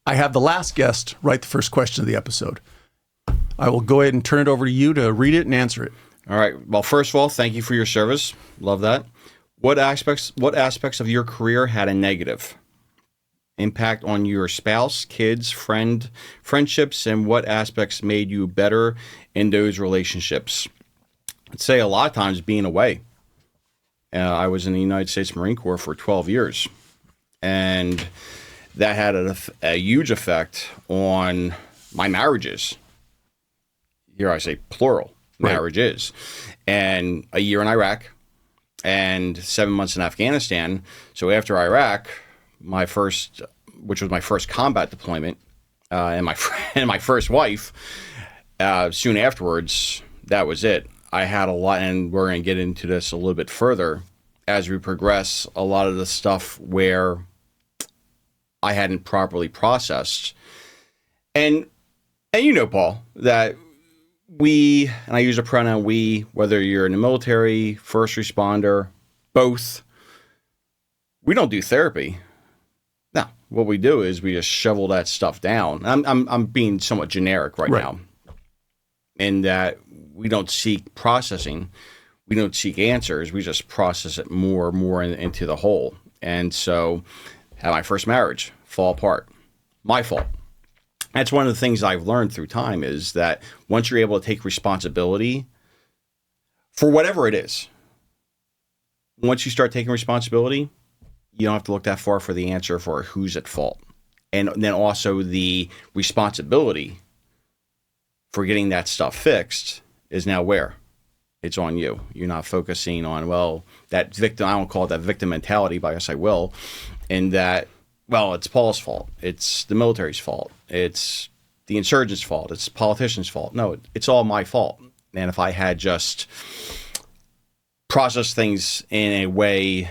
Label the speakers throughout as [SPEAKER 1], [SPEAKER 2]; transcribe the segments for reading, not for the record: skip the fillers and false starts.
[SPEAKER 1] I have the last guest write the first question of the episode. I will go ahead and turn it over to you to read it and answer it.
[SPEAKER 2] All right. Well, first of all, thank you for your service. Love that. What aspects of your career had a negative impact on your spouse, kids, friendships, and what aspects made you better in those relationships? I'd say a lot of times being away. I was in the United States Marine Corps for 12 years, and that had a huge effect on my marriages. Here I say plural, marriages. And a year in Iraq and 7 months in Afghanistan. So after Iraq, which was my first combat deployment, and my first wife, soon afterwards, that was it. I had a lot, and we're going to get into this a little bit further as we progress, a lot of the stuff where I hadn't properly processed. And you know, Paul, that we, and I use a pronoun we, whether you're in the military, first responder, both, we don't do therapy. No, what we do is we just shovel that stuff down. I'm being somewhat generic right now, in that we don't seek processing. We don't seek answers. We just process it more and more into the whole. And so, had my first marriage fall apart. My fault. That's one of the things I've learned through time, is that once you're able to take responsibility for whatever it is, once you start taking responsibility, you don't have to look that far for the answer for who's at fault. And then also the responsibility for getting that stuff fixed is now where? It's on you. You're not focusing on, well, that victim, I don't call it that victim mentality, but I guess I will, in that, well, it's Paul's fault. It's the military's fault. It's the insurgents' fault. It's politicians' fault. No, it's all my fault. And if I had just processed things in a way,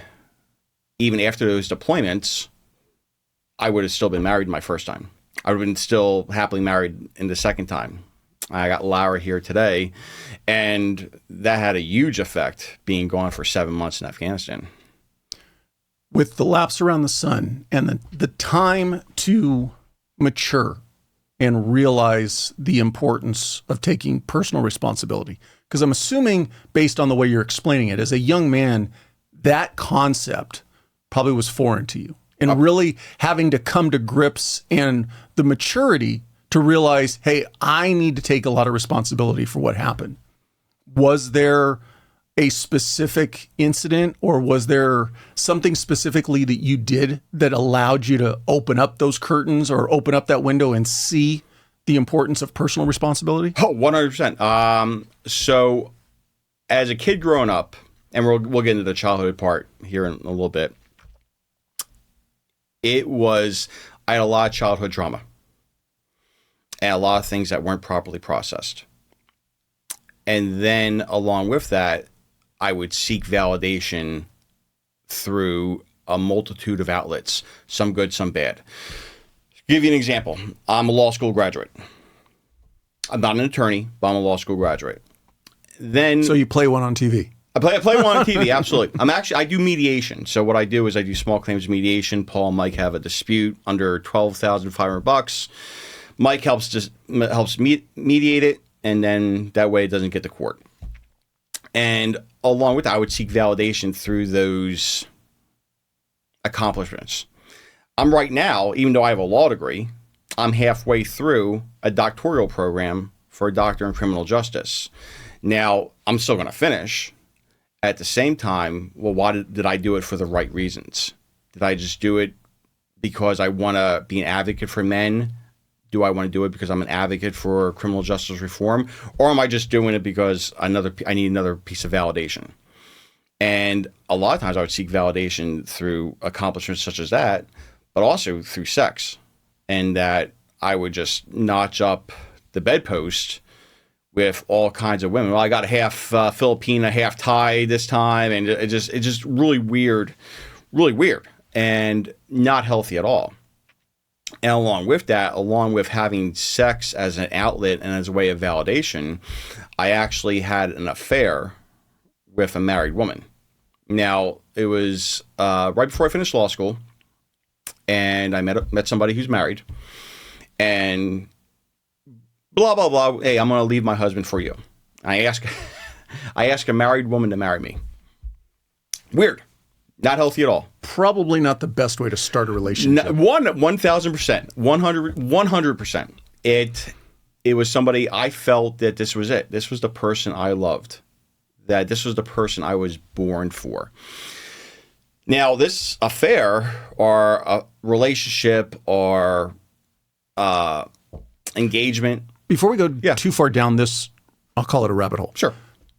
[SPEAKER 2] even after those deployments, I would have still been married my first time. I would have been still happily married in the second time. I got Laura here today, and that had a huge effect, being gone for 7 months in Afghanistan.
[SPEAKER 1] With the lapse around the sun and the time to mature and realize the importance of taking personal responsibility, because I'm assuming, based on the way you're explaining it, as a young man, that concept probably was foreign to you, and really having to come to grips and the maturity to realize, hey, I need to take a lot of responsibility for what happened. Was there a specific incident, or was there something specifically that you did that allowed you to open up those curtains or open up that window and see the importance of personal responsibility?
[SPEAKER 2] Oh, 100%. So as a kid growing up, and we'll get into the childhood part here in a little bit, I had a lot of childhood trauma and a lot of things that weren't properly processed. And then along with that, I would seek validation through a multitude of outlets, some good, some bad. To give you an example, I'm a law school graduate. I'm not an attorney, but I'm a law school graduate.
[SPEAKER 1] So you play one on TV?
[SPEAKER 2] I play one on TV, absolutely. I do mediation. So what I do is I do small claims mediation. Paul and Mike have a dispute under $12,500. Mike helps mediate it, and then that way it doesn't get to court. And along with that, I would seek validation through those accomplishments. I'm right now, even though I have a law degree, I'm halfway through a doctoral program for a doctor in criminal justice. Now, I'm still going to finish. At the same time, well, why did I do it for the right reasons? Did I just do it because I want to be an advocate for men? Do I want to do it because I'm an advocate for criminal justice reform? Or am I just doing it because I need another piece of validation? And a lot of times I would seek validation through accomplishments such as that, but also through sex. And that I would just notch up the bedpost with all kinds of women. Well, I got a half Filipina, half Thai this time, and it's just really weird, and not healthy at all. And along with that, along with having sex as an outlet and as a way of validation, I actually had an affair with a married woman. Now, it was right before I finished law school, and I met somebody who's married, and blah blah blah. Hey, I'm going to leave my husband for you. I ask a married woman to marry me. Weird, not healthy at all.
[SPEAKER 1] Probably not the best way to start a relationship.
[SPEAKER 2] 1,000%, 100%. It was somebody I felt that this was it. This was the person I loved. That this was the person I was born for. Now, this affair or a relationship or engagement.
[SPEAKER 1] Before we go too far down this, I'll call it a rabbit hole.
[SPEAKER 2] Sure.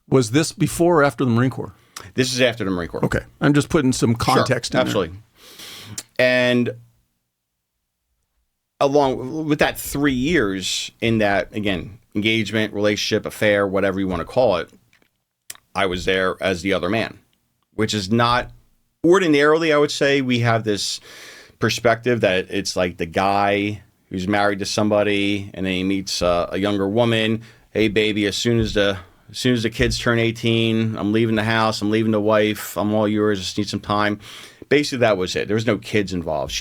[SPEAKER 1] Was this before or after the Marine Corps?
[SPEAKER 2] This is after the Marine Corps.
[SPEAKER 1] Okay. I'm just putting some context in
[SPEAKER 2] absolutely. And along with that 3 years in that, again, engagement, relationship, affair, whatever you want to call it, I was there as the other man, which is not ordinarily, I would say, we have this perspective that it's like the guy who's married to somebody and then he meets a younger woman. Hey, baby, as soon as the kids turn 18, I'm leaving the house, I'm leaving the wife, I'm all yours, just need some time. Basically, that was it. There was no kids involved.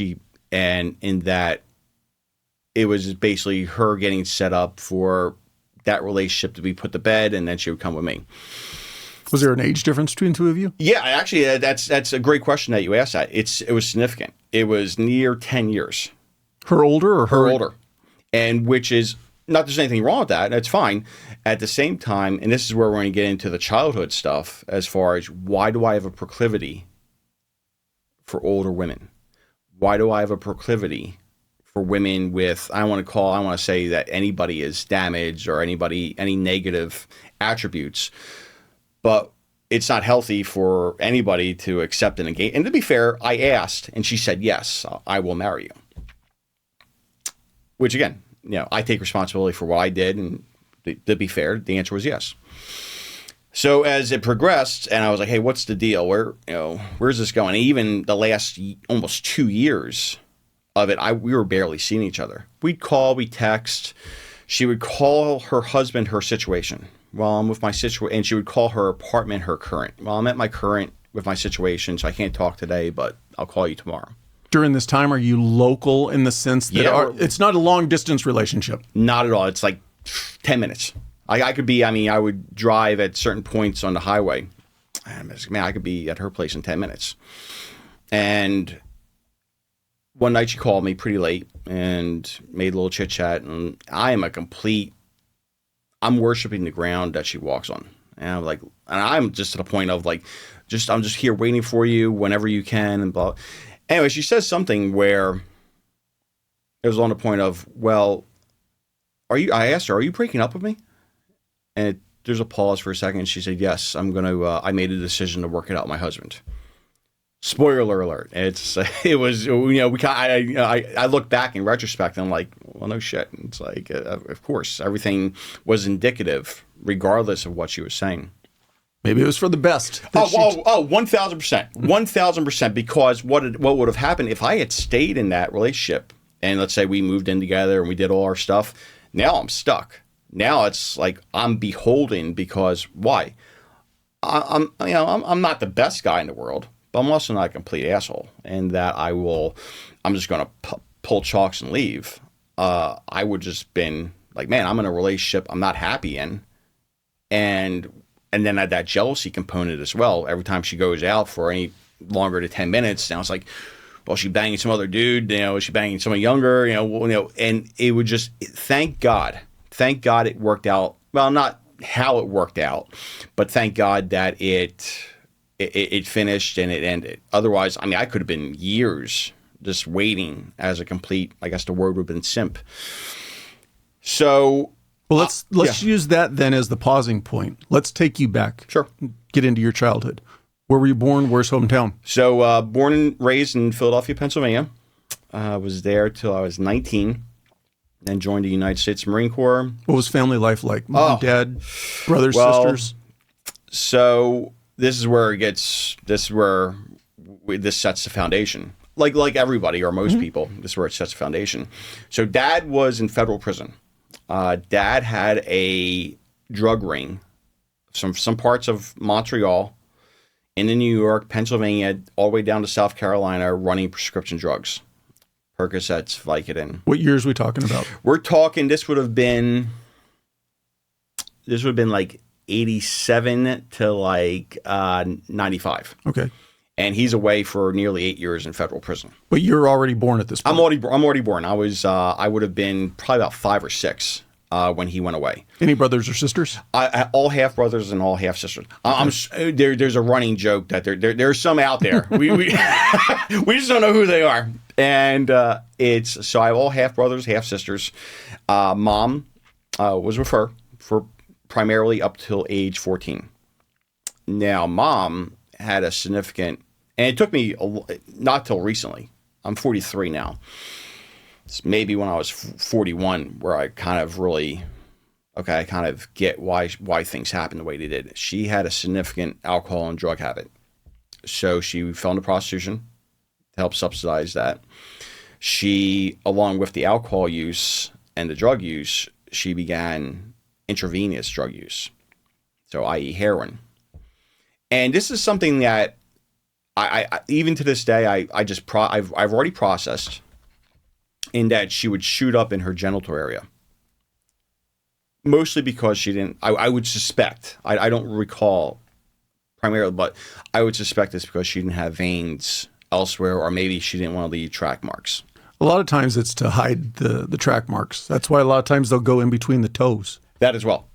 [SPEAKER 2] And in that, it was basically her getting set up for that relationship to be put to bed, and then she would come with me.
[SPEAKER 1] Was there an age difference between the two of you?
[SPEAKER 2] Yeah, actually, that's a great question that you asked that. It was significant. It was near 10 years.
[SPEAKER 1] Her older or her?
[SPEAKER 2] Her older. And which is, not there's anything wrong with that. That's fine. At the same time, and this is where we're going to get into the childhood stuff as far as why do I have a proclivity for older women? Why do I have a proclivity for women with, I want to say that anybody is damaged or any negative attributes. But it's not healthy for anybody to accept an engagement. And to be fair, I asked, and she said, yes, I will marry you. Which, again, I take responsibility for what I did. And to be fair, the answer was yes. So as it progressed, and I was like, hey, what's the deal? Where's this going? And even the last almost 2 years of it, we were barely seeing each other. We'd call, we'd text. She would call her husband her situation. Well, I'm with my situation, and she would call her apartment her current. Well, I'm at my current with my situation, so I can't talk today, but I'll call you tomorrow.
[SPEAKER 1] During this time, are you local in the sense that it's not a long distance relationship?
[SPEAKER 2] Not at all. It's like 10 minutes. I would drive at certain points on the highway. Man, I could be at her place in 10 minutes. And one night she called me pretty late and made a little chit chat, and I'm worshiping the ground that she walks on. And I'm just to the point of I'm just here waiting for you whenever you can and blah. Anyway, she says something where it was on the point of, well, I asked her, are you breaking up with me? And there's a pause for a second. And she said, yes, I made a decision to work it out with my husband. Spoiler alert. I look back in retrospect and I'm like, well, no shit. It's like, of course, everything was indicative regardless of what she was saying.
[SPEAKER 1] Maybe it was for the best.
[SPEAKER 2] 1,000%. 1,000%. Because what would have happened if I had stayed in that relationship and let's say we moved in together and we did all our stuff. Now I'm stuck. Now it's like I'm beholden because why? I'm not the best guy in the world. But I'm also not a complete asshole, and that I'm just going to pull chalks and leave. I would just been like, man, I'm in a relationship I'm not happy in, and then add that jealousy component as well. Every time she goes out for any longer than 10 minutes, now it's like, well, she banging some other dude, she banging someone younger, and it would just thank God it worked out. Well, not how it worked out, but thank God that it finished and it ended. Otherwise, I could have been years just waiting as a complete, I guess the word would have been simp. So,
[SPEAKER 1] well, let's use that then as the pausing point. Let's take you back.
[SPEAKER 2] Sure.
[SPEAKER 1] Get into your childhood. Where were you born? Where's hometown?
[SPEAKER 2] So, born and raised in Philadelphia, Pennsylvania. Was there till I was 19. Then joined the United States Marine Corps.
[SPEAKER 1] What was family life like? Mom, dad, brothers, sisters?
[SPEAKER 2] So this is where this sets the foundation. Like everybody or most people, this is where it sets the foundation. So dad was in federal prison. Dad had a drug ring, some parts of Montreal, into New York, Pennsylvania, all the way down to South Carolina, running prescription drugs. Percocets, Vicodin.
[SPEAKER 1] What years are we talking about?
[SPEAKER 2] We're talking, this would have been like 87 to like 95.
[SPEAKER 1] Okay.
[SPEAKER 2] And he's away for nearly 8 years in federal prison.
[SPEAKER 1] But you're already born at this point.
[SPEAKER 2] I'm already born. I would have been probably about 5 or 6 when he went away.
[SPEAKER 1] Any brothers or sisters?
[SPEAKER 2] I all half brothers and all half sisters. There's a running joke that there's some out there. We just don't know who they are. And so I have all half brothers, half sisters. Mom was with her for primarily up till age 14. Now, Mom had a significant, and it took me not till recently. I'm 43 now. It's maybe when I was 41 where I kind of really, I kind of get why things happen the way they did. She had a significant alcohol and drug habit. So she fell into prostitution to help subsidize that. She, along with the alcohol use and the drug use, she began intravenous drug use. So i.e. heroin. And this is something that I even to this day, I've already processed, in that she would shoot up in her genital area. Mostly because she didn't, I would suspect, I don't recall primarily, but I would suspect it's because she didn't have veins elsewhere, or maybe she didn't want to leave track marks.
[SPEAKER 1] A lot of times it's to hide the track marks. That's why a lot of times they'll go in between the toes.
[SPEAKER 2] That as well.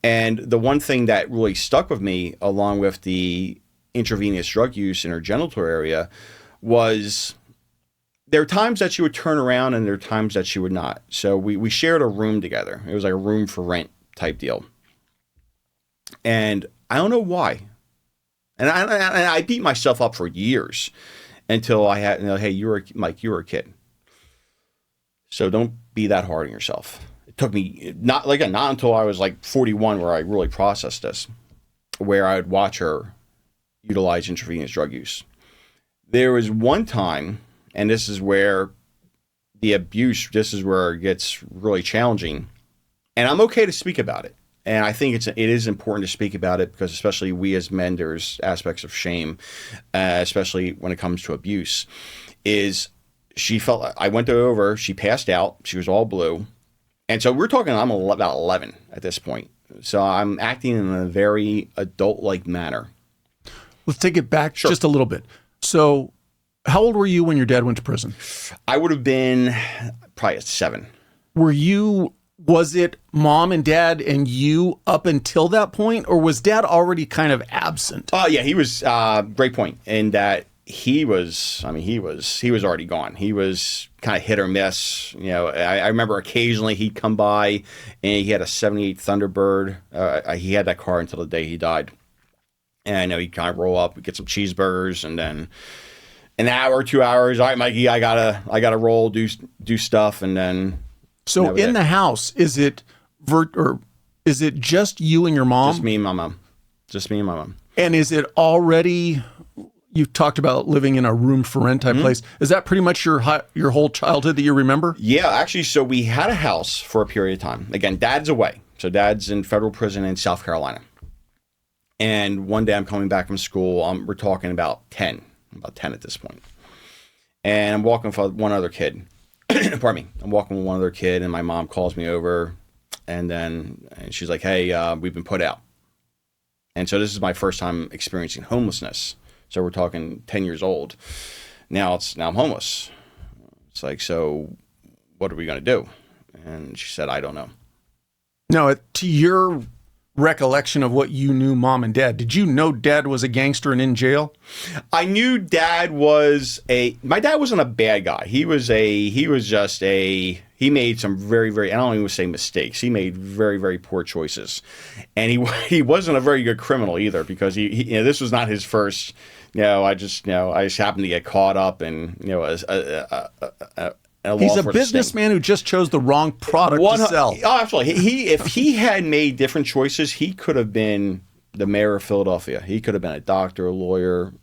[SPEAKER 2] And the one thing that really stuck with me, along with the intravenous drug use in her genital area, was there are times that she would turn around and there are times that she would not. So we shared a room together. It was like a room for rent type deal. And I don't know why. And I beat myself up for years until I had, hey, Mike, you were a kid. So don't be that hard on yourself. It took me not until I was like 41 where I really processed this, where I would watch her utilize intravenous drug use. There was one time, and this is where the abuse, this is where it gets really challenging, and I'm okay to speak about it. And I think it is important to speak about it, because especially we as men, there's aspects of shame, especially when it comes to abuse. Is she felt, I went over, she passed out, she was all blue. And so we're talking, I'm about 11 at this point. So I'm acting in a very adult-like manner.
[SPEAKER 1] Let's take it back just a little bit. So how old were you when your dad went to prison?
[SPEAKER 2] I would have been probably at 7.
[SPEAKER 1] Was it mom and dad and you up until that point, or was dad already kind of absent?
[SPEAKER 2] Yeah, he was, great point, in that he was already gone. He was kind of hit or miss. I remember occasionally he'd come by, and he had a 78 Thunderbird. He had that car until the day he died. And I know he'd kind of roll up, get some cheeseburgers, and then an hour, 2 hours. All right, Mikey, I gotta roll, do stuff, and then.
[SPEAKER 1] So in the house, is it just you and your mom?
[SPEAKER 2] Just me and my mom.
[SPEAKER 1] And is it already? You've talked about living in a room for rent type place. Is that pretty much your whole childhood that you remember?
[SPEAKER 2] Yeah, actually. So we had a house for a period of time. Again, Dad's away. So Dad's in federal prison in South Carolina. And one day I'm coming back from school. We're talking about 10 at this point. And I'm walking with one other kid. Pardon me. I'm walking with one other kid, and my mom calls me over, and she's like, hey, we've been put out. And so this is my first time experiencing homelessness. So we're talking 10 years old. Now I'm homeless. It's like, so what are we going to do? And she said, I don't know.
[SPEAKER 1] No, to your recollection of what you knew mom and dad, did you know dad was a gangster and in jail?
[SPEAKER 2] I knew my dad wasn't a bad guy. He made some very, very, I don't even say mistakes. He made very, very poor choices. And he wasn't a very good criminal either, because he this was not his first, I just happened to get caught up in,
[SPEAKER 1] he's a businessman who just chose the wrong product to sell.
[SPEAKER 2] Oh, absolutely. If he had made different choices, he could have been the mayor of Philadelphia. He could have been a doctor, a lawyer,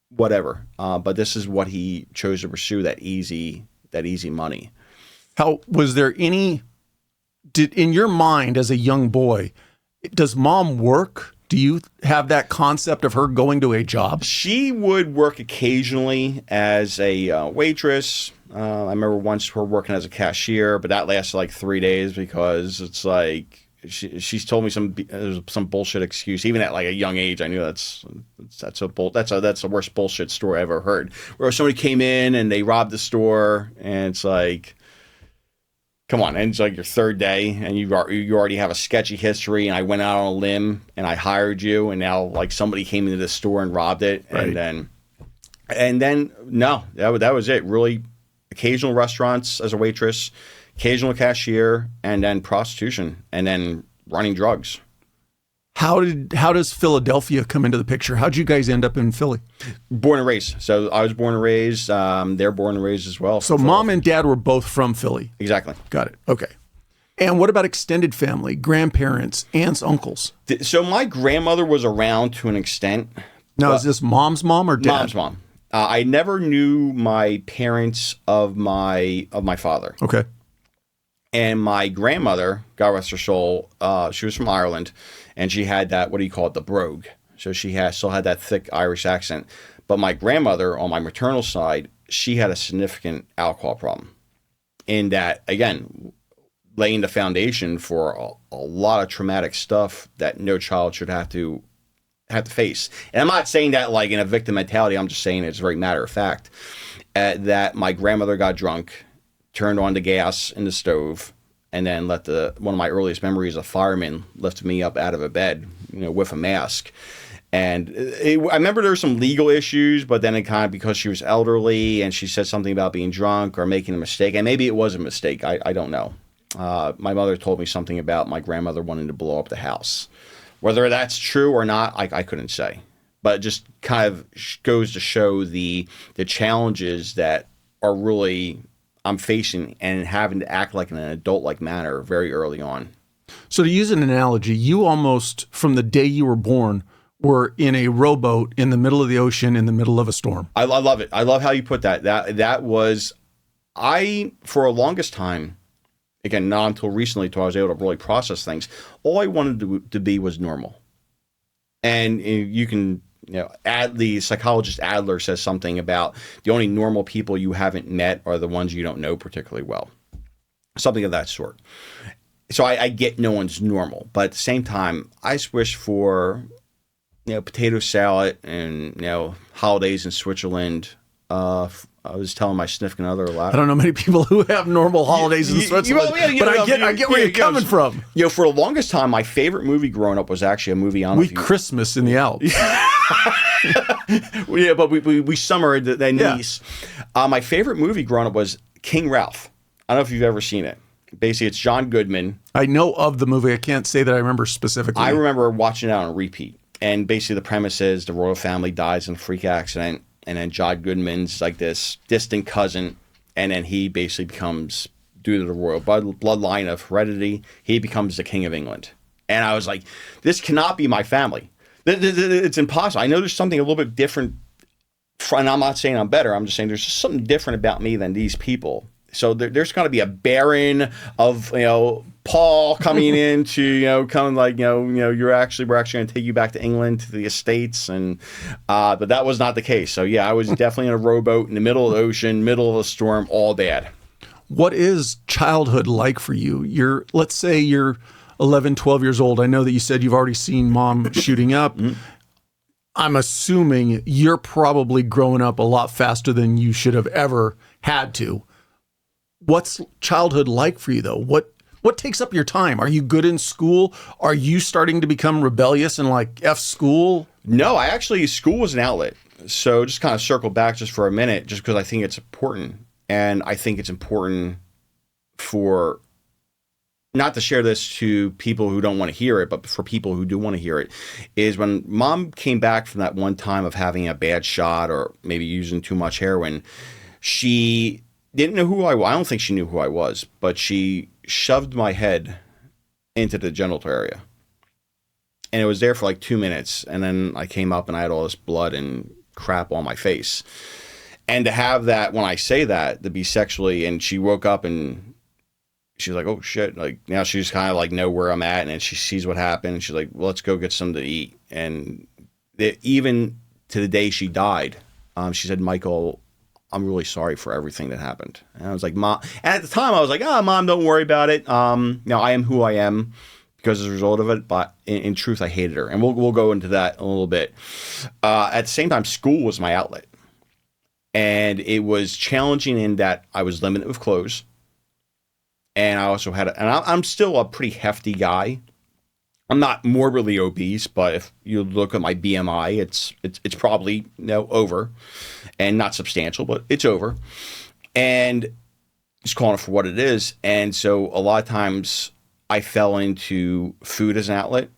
[SPEAKER 2] whatever. But this is what he chose to pursue, that easy money.
[SPEAKER 1] How was there in your mind as a young boy, does mom work? Do you have that concept of her going to a job?
[SPEAKER 2] She would work occasionally as a waitress. I remember once her working as a cashier, but that lasted like 3 days because it's like she's told me some bullshit excuse. Even at like a young age, I knew that's the worst bullshit story I ever heard. Where somebody came in and they robbed the store, and it's like, come on, and it's like your third day, and you already have a sketchy history, and I went out on a limb and I hired you, and now like somebody came into the store and robbed it,
[SPEAKER 1] right.
[SPEAKER 2] and then no, that was it. Really, occasional restaurants as a waitress, occasional cashier, and then prostitution, and then running drugs.
[SPEAKER 1] How does Philadelphia come into the picture? How'd you guys end up in Philly?
[SPEAKER 2] Born and raised. So I was born and raised. They're born and raised as well.
[SPEAKER 1] So mom and dad were both from Philly.
[SPEAKER 2] Exactly.
[SPEAKER 1] Got it. Okay. And what about extended family, grandparents, aunts, uncles?
[SPEAKER 2] So my grandmother was around to an extent.
[SPEAKER 1] Now, is this mom's mom or dad?
[SPEAKER 2] Mom's mom. I never knew my parents of my father.
[SPEAKER 1] Okay.
[SPEAKER 2] And my grandmother, God rest her soul, she was from Ireland, and she had that, what do you call it, the brogue. So she still had that thick Irish accent. But my grandmother, on my maternal side, she had a significant alcohol problem. In that, again, laying the foundation for a lot of traumatic stuff that no child should have to face. And I'm not saying that like in a victim mentality. I'm just saying it's very matter of fact. That my grandmother got drunk, turned on the gas in the stove, and then one of my earliest memories, a fireman lifted me up out of a bed, with a mask. And I remember there were some legal issues, but then it kind of, because she was elderly and she said something about being drunk or making a mistake, and maybe it was a mistake. I don't know. My mother told me something about my grandmother wanting to blow up the house. Whether that's true or not, I couldn't say. But it just kind of goes to show the challenges that are really I'm facing and having to act like in an adult-like manner very early on.
[SPEAKER 1] So to use an analogy, you almost, from the day you were born, were in a rowboat in the middle of the ocean in the middle of a storm.
[SPEAKER 2] I love it. I love how you put that. That was, for a longest time, again, not until recently, until I was able to really process things, all I wanted to be was normal. And you can, the psychologist Adler says something about the only normal people you haven't met are the ones you don't know particularly well. Something of that sort. So I get no one's normal, but at the same time, I just wish for, potato salad and, holidays in Switzerland. I was telling my significant other a lot.
[SPEAKER 1] I don't know many people who have normal holidays in Switzerland, but I get where you're coming from.
[SPEAKER 2] For the longest time, my favorite movie growing up was actually a movie on
[SPEAKER 1] Christmas in the Alps.
[SPEAKER 2] Yeah, but we summered at Nice. Yeah. My favorite movie growing up was King Ralph. I don't know if you've ever seen it. Basically, it's John Goodman.
[SPEAKER 1] I know of the movie. I can't say that I remember specifically.
[SPEAKER 2] I remember watching it on repeat. And basically, the premise is the royal family dies in a freak accident. And then John Goodman's like this distant cousin. And then he basically becomes, due to the royal bloodline of heredity, he becomes the King of England. And I was like, this cannot be my family. It's impossible. I know there's something a little bit different. And I'm not saying I'm better. I'm just saying there's just something different about me than these people. So there's got to be a baron of, Paul coming in to, coming like, we're actually going to take you back to England to the estates. And, but that was not the case. So yeah, I was definitely in a rowboat in the middle of the ocean, middle of a storm, all bad.
[SPEAKER 1] What is childhood like for you? Let's say you're 11, 12 years old. I know that you said you've already seen mom shooting up. Mm-hmm. I'm assuming you're probably growing up a lot faster than you should have ever had to. What's childhood like for you, though? What takes up your time? Are you good in school? Are you starting to become rebellious and like F school?
[SPEAKER 2] No, school was an outlet. So just kind of circle back just for a minute, just because I think it's important. And I think it's important for, not to share this to people who don't want to hear it, but for people who do want to hear it, is when mom came back from that one time of having a bad shot or maybe using too much heroin, she didn't know who I was. I don't think she knew who I was, but she shoved my head into the genital area. And it was there for like 2 minutes. And then I came up and I had all this blood and crap on my face. And to have that, when I say that, to be sexually, and she woke up and she's like, oh shit. Like now she's kind of like know where I'm at, and then she sees what happened, and she's like, well, let's go get something to eat. And even to the day she died, she said, Michael, I'm really sorry for everything that happened. And I was like, Mom. And at the time, I was like, Mom, don't worry about it. I am who I am because as a result of it. But in truth, I hated her. And we'll go into that a little bit. At the same time, school was my outlet. And it was challenging in that I was limited with clothes. And I also had, I'm still a pretty hefty guy. I'm not morbidly obese, but if you look at my BMI, it's probably over, and not substantial, but it's over, and just calling it for what it is. And so a lot of times I fell into food as an outlet,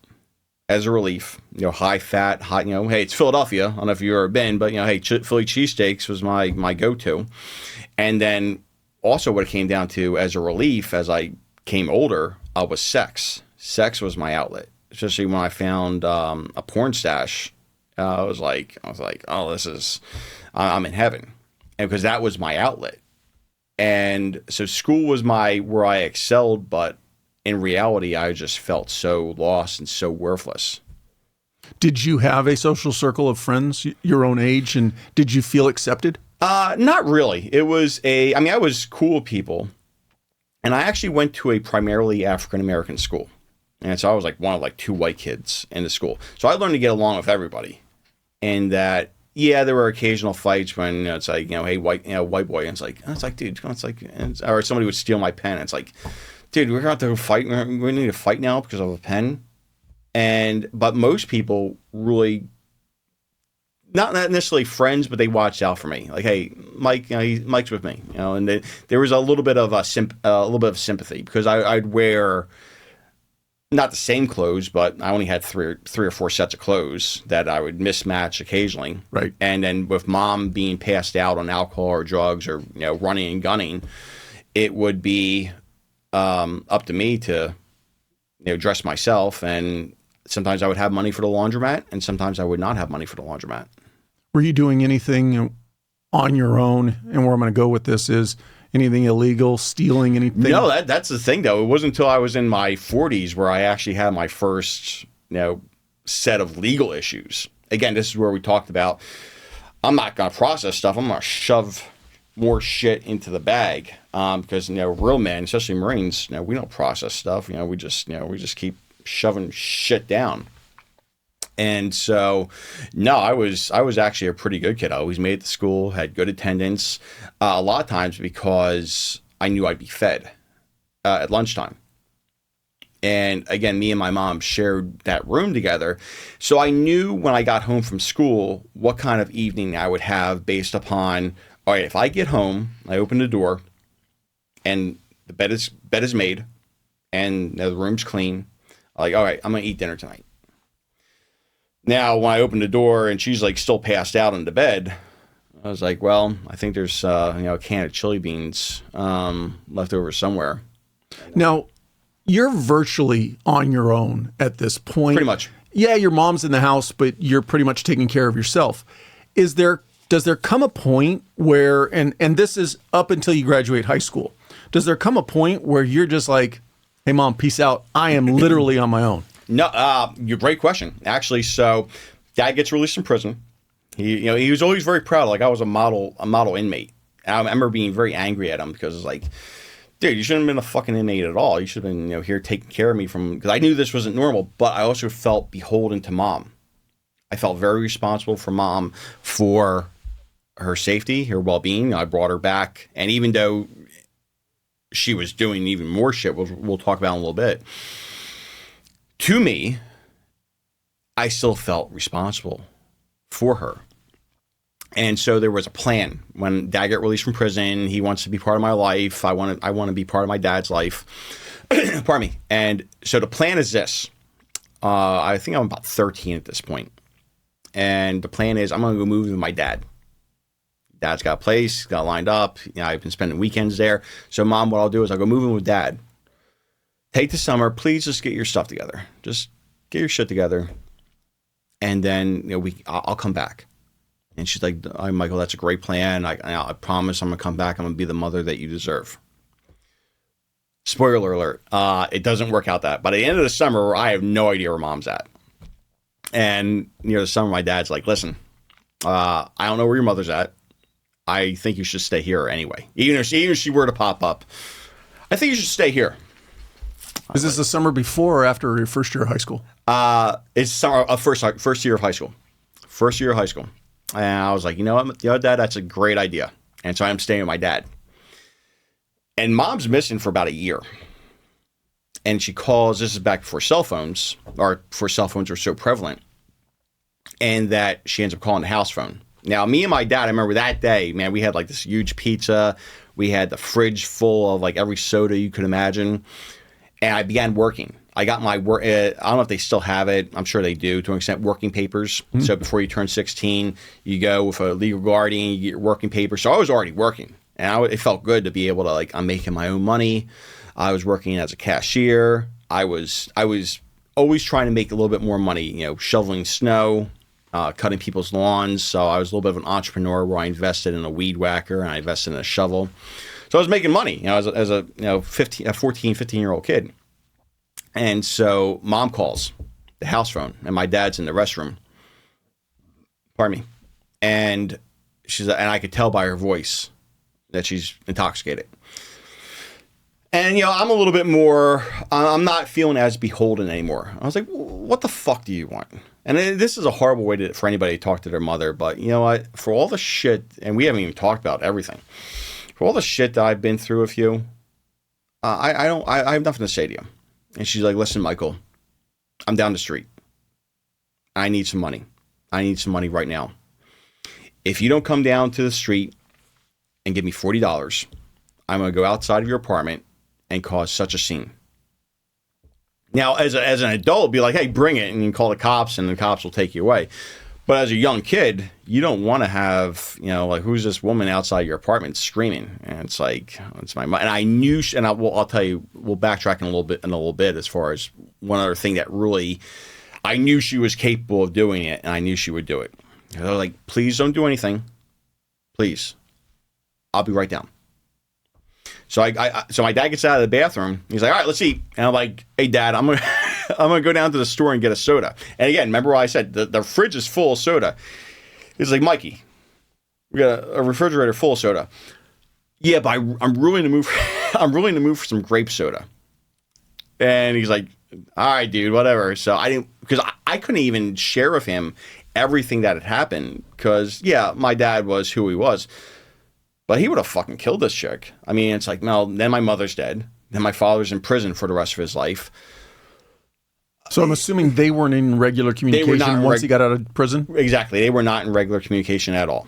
[SPEAKER 2] as a relief. High fat, high. Hey, it's Philadelphia. I don't know if you've ever been, but hey, Philly cheesesteaks was my go-to. And then also what it came down to as a relief as I came older, was sex. Sex was my outlet, especially when I found a porn stash. I was like, oh, I'm in heaven, and because that was my outlet. And so school was where I excelled, but in reality, I just felt so lost and so worthless.
[SPEAKER 1] Did you have a social circle of friends your own age, and did you feel accepted?
[SPEAKER 2] Not really. It was I was cool with people, and I actually went to a primarily African-American school. And so I was like one of like two white kids in the school. So I learned to get along with everybody. And that, there were occasional fights when it's like, hey, white boy. And it's like, dude, or somebody would steal my pen. And it's like, dude, we're going to have to fight. We need to fight now because of a pen. But most people really, not necessarily friends, but they watched out for me. Like, hey, Mike, Mike's with me, and there was a little bit of sympathy because I'd wear not the same clothes, but I only had three or four sets of clothes that I would mismatch occasionally.
[SPEAKER 1] Right.
[SPEAKER 2] And then with Mom being passed out on alcohol or drugs or running and gunning, it would be up to me to dress myself. And sometimes I would have money for the laundromat, and sometimes I would not have money for the laundromat.
[SPEAKER 1] Were you doing anything on your own? And where I'm going to go with this is anything illegal, stealing anything?
[SPEAKER 2] No, that's the thing, though. It wasn't until I was in my 40s where I actually had my first, set of legal issues. Again, this is where we talked about, I'm not going to process stuff. I'm going to shove more shit into the bag because, real men, especially Marines, we don't process stuff. We just keep shoving shit down. And so, no, I was actually a pretty good kid. I always made it to school, had good attendance, a lot of times because I knew I'd be fed at lunchtime. And again, me and my mom shared that room together. So I knew when I got home from school what kind of evening I would have based upon, all right, if I get home, I open the door and the bed is made and the room's clean. I'm like, all right, I'm going to eat dinner tonight. Now, when I opened the door and she's like still passed out in the bed, I was like, well, I think there's a can of chili beans left over somewhere.
[SPEAKER 1] Now, you're virtually on your own at this point.
[SPEAKER 2] Pretty much.
[SPEAKER 1] Yeah, your mom's in the house, but you're pretty much taking care of yourself. Does there come a point where, and this is up until you graduate high school, does there come a point where you're just like, hey, Mom, peace out. I am literally on my own?
[SPEAKER 2] No, great question. Actually, so Dad gets released from prison. He was always very proud. Like I was a model inmate. And I remember being very angry at him because it's like, dude, you shouldn't have been a fucking inmate at all. You should have been, here taking care of me because I knew this wasn't normal, but I also felt beholden to Mom. I felt very responsible for Mom for her safety, her well-being. I brought her back. And even though she was doing even more shit, we'll talk about in a little bit. To me, I still felt responsible for her. And so there was a plan. When Dad got released from prison, he wants to be part of my life. I want to be part of my dad's life. Pardon me. And so the plan is this. I think I'm about 13 at this point. And the plan is I'm going to go move with my dad. Dad's got a place, got lined up. I've been spending weekends there. So, Mom, what I'll do is I'll go move in with Dad. Take the summer, please just get your stuff together. Just get your shit together. And then, I'll come back. And she's like, oh, Michael, that's a great plan. I promise I'm going to come back. I'm going to be the mother that you deserve. Spoiler alert, it doesn't work out that. By the end of the summer, I have no idea where mom's at. And near the summer, my dad's like, listen, I don't know where your mother's at. I think you should stay here anyway. Even if she were to pop up, I think you should stay here.
[SPEAKER 1] Is this the summer before or after your first year of high school?
[SPEAKER 2] It's summer, first year of high school. First year of high school. And I was like, you know what, Dad, that's a great idea. And so I'm staying with my dad. And mom's missing for about a year. And she calls, this is back before cell phones, or before cell phones were so prevalent, and that she ends up calling the house phone. Now, me and my dad, I remember that day, man, we had like this huge pizza. We had the fridge full of like every soda you could imagine. And I began working. I got my work, I don't know if they still have it. I'm sure they do to an extent, working papers. Mm-hmm. So before you turn 16, you go with a legal guardian, you get your working papers. So I was already working. And it felt good to be able to, like, I'm making my own money. I was working as a cashier. I was always trying to make a little bit more money, you know, shoveling snow, cutting people's lawns. So I was a little bit of an entrepreneur where I invested in a weed whacker and I invested in a shovel. So I was making money, you know, as a 14, 15-year-old kid. And so mom calls the house phone and my dad's in the restroom. Pardon me. And and I could tell by her voice that she's intoxicated. And, you know, I'm a little bit more, I'm not feeling as beholden anymore. I was like, what the fuck do you want? And this is a horrible way for anybody to talk to their mother, but you know what? For all the shit, and we haven't even talked about everything, for all the shit that I've been through with you, I have nothing to say to you. And she's like, listen, Michael, I'm down the street. I need some money. I need some money right now. If you don't come down to the street and give me $40, I'm going to go outside of your apartment and cause such a scene. Now, as an adult, be like, hey, bring it, and you can call the cops, and the cops will take you away. But as a young kid, you don't want to have, you know, like, who's this woman outside your apartment screaming? And it's like, it's my mom. And I knew, I'll tell you, we'll backtrack in a little bit as far as one other thing that really, I knew she was capable of doing it, and I knew she would do it. And I was like, please don't do anything. Please. I'll be right down. So so my dad gets out of the bathroom. He's like, all right, let's eat. And I'm like, hey, Dad, I'm gonna go down to the store and get a soda. And again, remember what I said, the fridge is full of soda. He's like, Mikey, we got a refrigerator full of soda. Yeah, but I'm willing to move. I'm willing to move for some grape soda. And he's like, all right, dude, whatever. So I didn't, because I couldn't even share with him everything that had happened. Because yeah, my dad was who he was. But he would have fucking killed this chick. I mean, it's like, no, then my mother's dead. Then my father's in prison for the rest of his life.
[SPEAKER 1] So I'm assuming they weren't in regular communication once he got out of prison?
[SPEAKER 2] Exactly. They were not in regular communication at all.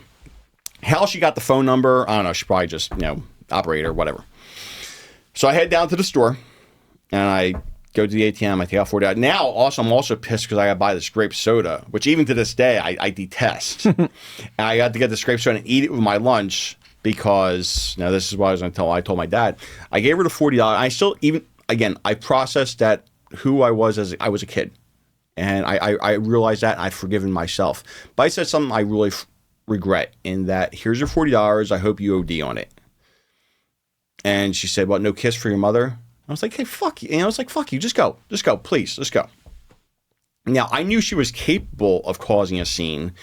[SPEAKER 2] How she got the phone number, I don't know. She probably just, you know, operator, whatever. So I head down to the store, and I go to the ATM. I take out $40. Now, I'm also pissed because I got to buy this grape soda, which even to this day, I detest. And I got to get this grape soda and eat it with my lunch. Because now this is what I told my dad. I gave her the $40. I still I processed that who I was as I was a kid, and I realized that, and I've forgiven myself. But I said something I really regret in that. Here's your $40. I hope you OD on it. And she said, "What? No kiss for your mother?" I was like, "Hey, fuck you." And I was like, "Fuck you. Just go, please, just go." Now I knew she was capable of causing a scene.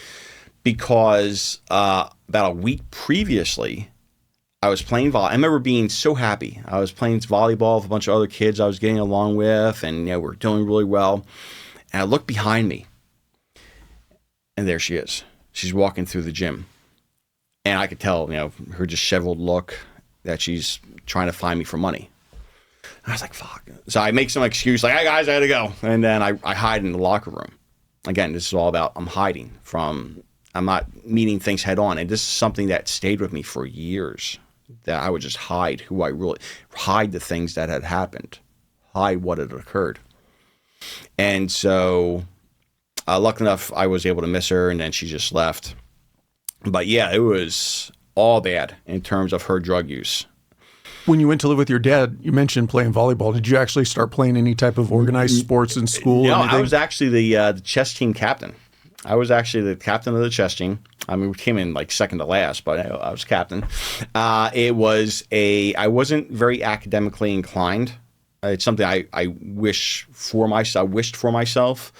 [SPEAKER 2] Because about a week previously, I was playing volleyball. I remember being so happy. I was playing volleyball with a bunch of other kids I was getting along with, and you know, we're doing really well. And I looked behind me, and there she is. She's walking through the gym. And I could tell, you know, her disheveled look that she's trying to find me for money. And I was like, fuck. So I make some excuse, like, hey, guys, I had to go. And then I hide in the locker room. Again, this is all about I'm hiding from... I'm not meeting things head on. And this is something that stayed with me for years, that I would just hide hide the things that had happened, hide what had occurred. And so luckily enough, I was able to miss her, and then she just left. But yeah, it was all bad in terms of her drug use.
[SPEAKER 1] When you went to live with your dad, you mentioned playing volleyball. Did you actually start playing any type of organized sports in school?
[SPEAKER 2] No, I was actually the chess team captain. I was actually the captain of the chess team. I mean, we came in like second to last, but I was captain. I wasn't very academically inclined. It's something I wished for myself.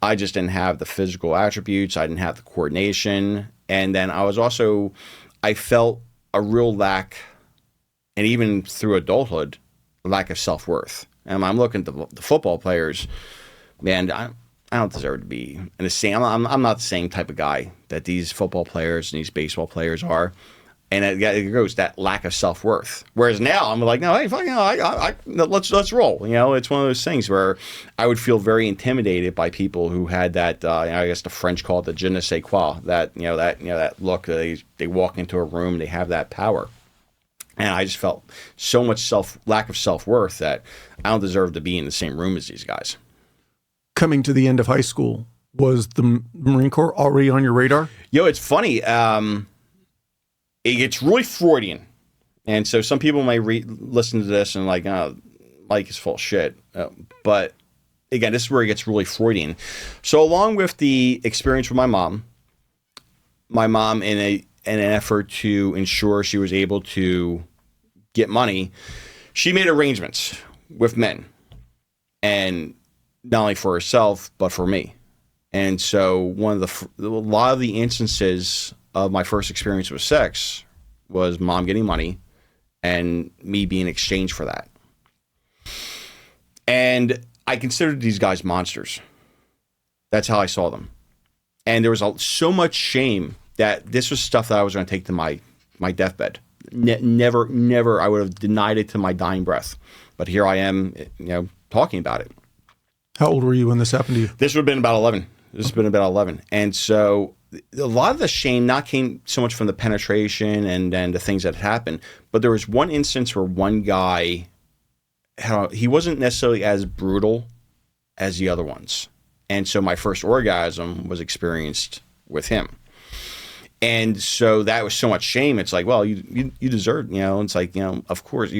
[SPEAKER 2] I just didn't have the physical attributes. I didn't have the coordination. And then I felt a real lack, and even through adulthood, a lack of self-worth. And I'm looking at the football players, man, I don't deserve to be in the same. I'm not the same type of guy that these football players and these baseball players are. And it goes that lack of self-worth. Whereas now I'm like, no, hey, fuck, let's roll. It's one of those things where I would feel very intimidated by people who had that. I guess the French call it the je ne sais quoi. That look. They walk into a room, they have that power, and I just felt so much lack of self-worth that I don't deserve to be in the same room as these guys.
[SPEAKER 1] Coming to the end of high school, was the Marine Corps already on your radar?
[SPEAKER 2] It's funny. It gets really Freudian. And so some people may listen to this and like, oh, Mike is full of shit. But again, this is where it gets really Freudian. So along with the experience with my mom in an effort to ensure she was able to get money, she made arrangements with men. And not only for herself, but for me. And so a lot of the instances of my first experience with sex was mom getting money and me being exchanged for that. And I considered these guys monsters. That's how I saw them. And there was so much shame that this was stuff that I was going to take to my deathbed. Never, I would have denied it to my dying breath. But here I am, talking about it.
[SPEAKER 1] How old were you when this happened to you?
[SPEAKER 2] This would have been about 11. And so a lot of the shame not came so much from the penetration and then the things that happened, but there was one instance where one guy, he wasn't necessarily as brutal as the other ones. And so my first orgasm was experienced with him. And so that was so much shame. It's like, well, you deserve, it's like, of course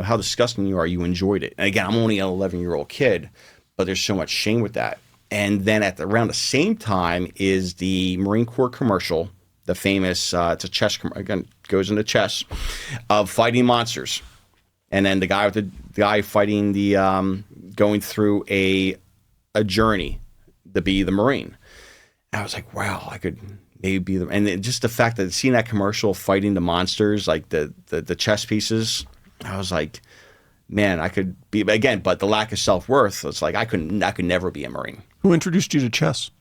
[SPEAKER 2] how disgusting you are. You enjoyed it. And again, I'm only an 11-year-old kid, but there's so much shame with that. And then around the same time is the Marine Corps commercial, the famous, it's a chess, again, goes into chess, of fighting monsters. And then the guy fighting going through a journey to be the Marine. And I was like, wow, I could maybe be and just the fact that seeing that commercial fighting the monsters, like the chess pieces, I was like, man, I could be, again, but the lack of self-worth, it's like I could never be a Marine.
[SPEAKER 1] Who introduced you to chess?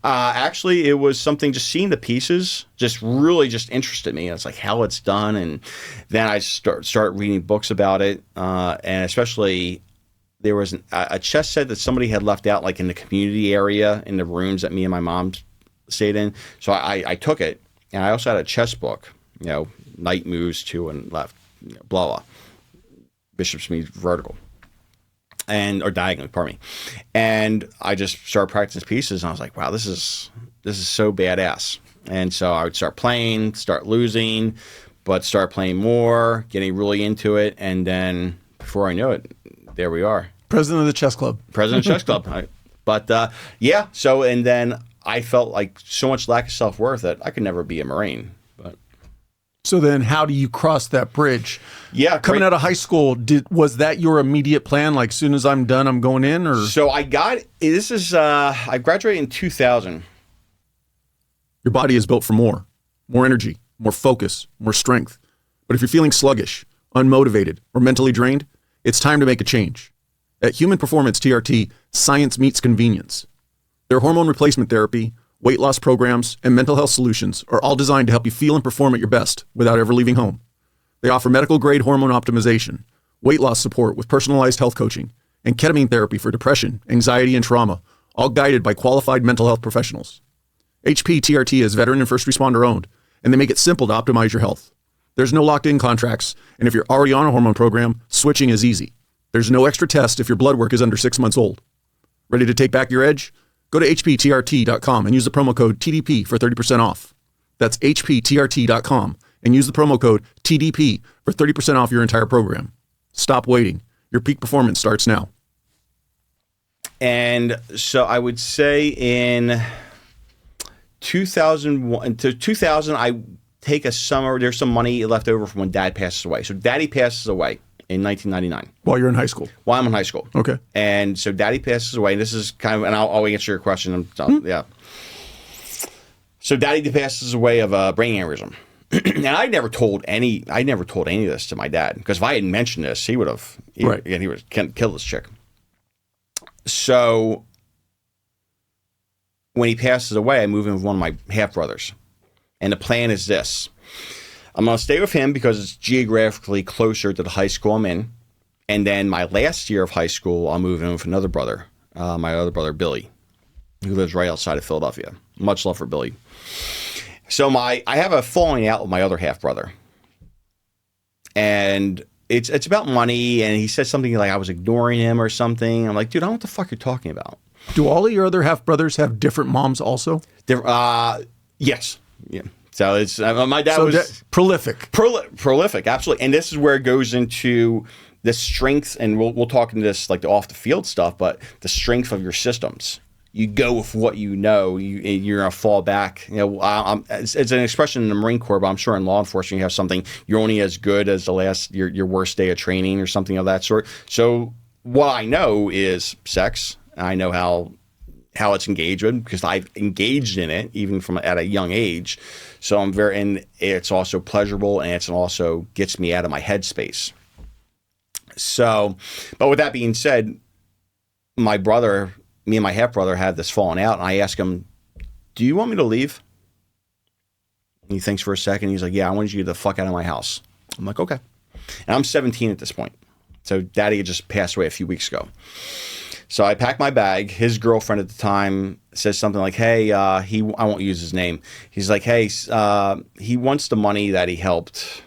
[SPEAKER 2] Actually, it was something, just seeing the pieces just really just interested me. It's like how it's done. And then I started reading books about it. And especially there was a chess set that somebody had left out like in the community area in the rooms that me and my mom stayed in. So I took it. And I also had a chess book, knight moves to and left, blah, blah. Bishop's moves vertical. Or diagonally, pardon me. And I just started practicing pieces, and I was like, wow, this is so badass. And so I would start playing, start losing, but start playing more, getting really into it, and then before I knew it, there we are.
[SPEAKER 1] President of the chess club.
[SPEAKER 2] President of the chess club. So, and then I felt like so much lack of self-worth that I could never be a Marine.
[SPEAKER 1] So then how do you cross that bridge?
[SPEAKER 2] Yeah.
[SPEAKER 1] Coming out of high school, was that your immediate plan? Like, as soon as I'm done, I'm going in? Or
[SPEAKER 2] So I graduated in 2000.
[SPEAKER 1] Your body is built for more energy, more focus, more strength. But if you're feeling sluggish, unmotivated, or mentally drained, it's time to make a change. At Human Performance TRT, science meets convenience. Their hormone replacement therapy, weight loss programs, and mental health solutions are all designed to help you feel and perform at your best without ever leaving home. They offer medical-grade hormone optimization, weight loss support with personalized health coaching, and ketamine therapy for depression, anxiety, and trauma, all guided by qualified mental health professionals. HPTRT is veteran and first responder owned, and they make it simple to optimize your health. There's no locked-in contracts, and if you're already on a hormone program, switching is easy. There's no extra test if your blood work is under 6 months old. Ready to take back your edge? Go to hptrt.com and use the promo code TDP for 30% off. That's hptrt.com and use the promo code TDP for 30% off your entire program. Stop waiting. Your peak performance starts now.
[SPEAKER 2] And so I would say in 2001 to 2000, I take a summer. There's some money left over from when Dad passes away. So Daddy passes away in 1999.
[SPEAKER 1] While you're in high school.
[SPEAKER 2] While I'm in high school.
[SPEAKER 1] Okay.
[SPEAKER 2] And so Daddy passes away. And this is kind of, and I'll answer your question. Yeah. So Daddy passes away of a brain aneurysm. And I never told any of this to my dad, because if I had mentioned this, he would have, he would kill this chick. So when he passes away, I move in with one of my half brothers. And the plan is this: I'm going to stay with him because it's geographically closer to the high school I'm in. And then my last year of high school, I'll move in with another brother, my other brother, Billy, who lives right outside of Philadelphia. Much love for Billy. So I have a falling out with my other half brother. And it's about money. And he said something like I was ignoring him or something. I'm like, dude, I don't know what the fuck you're talking about.
[SPEAKER 1] Do all of your other half brothers have different moms also?
[SPEAKER 2] Yes. Yeah. So it's my dad was
[SPEAKER 1] prolific.
[SPEAKER 2] Prolific, absolutely. And this is where it goes into the strength, and we'll talk into this like the off the field stuff, but the strength of your systems. You go with what you know. You're gonna fall back. You know, it's an expression in the Marine Corps, but I'm sure in law enforcement you have something. You're only as good as your worst day of training or something of that sort. So what I know is sex. I know how it's engaged with, because I've engaged in it even from at a young age. So and it's also pleasurable, and it's also gets me out of my headspace. So, but with that being said, me and my half brother had this falling out, and I asked him, "Do you want me to leave?" And he thinks for a second. He's like, "Yeah, I want you to get the fuck out of my house." I'm like, "Okay." And I'm 17 at this point. So Daddy had just passed away a few weeks ago. So I pack my bag. His girlfriend at the time says something like, "Hey, I won't use his name." He's like, "Hey, he wants the money that he helped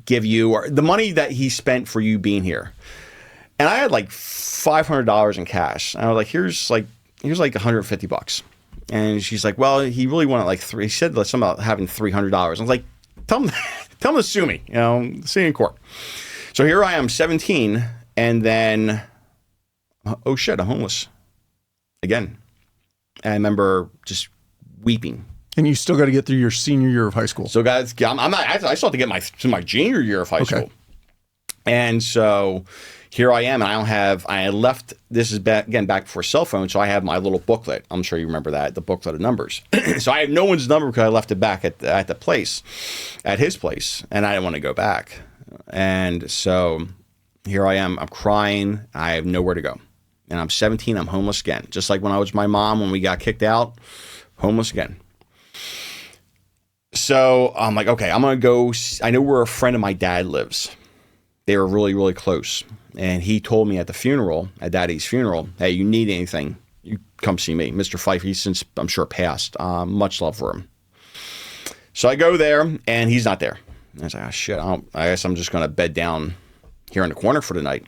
[SPEAKER 2] give you, or the money that he spent for you being here." And I had like $500 in cash. And I was like, here's like $150. And she's like, "Well, he really wanted like he said something about having $300. I was like, tell him to sue me, sue me in court. So here I am, 17, and then, oh shit, I'm homeless again. And I remember just weeping.
[SPEAKER 1] And you still got to get through your senior year of high school.
[SPEAKER 2] So guys, I still have to get to my junior year of high school. And so here I am, and I left, this is back before cell phone, so I have my little booklet. I'm sure you remember that, the booklet of numbers. So I have no one's number because I left it back at the place, at his place, and I didn't want to go back. And so here I am, I'm crying, I have nowhere to go. And I'm 17, I'm homeless again. Just like when I was with my mom when we got kicked out, homeless again. So I'm like, okay, I'm going to go, I know where a friend of my dad lives. They were really, really close. And he told me at the funeral, at Daddy's funeral, "Hey, you need anything, you come see me." Mr. Fife, he's since, I'm sure, passed. Much love for him. So I go there, and he's not there. And I was like, oh, shit, I guess I'm just going to bed down here in the corner for the night.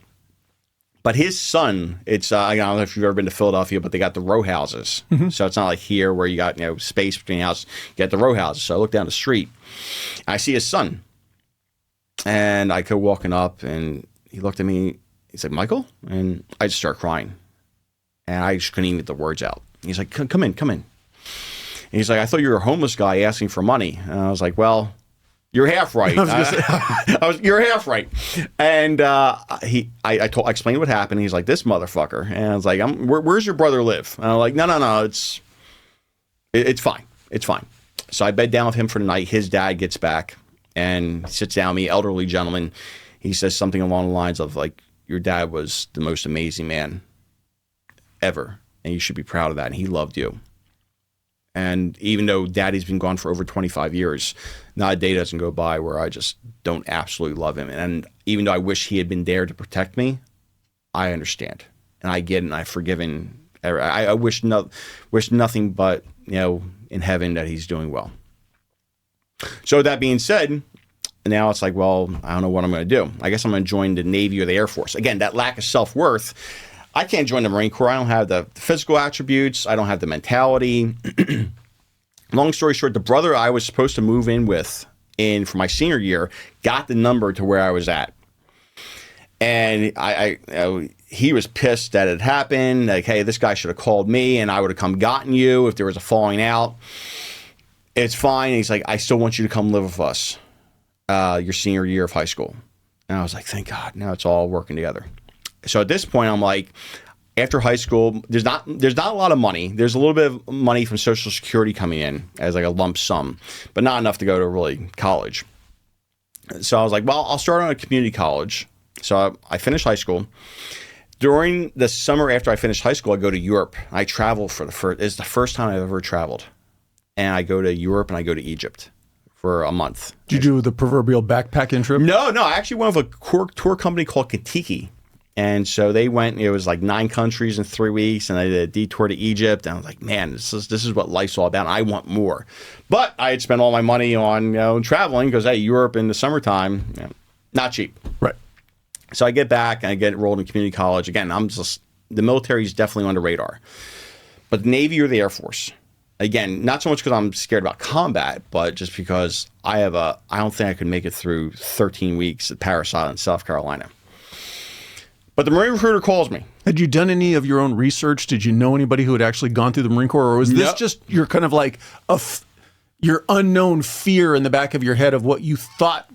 [SPEAKER 2] But his son, it's, I don't know if you've ever been to Philadelphia, but they got the row houses. Mm-hmm. So it's not like here where you got, space between houses. You got the row houses. So I look down the street. I see his son. And I go walking up, and he looked at me. He's like, "Michael?" And I just start crying. And I just couldn't even get the words out. He's like, come in. And he's like, "I thought you were a homeless guy asking for money." And I was like, "Well, you're half right." You're half right. And I explained what happened. He's like, "This motherfucker." And I was like, "Where's your brother live?" And I'm like, no, it's fine. It's fine. So I bed down with him for the night. His dad gets back and sits down with me, elderly gentleman. He says something along the lines of like, "Your dad was the most amazing man ever, and you should be proud of that. And he loved you." And even though Daddy's been gone for over 25 years, not a day doesn't go by where I just don't absolutely love him. And even though I wish he had been there to protect me, I understand. And I get it, and I've forgiven. I wish nothing but, in heaven that he's doing well. So that being said, now it's like, well, I don't know what I'm going to do. I guess I'm going to join the Navy or the Air Force. Again, that lack of self-worth. I can't join the Marine Corps. I don't have the physical attributes. I don't have the mentality. Long story short, the brother I was supposed to move in with for my senior year got the number to where I was at. And he was pissed that it happened. Like, hey, this guy should have called me and I would have come gotten you if there was a falling out. It's fine. And he's like, I still want you to come live with us your senior year of high school. And I was like, thank God, now it's all working together. So at this point, I'm like, after high school, there's not a lot of money. There's a little bit of money from Social Security coming in as like a lump sum, but not enough to go to really college. So I was like, well, I'll start on a community college. So I finished high school. During the summer after I finished high school, I go to Europe. I travel it's the first time I've ever traveled. And I go to Europe and I go to Egypt for a month.
[SPEAKER 1] Did you do the proverbial backpacking trip?
[SPEAKER 2] No. I actually went with a tour company called Kentucky. And so they went, it was like 9 countries in 3 weeks, and I did a detour to Egypt. And I was like, man, this is what life's all about. I want more. But I had spent all my money on traveling because, hey, Europe in the summertime, not cheap.
[SPEAKER 1] Right.
[SPEAKER 2] So I get back and I get enrolled in community college. Again, the military is definitely on the radar. But the Navy or the Air Force, again, not so much because I'm scared about combat, but just because I don't think I could make it through 13 weeks at Parris Island, South Carolina. But the Marine recruiter calls me.
[SPEAKER 1] Had you done any of your own research? Did you know anybody who had actually gone through the Marine Corps? Or was this just your kind of like your unknown fear in the back of your head of what you thought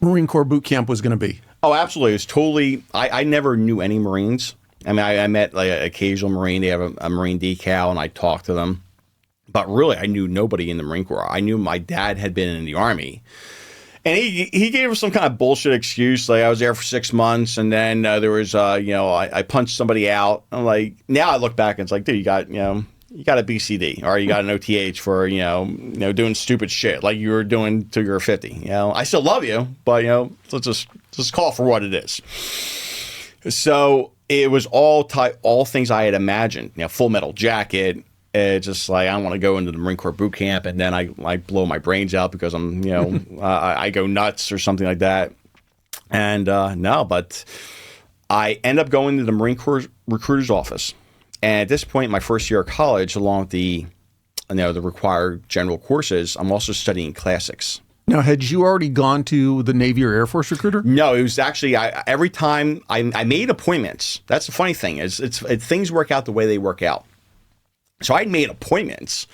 [SPEAKER 1] Marine Corps boot camp was going to be?
[SPEAKER 2] Oh, absolutely. It was totally, I never knew any Marines. I mean, I met like an occasional Marine. They have a Marine decal and I talked to them. But really, I knew nobody in the Marine Corps. I knew my dad had been in the Army. And he gave us some kind of bullshit excuse, like I was there for 6 months, and then there was, I punched somebody out. I'm like, now I look back and it's like, dude, you got a BCD, or you got an OTH for, doing stupid shit like you were doing till you were 50. I still love you, but let's just call it for what it is. So it was all things I had imagined. Full Metal Jacket. It's just like, I don't want to go into the Marine Corps boot camp and then I blow my brains out because I'm, I go nuts or something like that. And no, but I end up going to the Marine Corps recruiter's office. And at this point, my first year of college, along with the required general courses, I'm also studying classics.
[SPEAKER 1] Now, had you already gone to the Navy or Air Force recruiter?
[SPEAKER 2] No, it was actually, every time I made appointments. That's the funny thing is things work out the way they work out. So I made appointments,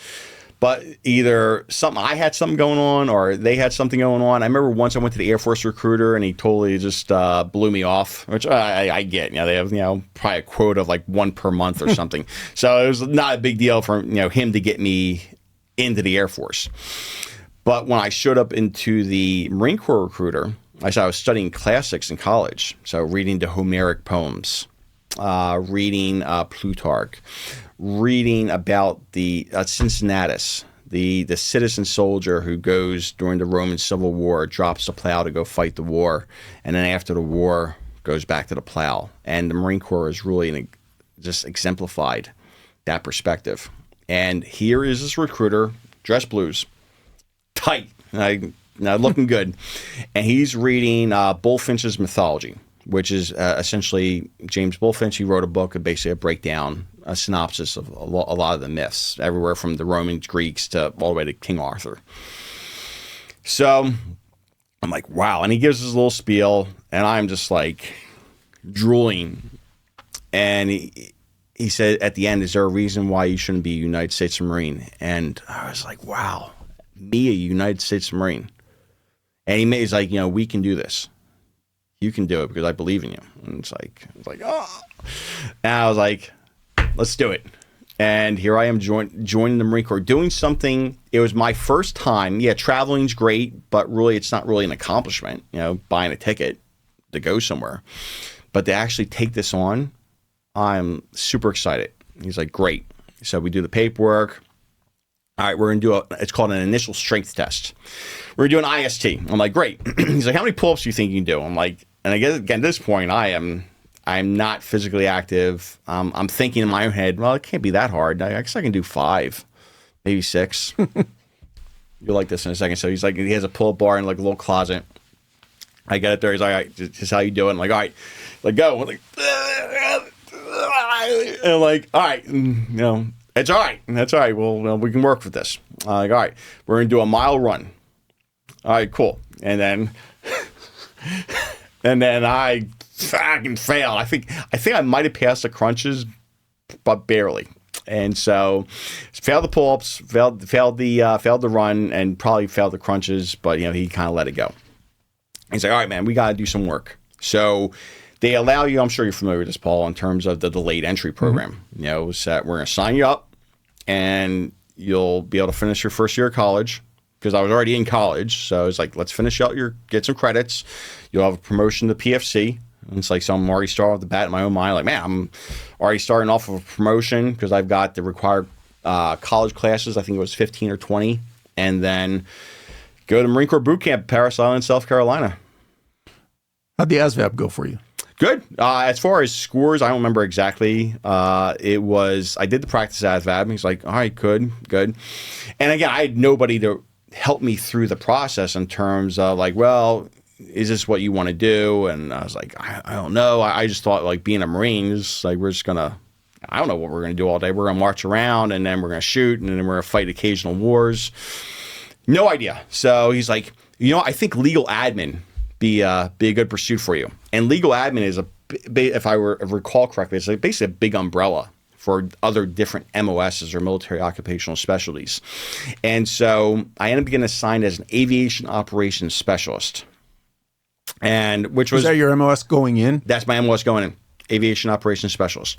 [SPEAKER 2] but either I had something going on or they had something going on. I remember once I went to the Air Force recruiter and he totally just blew me off, which I get. They have probably a quota of like 1 per month or something. So it was not a big deal for him to get me into the Air Force. But when I showed up into the Marine Corps recruiter, I was studying classics in college. So reading the Homeric poems, reading Plutarch, reading about the Cincinnatus, the citizen soldier who goes during the Roman Civil War, drops the plow to go fight the war, and then after the war goes back to the plow. And the Marine Corps is really just exemplified that perspective. And here is this recruiter, dress blues, tight, looking good, and he's reading Bulfinch's Mythology, which is essentially James Bulfinch. He wrote a book, basically a breakdown, a synopsis of a lot of the myths, everywhere from the Romans, Greeks, to all the way to King Arthur. So I'm like, wow. And he gives his little spiel, and I'm just like drooling. And he said at the end, is there a reason why you shouldn't be a United States Marine? And I was like, wow, me, a United States Marine. And he's like, we can do this. You can do it because I believe in you. And it's like, oh. And I was like, let's do it. And here I am joining the Marine Corps, doing something. It was my first time. Yeah, traveling's great, but really it's not really an accomplishment, buying a ticket to go somewhere. But to actually take this on, I'm super excited. He's like, great. So we do the paperwork. All right, we're going to do it's called an initial strength test. We're going to do an IST. I'm like, great. He's like, how many pull-ups do you think you can do? I'm like, and I guess again, at this point, I'm not physically active. I'm thinking in my own head, well, it can't be that hard. I guess I can do 5, maybe 6. You'll like this in a second. So he's like, he has a pull-up bar in like a little closet. I get it there. He's like, all right, this is how you do it. I'm like, all right, like go. I'm like, and I'm like, all right, it's all right. That's all right. Well, we can work with this. Like, all right, we're going to do a mile run. All right, cool. And then I fucking failed. I think I might have passed the crunches, but barely. And so failed the pull-ups, failed the run, and probably failed the crunches, but he kind of let it go. He's like, all right, man, we got to do some work. So they allow you, I'm sure you're familiar with this, Paul, in terms of the delayed entry program. So we're going to sign you up and you'll be able to finish your first year of college, because I was already in college. So it's like, let's finish out get some credits. You'll have a promotion to PFC. And it's like, so I'm already starting off the bat in my own mind. Like, man, I'm already starting off of a promotion because I've got the required college classes. I think it was 15 or 20. And then go to Marine Corps Boot Camp, Parris Island, South Carolina.
[SPEAKER 1] How'd the ASVAB go for you?
[SPEAKER 2] Good. As far as scores, I don't remember exactly. I did the practice ASVAB. He's like, all right, good. And again, I had nobody to help me through the process in terms of like, well, is this what you want to do? And I was like, I don't know. I just thought like being a Marine is like, I don't know what we're going to do all day. We're going to march around and then we're going to shoot and then we're going to fight occasional wars. No idea. So he's like, I think legal admin be a good pursuit for you. And legal admin is if I recall correctly, it's like basically a big umbrella for other different MOSs or military occupational specialties. And so I ended up getting assigned as an aviation operations specialist. And which was...
[SPEAKER 1] Is that your MOS going in?
[SPEAKER 2] That's my MOS going in. Aviation operations specialist.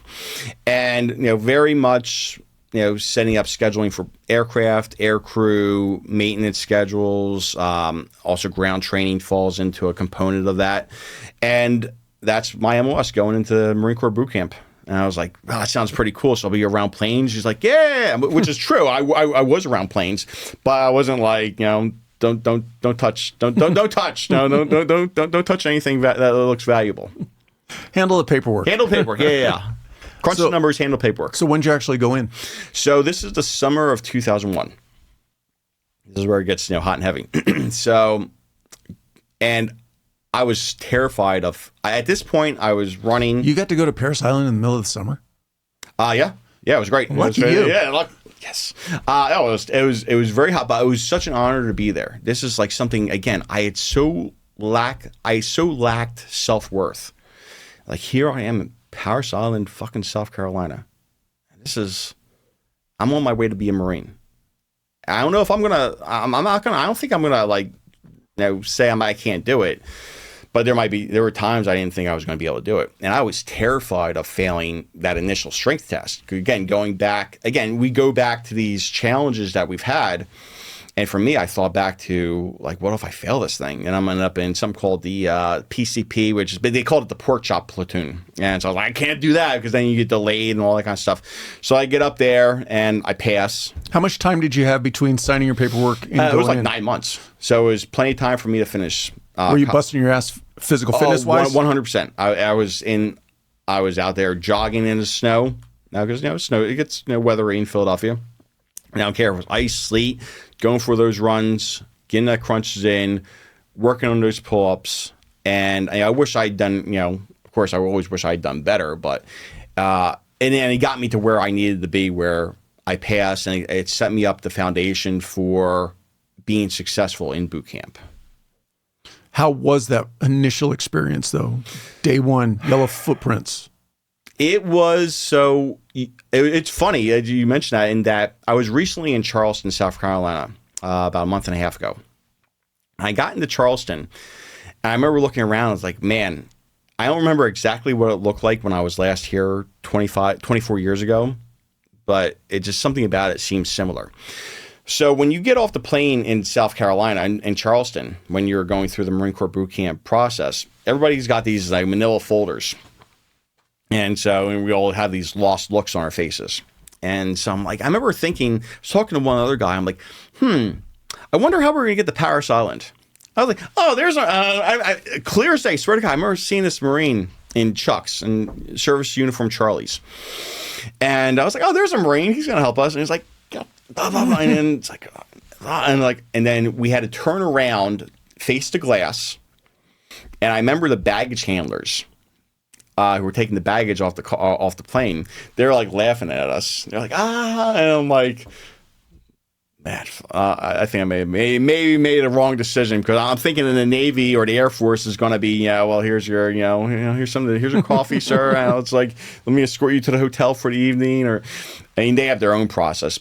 [SPEAKER 2] And, very much, setting up scheduling for aircraft, air crew, maintenance schedules, also ground training falls into a component of that. And that's my MOS going into Marine Corps Boot Camp. And I was like, wow, that sounds pretty cool. So I'll be around planes. She's like, yeah, which is true. I was around planes, but I wasn't like, don't touch, don't touch, don't touch anything that looks valuable.
[SPEAKER 1] Handle the paperwork.
[SPEAKER 2] Yeah. Crunch the numbers, handle paperwork.
[SPEAKER 1] So when did you actually go in?
[SPEAKER 2] So this is the summer of 2001. This is where it gets hot and heavy. And I was terrified at this point, I was running.
[SPEAKER 1] You got to go to Parris Island in the middle of the summer?
[SPEAKER 2] Yeah, it was great.
[SPEAKER 1] Lucky you.
[SPEAKER 2] Yeah, yes. It was very hot, but it was such an honor to be there. This is like something, again, I so lacked self-worth. Like, here I am in Parris Island, fucking South Carolina. I'm on my way to be a Marine. I don't know if I don't think I'm gonna like, say I can't do it. But there were times I didn't think I was going to be able to do it. And I was terrified of failing that initial strength test. Again, we go back to these challenges that we've had. And for me, I thought back to, like, what if I fail this thing? And I'm ended up in something called the PCP, which is, they called it the pork chop platoon. And so I was like, I can't do that because then you get delayed and all that kind of stuff. So I get up there and I pass.
[SPEAKER 1] How much time did you have between signing your paperwork and going in?
[SPEAKER 2] It was like 9 months. So it was plenty of time for me to finish.
[SPEAKER 1] Were you busting your ass physical fitness wise?
[SPEAKER 2] 100%. I was out there jogging in the snow. Now, because snow, it gets weathery in Philadelphia. And I don't care if it was ice, sleet, going for those runs, getting that crunches in, working on those pull-ups. And I wish I'd done, of course, I always wish I'd done better, but and then it got me to where I needed to be, where I passed, and it set me up the foundation for being successful in boot camp.
[SPEAKER 1] How was that initial experience, though? Day one, yellow footprints.
[SPEAKER 2] It was so. It's funny you mentioned that, in that I was recently in Charleston, South Carolina, about a month and a half ago. I got into Charleston, and I remember looking around. I was like, man, I don't remember exactly what it looked like when I was last here 24 years ago, but it's just something about it seems similar. So when you get off the plane in South Carolina, in Charleston, when you're going through the Marine Corps boot camp process, everybody's got these like manila folders. And we all have these lost looks on our faces. And so I'm like, I remember thinking, I was talking to one other guy, I'm like, I wonder how we're going to get to Parris Island. I was like, oh, there's clear as day, swear to God, I remember seeing this Marine in Chucks and service uniform Charlies. And I was like, oh, there's a Marine, he's going to help us. And he's like, blah, blah, blah. And then it's like, and then we had to turn around, face to glass. And I remember the baggage handlers who were taking the baggage off the plane. They're like laughing at us. They're like, and I'm like, Man, I think I maybe made a wrong decision, because I'm thinking in the Navy or the Air Force is going to be, well, here's your, here's here's your coffee, sir. And it's like, let me escort you to the hotel for the evening, they have their own process.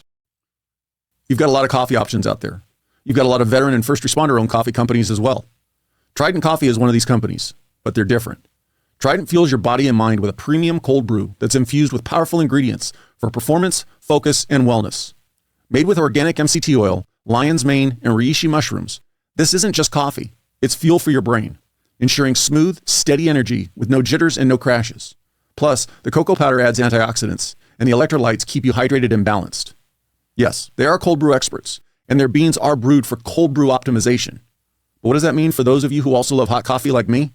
[SPEAKER 1] You've got a lot of coffee options out there. You've got a lot of veteran and first responder owned coffee companies as well. Trident Coffee is one of these companies, but they're different. Trident fuels your body and mind with a premium cold brew that's infused with powerful ingredients for performance, focus, and wellness. Made with organic MCT oil, lion's mane, and reishi mushrooms, this isn't just coffee. It's fuel for your brain, ensuring smooth, steady energy with no jitters and no crashes. Plus, the cocoa powder adds antioxidants, and the electrolytes keep you hydrated and balanced. Yes, they are cold brew experts, and their beans are brewed for cold brew optimization. But what does that mean for those of you who also love hot coffee like me?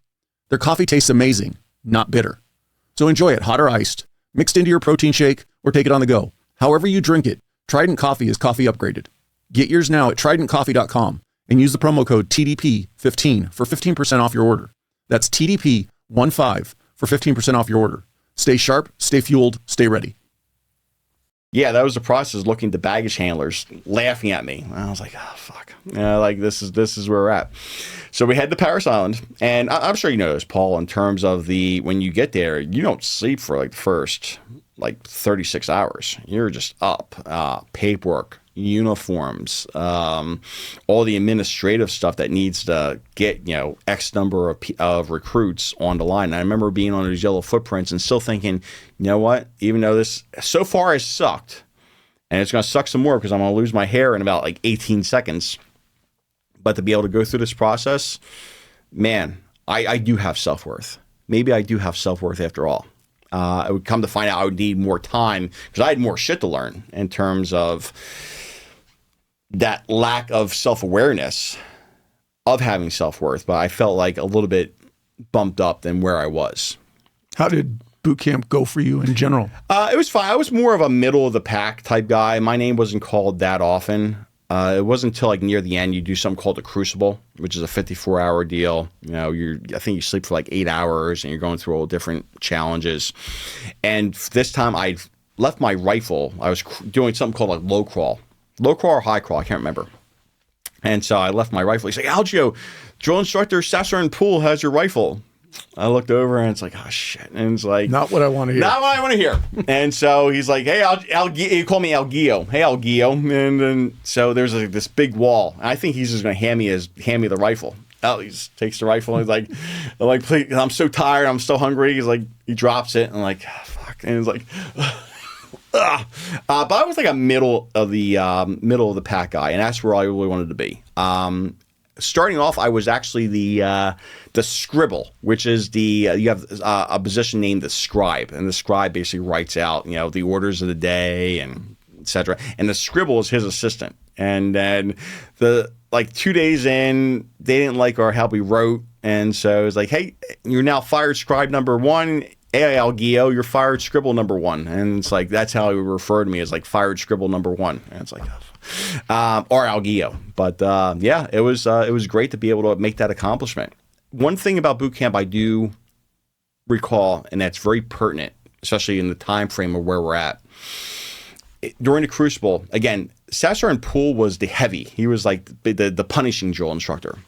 [SPEAKER 1] Their coffee tastes amazing, not bitter. So enjoy it hot or iced, mixed into your protein shake, or take it on the go. However you drink it, Trident Coffee is coffee upgraded. Get yours now at tridentcoffee.com and use the promo code TDP15 for 15% off your order. That's TDP15 for 15% off your order. Stay sharp, stay fueled, stay ready.
[SPEAKER 2] Yeah, that was the process, looking at the baggage handlers laughing at me. I was like, oh, fuck. This is where we're at. So we head to Paris Island, and I'm sure you know this, Paul, in terms of when you get there, you don't sleep for the first 36 hours. You're just up, paperwork, uniforms, all the administrative stuff that needs to get, X number of recruits on the line. And I remember being on those yellow footprints and still thinking, you know what, even though this so far has sucked, and it's going to suck some more because I'm going to lose my hair in about 18 seconds, but to be able to go through this process, man, I do have self-worth. Maybe I do have self-worth after all. I would come to find out I would need more time because I had more shit to learn in terms of that lack of self-awareness of having self-worth, but I felt a little bit bumped up than where I was.
[SPEAKER 1] How did boot camp go for you in general?
[SPEAKER 2] It was fine. I was more of a middle of the pack type guy. My name wasn't called that often. It wasn't until near the end you do something called a crucible, which is a 54-hour deal. I think you sleep for 8 hours and you're going through all different challenges. And this time I left my rifle. I was doing something called low crawl or high crawl. I can't remember. And so I left my rifle. He's like, Algeo, drill instructor Sasser and Pool has your rifle. I looked over and it's oh shit. And it's
[SPEAKER 1] not what I want to hear.
[SPEAKER 2] Not what I want to hear. And so he's like, hey, he called me Algeo. Hey, Algeo. And then so there's this big wall. And I think he's just going to hand me the rifle. He just takes the rifle and he's like, please, I'm so tired. I'm so hungry. He's like, he drops it and I'm like, oh, fuck. And he's like, but I was a middle of the pack guy, and that's where I really wanted to be. Starting off, I was actually the scribble, which is you have a position named the scribe, and the scribe basically writes out the orders of the day and etc. And the scribble is his assistant. And then 2 days in, they didn't like how we wrote, and so it was like, hey, you're now fired scribe number 1. Hey, Algeo, you're fired scribble number 1. And it's that's how he referred to me, as fired scribble number 1. And it's or Algeo. But yeah, it was great to be able to make that accomplishment. One thing about boot camp I do recall, and that's very pertinent, especially in the time frame of where we're at. During the Crucible, again, Sasser and Poole was the heavy. He was the punishing drill instructor.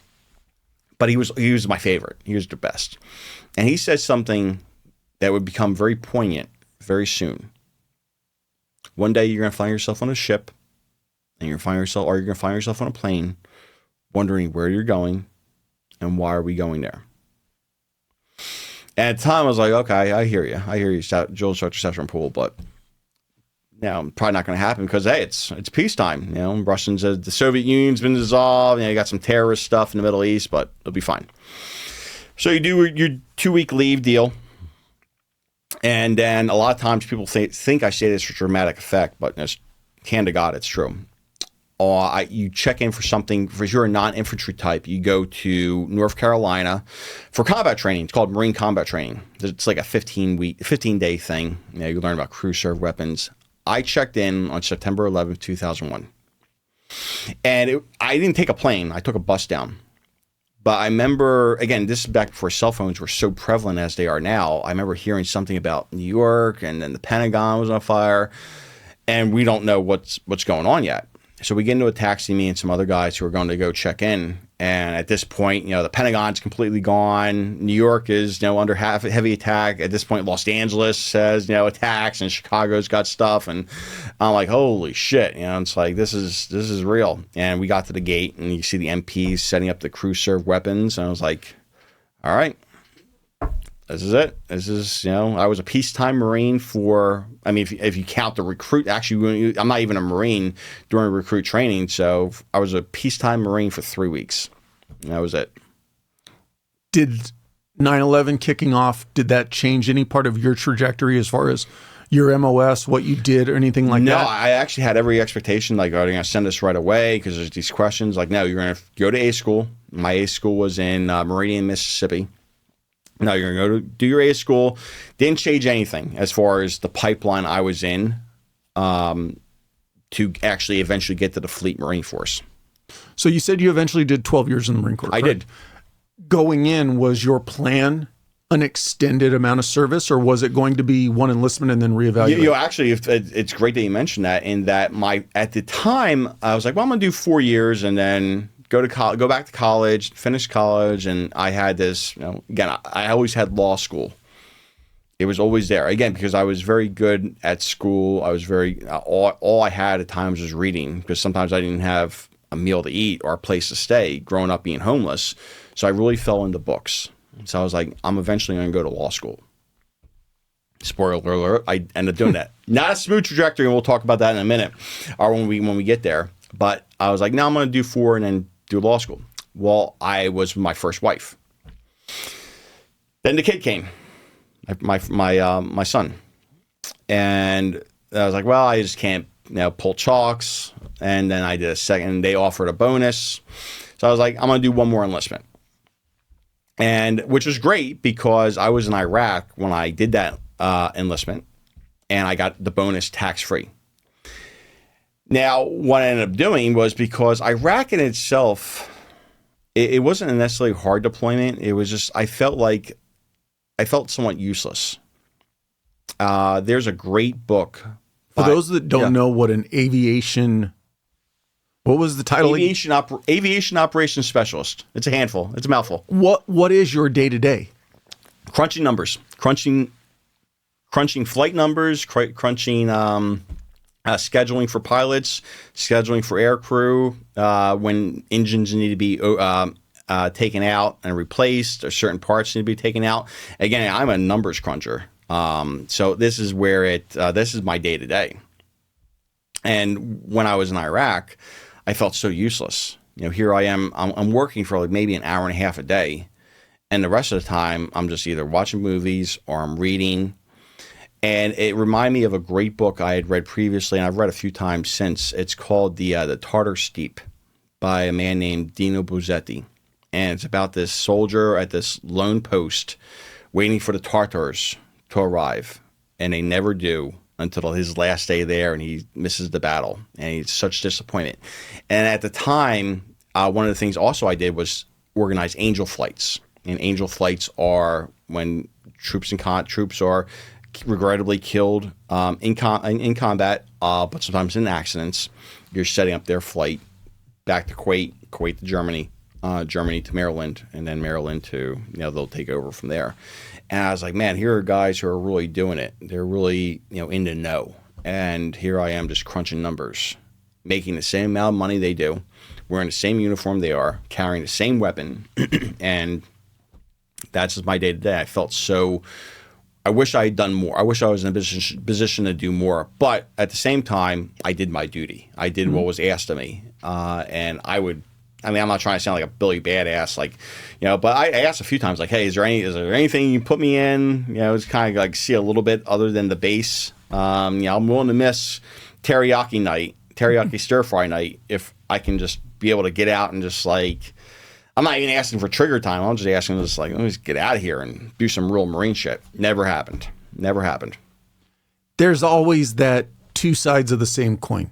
[SPEAKER 2] But he was my favorite. He was the best. And he said something that would become very poignant very soon. One day you're going to find yourself on a ship, and you're going to find yourself on a plane, wondering where you're going and why are we going there. And at the time I was like, okay, I hear you, drill instructor Sasser and Poole, but now probably not going to happen because hey, it's peacetime. Russians, the Soviet Union's been dissolved. You got some terrorist stuff in the Middle East, but it'll be fine. So you do your 2-week leave deal. And then a lot of times people think I say this for dramatic effect, but hand to God, it's true. You check in for something. If you're a non-infantry type, you go to North Carolina for combat training. It's called Marine Combat Training. It's a 15-day thing. You learn about crew serve weapons. I checked in on September 11th, 2001. And I didn't take a plane. I took a bus down. But I remember, again, this is back before cell phones were so prevalent as they are now. I remember hearing something about New York, and then the Pentagon was on fire, and we don't know what's going on yet. So we get into a taxi, me and some other guys who are going to go check in. And at this point, the Pentagon's completely gone. New York is, under heavy attack. At this point, Los Angeles says, attacks, and Chicago's got stuff. And I'm like, holy shit. It's like, this is real. And we got to the gate, and you see the MPs setting up the crew serve weapons. And I was like, all right, this is it. This is, I was a peacetime Marine for, if you count the recruit, actually, I'm not even a Marine during recruit training. So I was a peacetime Marine for 3 weeks. And that was it.
[SPEAKER 1] Did 9/11 kicking off, did that change any part of your trajectory as far as your MOS, what you did, or anything like that?
[SPEAKER 2] No, I actually had every expectation, like, are they going to send us right away? Because there's these questions, like, no, you're going to go to A school. My A school was in Meridian, Mississippi. No, you're going to go to do your A school. Didn't change anything as far as the pipeline I was in to actually eventually get to the Fleet Marine Force.
[SPEAKER 1] So you said you eventually did 12 years in the Marine Corps, correct?
[SPEAKER 2] I did.
[SPEAKER 1] Going in, was your plan an extended amount of service, or was it going to be one enlistment and then reevaluate?
[SPEAKER 2] Actually, it's great that you mentioned that. In that, at the time, I was like, well, I'm going to do 4 years and then go back to college, finish college, and I had this. Again, I always had law school. It was always there. Again, because I was very good at school. I was very all I had at times was reading, because sometimes I didn't have a meal to eat or a place to stay growing up being homeless. So I really fell into books. So I was like, I'm eventually going to go to law school. Spoiler alert, I ended up doing that. Not a smooth trajectory, and we'll talk about that in a minute, or when we get there. But I was like, no, I'm going to do 4 and then do law school. Well, I was with my first wife. Then the kid came, my son, and I was like, well, I just can't pull chalks. And then I did a second. They offered a bonus, so I was like, I'm going to do one more enlistment. And which was great, because I was in Iraq when I did that enlistment, and I got the bonus tax-free. Now, what I ended up doing was, because Iraq in itself, it wasn't a necessarily hard deployment. It was just, I felt somewhat useless. There's a great book.
[SPEAKER 1] For those that don't know what an aviation, what was the title?
[SPEAKER 2] Aviation Operations Specialist. It's a handful. It's a mouthful.
[SPEAKER 1] What is your day-to-day?
[SPEAKER 2] Crunching numbers. Crunching flight numbers, crunching scheduling for pilots, scheduling for air crew, when engines need to be taken out and replaced, or certain parts need to be taken out. Again, I'm a numbers cruncher. So this is where this is my day to day. And when I was in Iraq, I felt so useless. Here I am, I'm working for like maybe an hour and a half a day. And the rest of the time, I'm just either watching movies or I'm reading. And it reminded me of a great book I had read previously, and I've read a few times since. It's called The Tartar Steep by a man named Dino Buzzati. And it's about this soldier at this lone post waiting for the Tartars to arrive. And they never do until his last day there, and he misses the battle. And he's such disappointment. And at the time, one of the things also I did was organize angel flights. And angel flights are when troops are regrettably killed in combat, but sometimes in accidents. You're setting up their flight back to Kuwait to Germany, Germany to Maryland, and then Maryland to, they'll take over from there. And I was like, man, here are guys who are really doing it. They're really, in the know. And here I am just crunching numbers, making the same amount of money they do, wearing the same uniform they are, carrying the same weapon. And that's just my day to day. I wish I had done more. I wish I was in a position to do more. But at the same time, I did my duty. I did what was asked of me. And I'm not trying to sound like a Billy Badass, but I asked a few times, like, hey, is there anything you put me in? It's kind of like see a little bit other than the base. I'm willing to miss teriyaki stir fry night, if I can just be able to get out and just I'm not even asking for trigger time. I'm just asking let me just get out of here and do some real Marine shit. Never happened.
[SPEAKER 1] There's always that two sides of the same coin.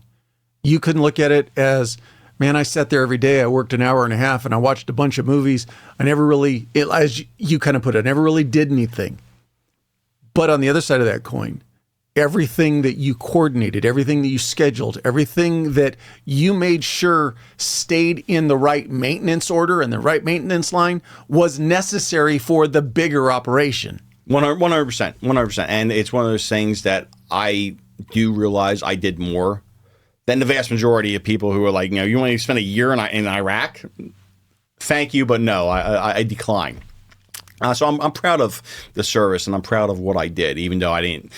[SPEAKER 1] You can look at it as, man, I sat there every day. I worked an hour and a half and I watched a bunch of movies. I never really, as you kind of put it, I never really did anything. But on the other side of that coin, everything that you coordinated, everything that you scheduled, everything that you made sure stayed in the right maintenance order and the right maintenance line was necessary for the bigger operation.
[SPEAKER 2] 100%. And it's one of those things that I do realize I did more than the vast majority of people who are like, you want to spend a year in Iraq? Thank you, but no, I decline. So I'm proud of the service, and I'm proud of what I did, even though I didn't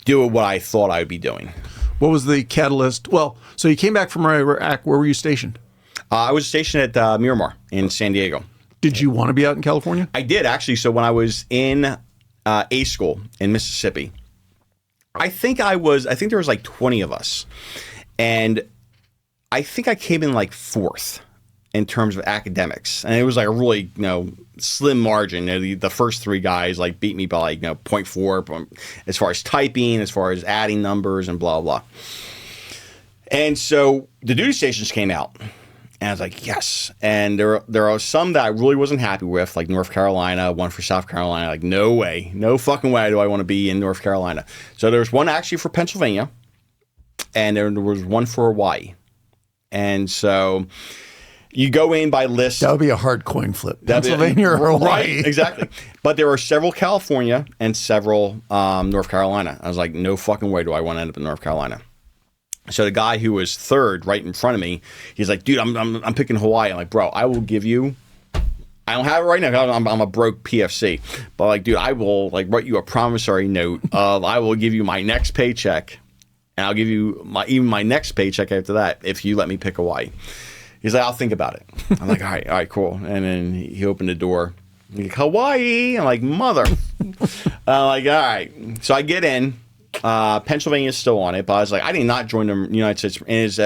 [SPEAKER 2] do what I thought I would be doing.
[SPEAKER 1] What was the catalyst? Well, so you came back from Iraq. Where were you stationed?
[SPEAKER 2] I was stationed at Miramar in San Diego.
[SPEAKER 1] Did you want to be out in California?
[SPEAKER 2] I did, actually. So when I was in A school in Mississippi, I think there was like 20 of us. And I think I came in like fourth in terms of academics. And it was like a really, slim margin. The first three guys like beat me by like 0.4 as far as typing, as far as adding numbers and blah, blah. And so the duty stations came out. And I was like, yes. And there are some that I really wasn't happy with, like North Carolina, one for South Carolina. Like, no way, no fucking way do I want to be in North Carolina. So there was one actually for Pennsylvania, and there was one for Hawaii. And so you go in by list.
[SPEAKER 1] That would be a hard coin flip. Pennsylvania or Hawaii.
[SPEAKER 2] Right, exactly. But there were several California and several North Carolina. I was like, no fucking way do I want to end up in North Carolina. So the guy who was third right in front of me, he's like, dude, I'm picking Hawaii. I'm like, bro, I will give you, I don't have it right now. I'm a broke PFC. But like, dude, I will like write you a promissory note of I will give you my next paycheck. And I'll give you my next paycheck after that if you let me pick Hawaii. He's like, I'll think about it. I'm like, all right, cool. And then he opened the door. He's like, Hawaii. I'm like, mother. I'm like, all right. So I get in. Pennsylvania is still on it, but I was like, I did not join the United States. And it's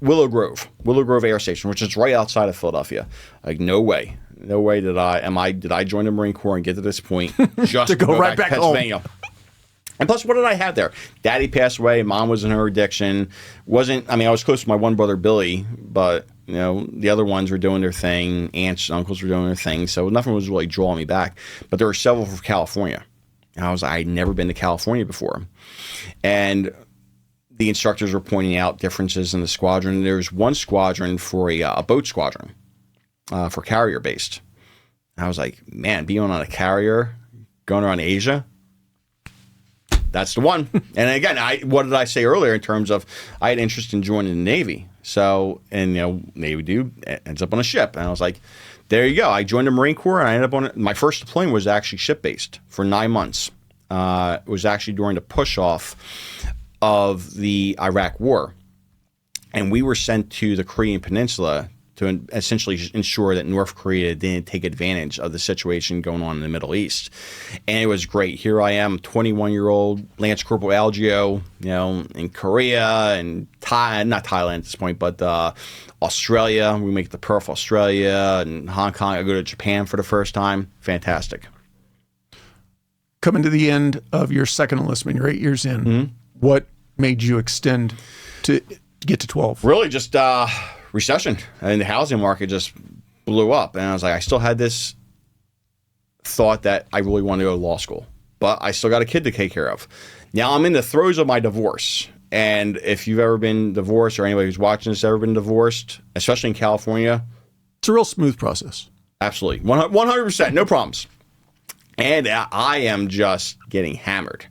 [SPEAKER 2] Willow Grove Air Station, which is right outside of Philadelphia. Like, no way did I join the Marine Corps and get to this point just
[SPEAKER 1] to go right back
[SPEAKER 2] to Pennsylvania. Home. And plus, what did I have there? Daddy passed away. Mom was in her addiction. I was close to my one brother, Billy, but, the other ones were doing their thing. Aunts and uncles were doing their thing. So nothing was really drawing me back. But there were several from California. And I'd never been to California before. And the instructors were pointing out differences in the squadron. There's one squadron for a boat squadron, for carrier based. I was like, man, being on a carrier, going around Asia, that's the one. And again, what did I say earlier in terms of I had interest in joining the Navy. So, and Navy dude ends up on a ship. And I was like, there you go. I joined the Marine Corps, and I ended up on my first deployment was actually ship-based for 9 months. It was actually during the push-off of the Iraq War. And we were sent to the Korean Peninsula to essentially ensure that North Korea didn't take advantage of the situation going on in the Middle East. And it was great. Here I am, 21-year-old Lance Corporal Algeo, in Korea and not Thailand at this point, but Australia. We make the Perth, Australia, and Hong Kong. I go to Japan for the first time. Fantastic.
[SPEAKER 1] Coming to the end of your second enlistment, you're 8 years in.
[SPEAKER 2] Mm-hmm.
[SPEAKER 1] What made you extend to get to 12?
[SPEAKER 2] Really just recession. And the housing market just blew up. And I was like, I still had this thought that I really wanted to go to law school. But I still got a kid to take care of. Now I'm in the throes of my divorce. And if you've ever been divorced or anybody who's watching this ever been divorced, especially in California.
[SPEAKER 1] It's a real smooth process.
[SPEAKER 2] Absolutely. 100%. No problems. And I am just getting hammered.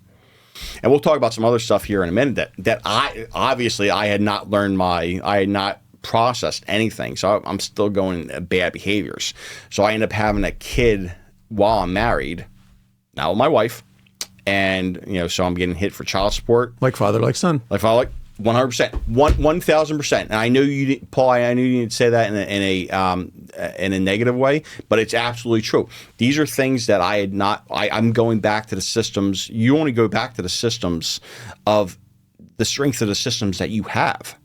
[SPEAKER 2] And we'll talk about some other stuff here in a minute that I had not processed anything. So I'm still going bad behaviors. So I end up having a kid while I'm married, now with my wife. And, so I'm getting hit for child support.
[SPEAKER 1] Like father, like son.
[SPEAKER 2] Like father, like 100%, 1,000%. And I know you didn't, Paul. I knew you didn't say that in a negative way, but it's absolutely true. These are things that I had not. I'm going back to the systems. You only go back to the systems of the strength of the systems that you have,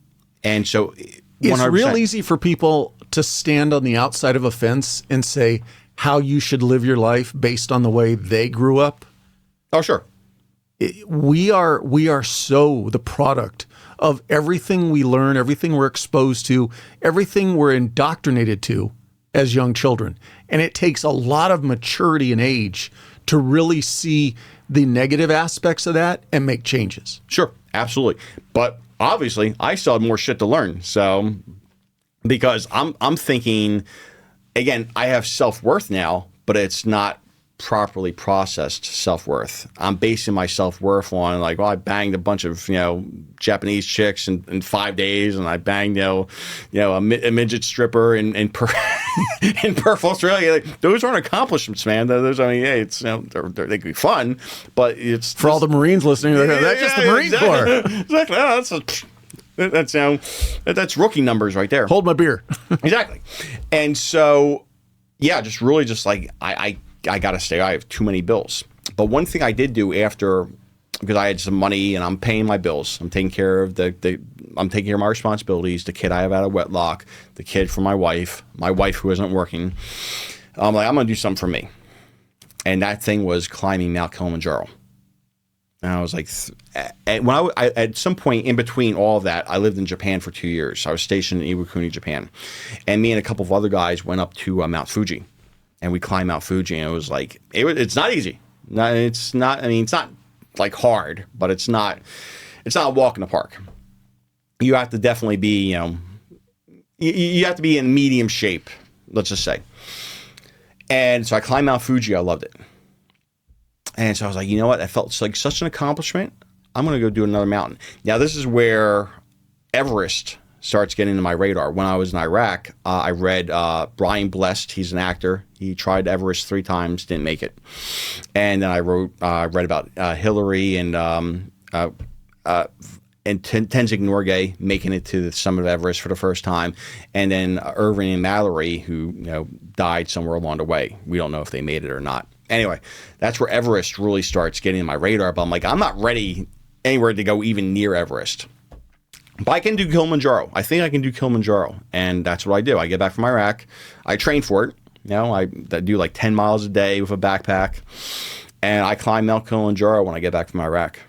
[SPEAKER 2] and so 100%.
[SPEAKER 1] It's real easy for people to stand on the outside of a fence and say how you should live your life based on the way they grew up.
[SPEAKER 2] Oh, sure.
[SPEAKER 1] We are so the product of everything we learn, everything we're exposed to, everything we're indoctrinated to as young children. And it takes a lot of maturity and age to really see the negative aspects of that and make changes.
[SPEAKER 2] Sure, absolutely. But obviously, I still have more shit to learn. So, because I'm thinking, again, I have self-worth now, but it's not properly processed self-worth. I'm basing my self-worth on like, well, I banged a bunch of, Japanese chicks in 5 days, and I banged, a midget stripper in Perth, Australia. Like, those aren't accomplishments, man. Those, I mean, hey, it's, they can be fun, but it's
[SPEAKER 1] for all the Marines listening. That's just the Marine Corps.
[SPEAKER 2] Exactly. Oh, that's rookie numbers right there.
[SPEAKER 1] Hold my beer.
[SPEAKER 2] Exactly. And so, yeah, just really just like I got to stay. I have too many bills. But one thing I did do after, because I had some money and I'm paying my bills, I'm taking care of I'm taking care of my responsibilities, the kid I have out of wedlock, the kid for my wife who isn't working. I'm like, I'm going to do something for me. And that thing was climbing Mount Kilimanjaro. And I was like, at some point in between all of that, I lived in Japan for 2 years. I was stationed in Iwakuni, Japan. And me and a couple of other guys went up to Mount Fuji. And we climbed Mount Fuji, and it was like, it's not easy. It's not like hard, but it's not a walk in the park. You have to definitely be, you have to be in medium shape, let's just say. And so I climbed Mount Fuji. I loved it. And so I was like, you know what? I felt like such an accomplishment. I'm going to go do another mountain. Now, this is where Everest starts getting into my radar. When I was in Iraq, I read Brian Blessed. He's an actor. He tried Everest 3 times, didn't make it. And then I read about Hillary and Tenzing Norgay making it to the summit of Everest for the first time, and then Irving and Mallory, who died somewhere along the way. We don't know if they made it or not. Anyway, that's where Everest really starts getting in my radar. But I'm like, I'm not ready anywhere to go even near Everest. But I can do Kilimanjaro. I think I can do Kilimanjaro. And that's what I do. I get back from Iraq. I train for it. I do like 10 miles a day with a backpack. And I climb Mount Kilimanjaro when I get back from Iraq.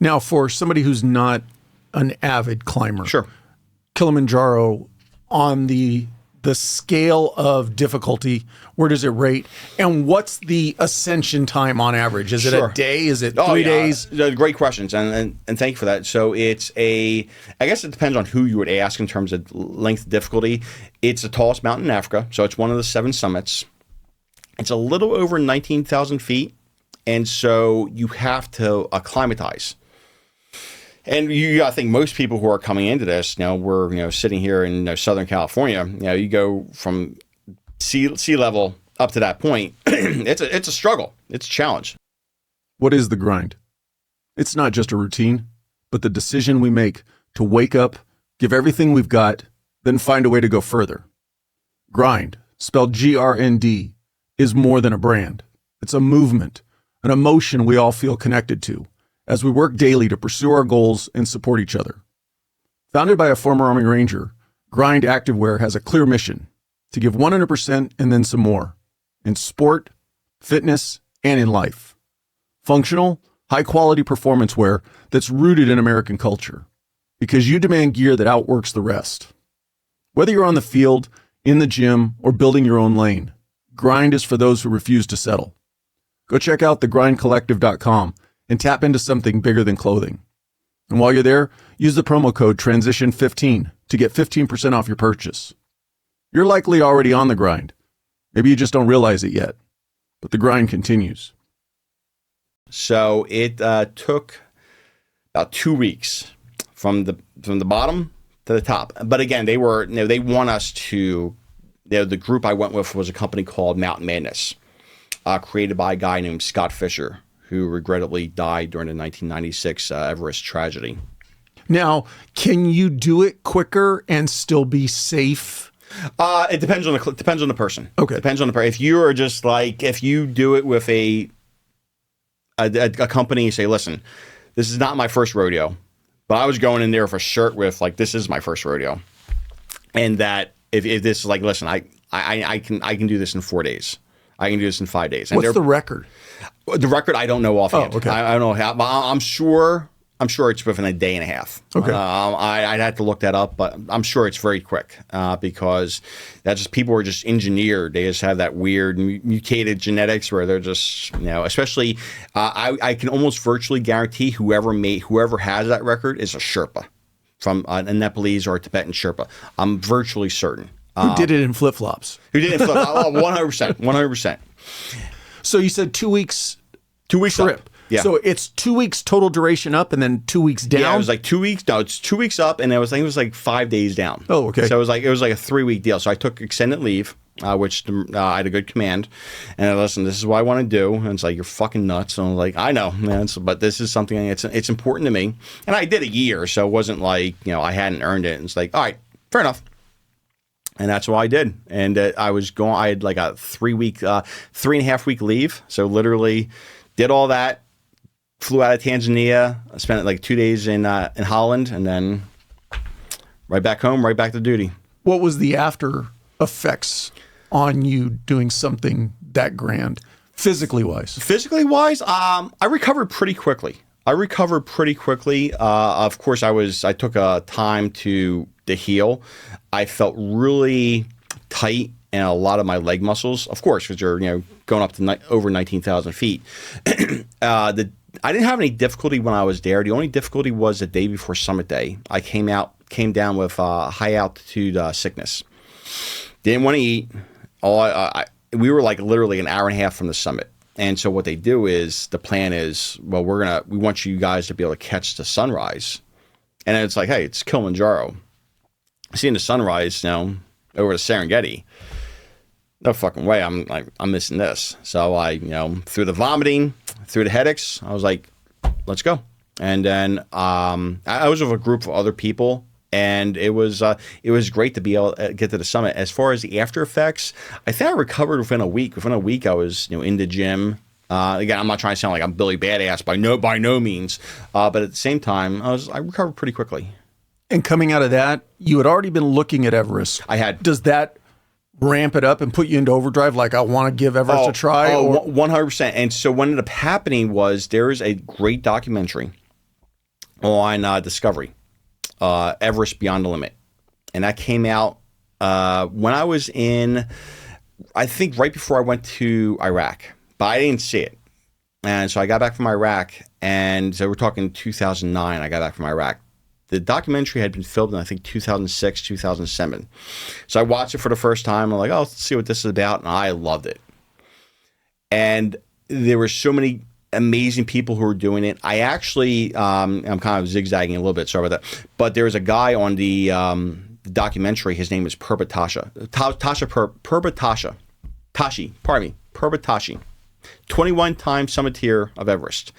[SPEAKER 1] Now, for somebody who's not an avid climber,
[SPEAKER 2] sure,
[SPEAKER 1] Kilimanjaro, on the scale of difficulty, where does it rate? And what's the ascension time on average? Is it a day? Is it 3 days?
[SPEAKER 2] Great questions, and thank you for that. So I guess it depends on who you would ask in terms of length of difficulty. It's the tallest mountain in Africa, so it's one of the 7 summits. It's a little over 19,000 feet, and so you have to acclimatize. And I think most people who are coming into this, we're sitting here in Southern California. You go from sea level up to that point. It's a struggle. It's a challenge.
[SPEAKER 1] What is the grind? It's not just a routine, but the decision we make to wake up, give everything we've got, then find a way to go further. Grind, spelled GRND, is more than a brand. It's a movement, an emotion we all feel connected to, as we work daily to pursue our goals and support each other. Founded by a former Army Ranger, Grind Activewear has a clear mission: to give 100% and then some more, in sport, fitness, and in life. Functional, high-quality performance wear that's rooted in American culture, because you demand gear that outworks the rest. Whether you're on the field, in the gym, or building your own lane, Grind is for those who refuse to settle. Go check out thegrindcollective.com and tap into something bigger than clothing. And while you're there, use the promo code TRANSITION15 to get 15% off your purchase. You're likely already on the grind. Maybe you just don't realize it yet, but the grind continues.
[SPEAKER 2] So it took about 2 weeks from the bottom to the top. But again, they want us to, the group I went with was a company called Mountain Madness, created by a guy named Scott Fisher, who regrettably died during the 1996 Everest tragedy. Now,
[SPEAKER 1] can you do it quicker and still be safe?
[SPEAKER 2] It depends on the person.
[SPEAKER 1] Okay.
[SPEAKER 2] Depends on the person. If you are just like, if you do it with a company, say, listen, this is not my first rodeo, but I was going in there with a shirt with like, this is my first rodeo, and that if this is like, listen, I can do this in 4 days. I can do this in 5 days. And
[SPEAKER 1] what's the record?
[SPEAKER 2] The record, I don't know offhand.
[SPEAKER 1] Oh, okay.
[SPEAKER 2] I don't know how. I'm sure I'm sure it's within a day and a half.
[SPEAKER 1] Okay.
[SPEAKER 2] I'd have to look that up, but I'm sure it's very quick because that's just people are just engineered. They just have that weird mutated genetics where they're just, especially I can almost virtually guarantee whoever has that record is a Sherpa from a Nepalese or a Tibetan Sherpa. I'm virtually certain.
[SPEAKER 1] Who did it in flip-flops?
[SPEAKER 2] Who did it in flip-flops? 100%. 100%.
[SPEAKER 1] So you said 2 weeks
[SPEAKER 2] 2 weeks
[SPEAKER 1] trip.
[SPEAKER 2] Up. Yeah.
[SPEAKER 1] So it's 2 weeks total duration up and then 2 weeks down?
[SPEAKER 2] Yeah, it was like 2 weeks. No, it's 2 weeks up, and I think it was like 5 days down.
[SPEAKER 1] Oh, okay.
[SPEAKER 2] So it was like a 3-week deal. So I took extended leave, which I had a good command. And I listened, this is what I want to do. And it's like, you're fucking nuts. And I'm like, I know, man. But this is something, it's important to me. And I did a year, so it wasn't like, I hadn't earned it. And it's like, all right, fair enough. And that's what I did. And I had like a 3.5 week leave. So literally did all that. Flew out of Tanzania. I spent like 2 days in Holland, and then right back home, right back to duty.
[SPEAKER 1] What was the after effects on you doing something that grand, physically wise?
[SPEAKER 2] Physically wise, I recovered pretty quickly. Of course, I took a time to heal. I felt really tight in a lot of my leg muscles, of course, because you're going up to over 19,000 feet. I didn't have any difficulty when I was there. The only difficulty was the day before summit day. I came down with high altitude sickness. Didn't want to eat. We were like literally an hour and a half from the summit. And so what they do is, the plan is, well, we want you guys to be able to catch the sunrise. And then it's like, hey, it's Kilimanjaro. Seeing the sunrise over the Serengeti. No fucking way. I'm missing this. So I, through the vomiting, through the headaches, I was like, let's go. And then I was with a group of other people, and it was great to be able to get to the summit. As far as the after effects, I think I recovered within a week. Within a week, I was in the gym. Again, I'm not trying to sound like I'm Billy Badass by no means, but at the same time, I recovered pretty quickly.
[SPEAKER 1] And coming out of that, you had already been looking at Everest.
[SPEAKER 2] I had.
[SPEAKER 1] Does that ramp it up and put you into overdrive? Like, I want to give Everest a try?
[SPEAKER 2] 100%. And so what ended up happening was there is a great documentary on Discovery, Everest Beyond the Limit. And that came out when I was I think right before I went to Iraq, but I didn't see it. And so I got back from Iraq, and so we're talking 2009, I got back from Iraq. The documentary had been filmed in, I think, 2006, 2007. So I watched it for the first time. I'm like, oh, let's see what this is about. And I loved it. And there were so many amazing people who were doing it. I actually, I'm kind of zigzagging a little bit. Sorry about that. But there was a guy on the documentary. His name is Purbatashi. Purbatashi. 21-time summiteer of Everest.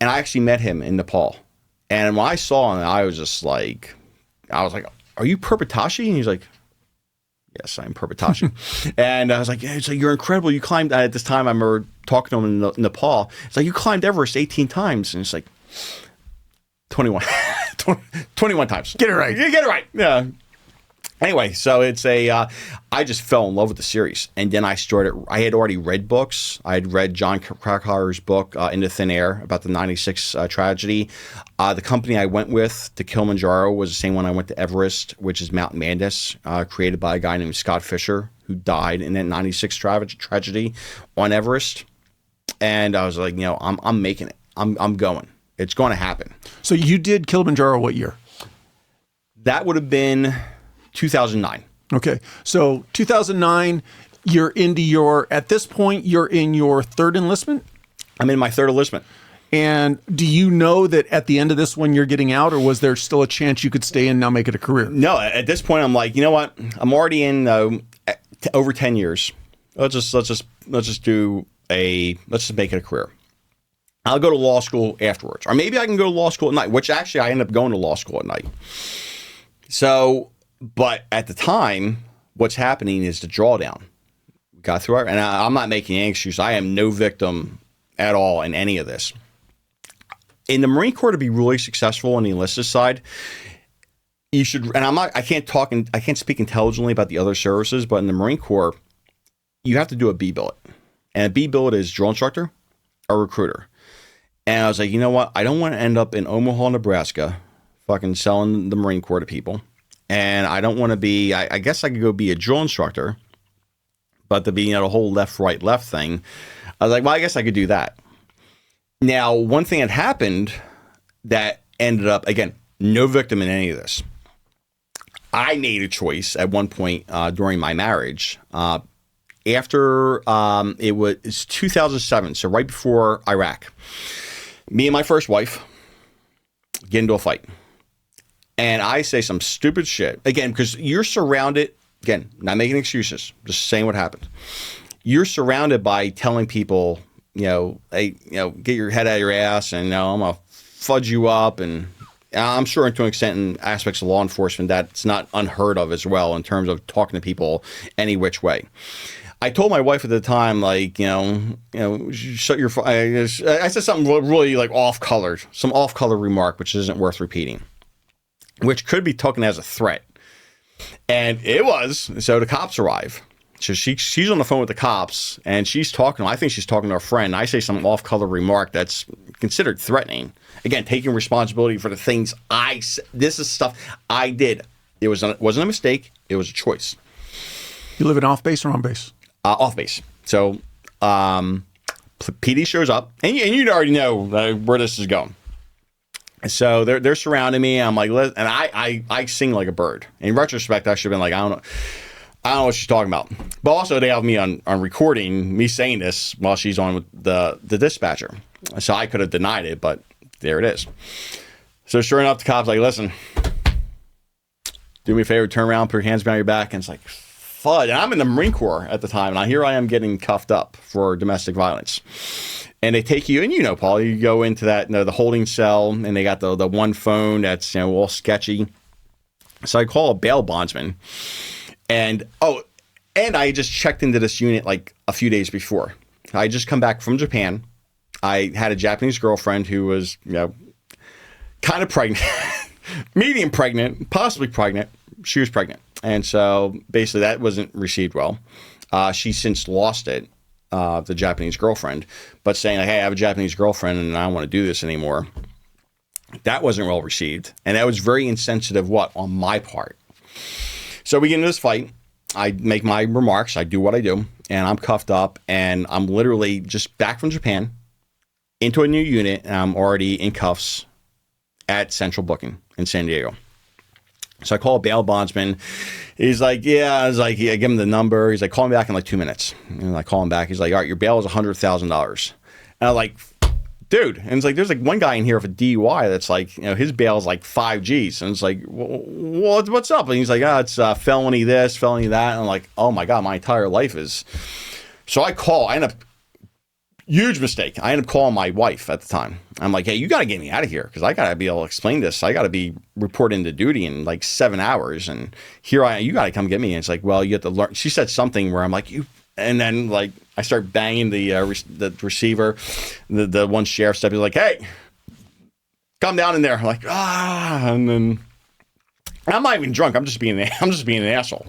[SPEAKER 2] And I actually met him in Nepal. And when I saw him, I was like, are you Purbatashi? And he's like, yes, I'm Purbatashi. And I was like, yeah, you're incredible. You climbed, at this time, I remember talking to him in Nepal. It's like, you climbed Everest 18 times. And it's like, 21. 21 times.
[SPEAKER 1] Get it right.
[SPEAKER 2] You get it right. Yeah. Anyway, so it's I just fell in love with the series. And then I had already read books. I had read John Krakauer's book, Into Thin Air, about the 96 tragedy. The company I went with to Kilimanjaro was the same one I went to Everest, which is Mountain Madness, created by a guy named Scott Fisher, who died in that 96 tragedy on Everest. And I was like, I'm making it. I'm going. It's going to happen.
[SPEAKER 1] So you did Kilimanjaro what year?
[SPEAKER 2] That would have been 2009.
[SPEAKER 1] Okay. So 2009, at this point, you're in your third enlistment?
[SPEAKER 2] I'm in my third enlistment.
[SPEAKER 1] And do you know that at the end of this one, you're getting out, or was there still a chance you could stay in and now make it a career?
[SPEAKER 2] No, at this point, I'm like, you know what? I'm already in over 10 years. Let's just make it a career. I'll go to law school afterwards. Or maybe I can go to law school at night, which actually I ended up going to law school at night. So, but at the time, what's happening is the drawdown. We got through it, and I'm not making any excuse. I am no victim at all in any of this. In the Marine Corps, to be really successful on the enlisted side, you should, and I can't speak intelligently about the other services, but in the Marine Corps, you have to do a B billet. And a B billet is drill instructor or recruiter. And I was like, you know what? I don't want to end up in Omaha, Nebraska, fucking selling the Marine Corps to people. And I don't want to be, I guess I could go be a drill instructor, but to be, the whole left, right, left thing, I was like, well, I guess I could do that. Now, one thing that happened that ended up, again, no victim in any of this. I made a choice at one point during my marriage. After it was 2007, so right before Iraq, me and my first wife get into a fight. And I say some stupid shit. Again, because you're surrounded, again, not making excuses, just saying what happened. You're surrounded by telling people, hey, get your head out of your ass and, I'm going to fudge you up. And I'm sure to an extent in aspects of law enforcement, that's not unheard of as well in terms of talking to people any which way. I told my wife at the time, like, shut your. I said something really like off-colored, some off-color remark, which isn't worth repeating, which could be taken as a threat, and it was. So the cops arrive. So she's on the phone with the cops, and she's talking. I think she's talking to her friend. I say some off-color remark that's considered threatening. Again, taking responsibility for the things I said. This is stuff I did. It wasn't a mistake. It was a choice.
[SPEAKER 1] You live in off base or on base?
[SPEAKER 2] Off base. So PD shows up, and you already know where this is going. So they're surrounding me. I'm like, and I sing like a bird. In retrospect, I should have been like, I don't know what she's talking about. But also, they have me on recording me saying this while she's on with the dispatcher. So I could have denied it, but there it is. So sure enough, the cop's like, listen, do me a favor, turn around, put your hands behind your back, and it's like, and I'm in the Marine Corps at the time, and here I am getting cuffed up for domestic violence. And they take you, and Paul, you go into that, the holding cell, and they got the one phone that's all sketchy. So I call a bail bondsman, and I just checked into this unit like a few days before. I just come back from Japan. I had a Japanese girlfriend who was kind of pregnant, medium pregnant, possibly pregnant. She was pregnant. And so basically that wasn't received well. She's since lost it, the Japanese girlfriend, but saying, like, hey, I have a Japanese girlfriend and I don't want to do this anymore. That wasn't well received. And that was very insensitive, on my part. So we get into this fight. I make my remarks. I do what I do. And I'm cuffed up. And I'm literally just back from Japan into a new unit. And I'm already in cuffs at Central Booking in San Diego. So I call a bail bondsman. He's like, yeah. I was like, I give him the number. He's like, call me back in like 2 minutes. And I call him back. He's like, all right, your bail is $100,000. And I'm like, dude. And it's like, there's like one guy in here with a DUI that's like, his bail is like 5 G's. And it's like, well, what's up? And he's like, it's felony this, felony that. And I'm like, oh my God, my entire life is. So I end up, huge mistake. I ended up calling my wife at the time. I'm like, hey, you got to get me out of here because I got to be able to explain this. I got to be reporting to duty in like 7 hours. And you got to come get me. And it's like, well, you have to learn. She said something where I'm like, and then like I start banging the receiver. The one sheriff steps, he's like, hey, come down in there. I'm like, and then I'm not even drunk. I'm just being an asshole.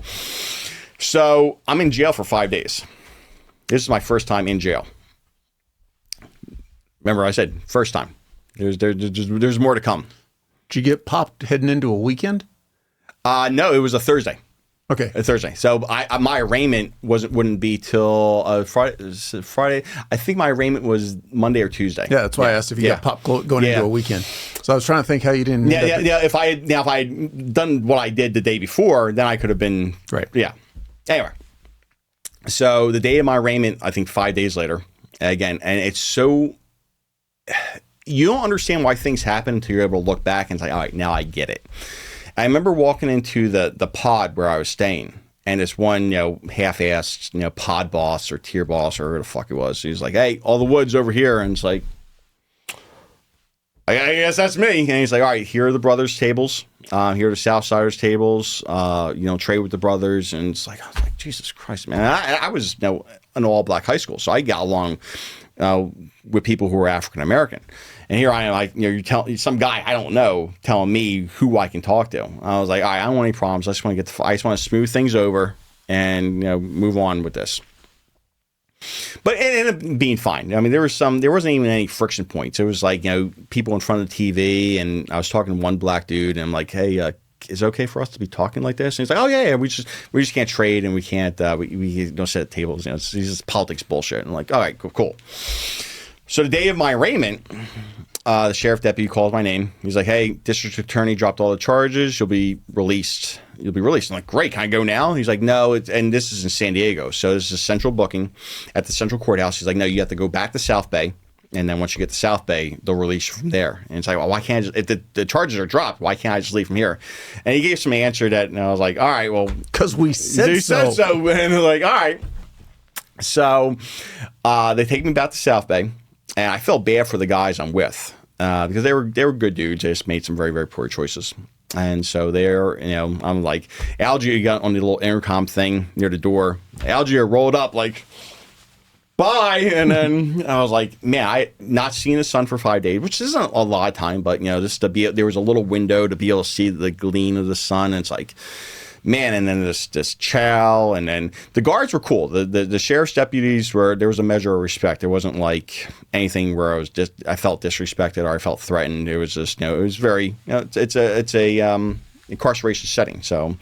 [SPEAKER 2] So I'm in jail for 5 days. This is my first time in jail. Remember, I said first time. There's more to come.
[SPEAKER 1] Did you get popped heading into a weekend?
[SPEAKER 2] No, it was a Thursday.
[SPEAKER 1] Okay,
[SPEAKER 2] a Thursday. So my arraignment wouldn't be till Friday. I think my arraignment was Monday or Tuesday.
[SPEAKER 1] Yeah, that's why I asked if you got popped going into a weekend. So I was trying to think how you didn't.
[SPEAKER 2] Yeah. If I had done what I did the day before, then I could have been
[SPEAKER 1] right.
[SPEAKER 2] Yeah. Anyway, so the day of my arraignment, I think 5 days later, again, and it's so. You don't understand why things happen until you're able to look back and say, all right, now I get it. I remember walking into the pod where I was staying, and this one, half-assed, pod boss or tier boss or who the fuck it was. He's like, hey, all the wood's over here. And it's like, I guess that's me. And he's like, all right, here are the brothers' tables. Here are the Southsiders' tables. Trade with the brothers. And it's like, I was like, Jesus Christ, man. I was an all-black high school, so I got along with people who were African American, and here I am, like you're telling some guy I don't know telling me who I can talk to. I was like, all right, I don't want any problems. I just want to smooth things over and move on with this. But it ended up being fine. I mean, there wasn't even any friction points. It was like, people in front of the TV, and I was talking to one black dude, and I'm like, hey, is it okay for us to be talking like this? And he's like, oh yeah, we just can't trade, and we can't, we don't sit at tables. It's just politics bullshit. And I'm like, all right, cool. So the day of my arraignment, the sheriff deputy called my name. He's like, hey, district attorney dropped all the charges. You'll be released. I'm like, great. Can I go now? He's like, no. And this is in San Diego. So this is a central booking at the central courthouse. He's like, no, you have to go back to South Bay. And then once you get to South Bay, they'll release you from there. And it's like, well, why can't if the charges are dropped, why can't I just leave from here? And he gave some answer that, and I was like, all right, well.
[SPEAKER 1] Because we said so.
[SPEAKER 2] And they're like, all right. So they take me back to South Bay. And I felt bad for the guys I'm with because they were good dudes. They just made some very, very poor choices. And so I'm like, Algeo got on the little intercom thing near the door. Algeo rolled up like, bye. And then I was like, man, I not seen the sun for 5 days, which isn't a lot of time, but just to be, there was a little window to be able to see the gleam of the sun. And it's like, man, and then this chow, and then the guards were cool. The sheriff's deputies there was a measure of respect. There wasn't like anything where I felt disrespected or I felt threatened. It was just, it was very, it's a incarceration setting. So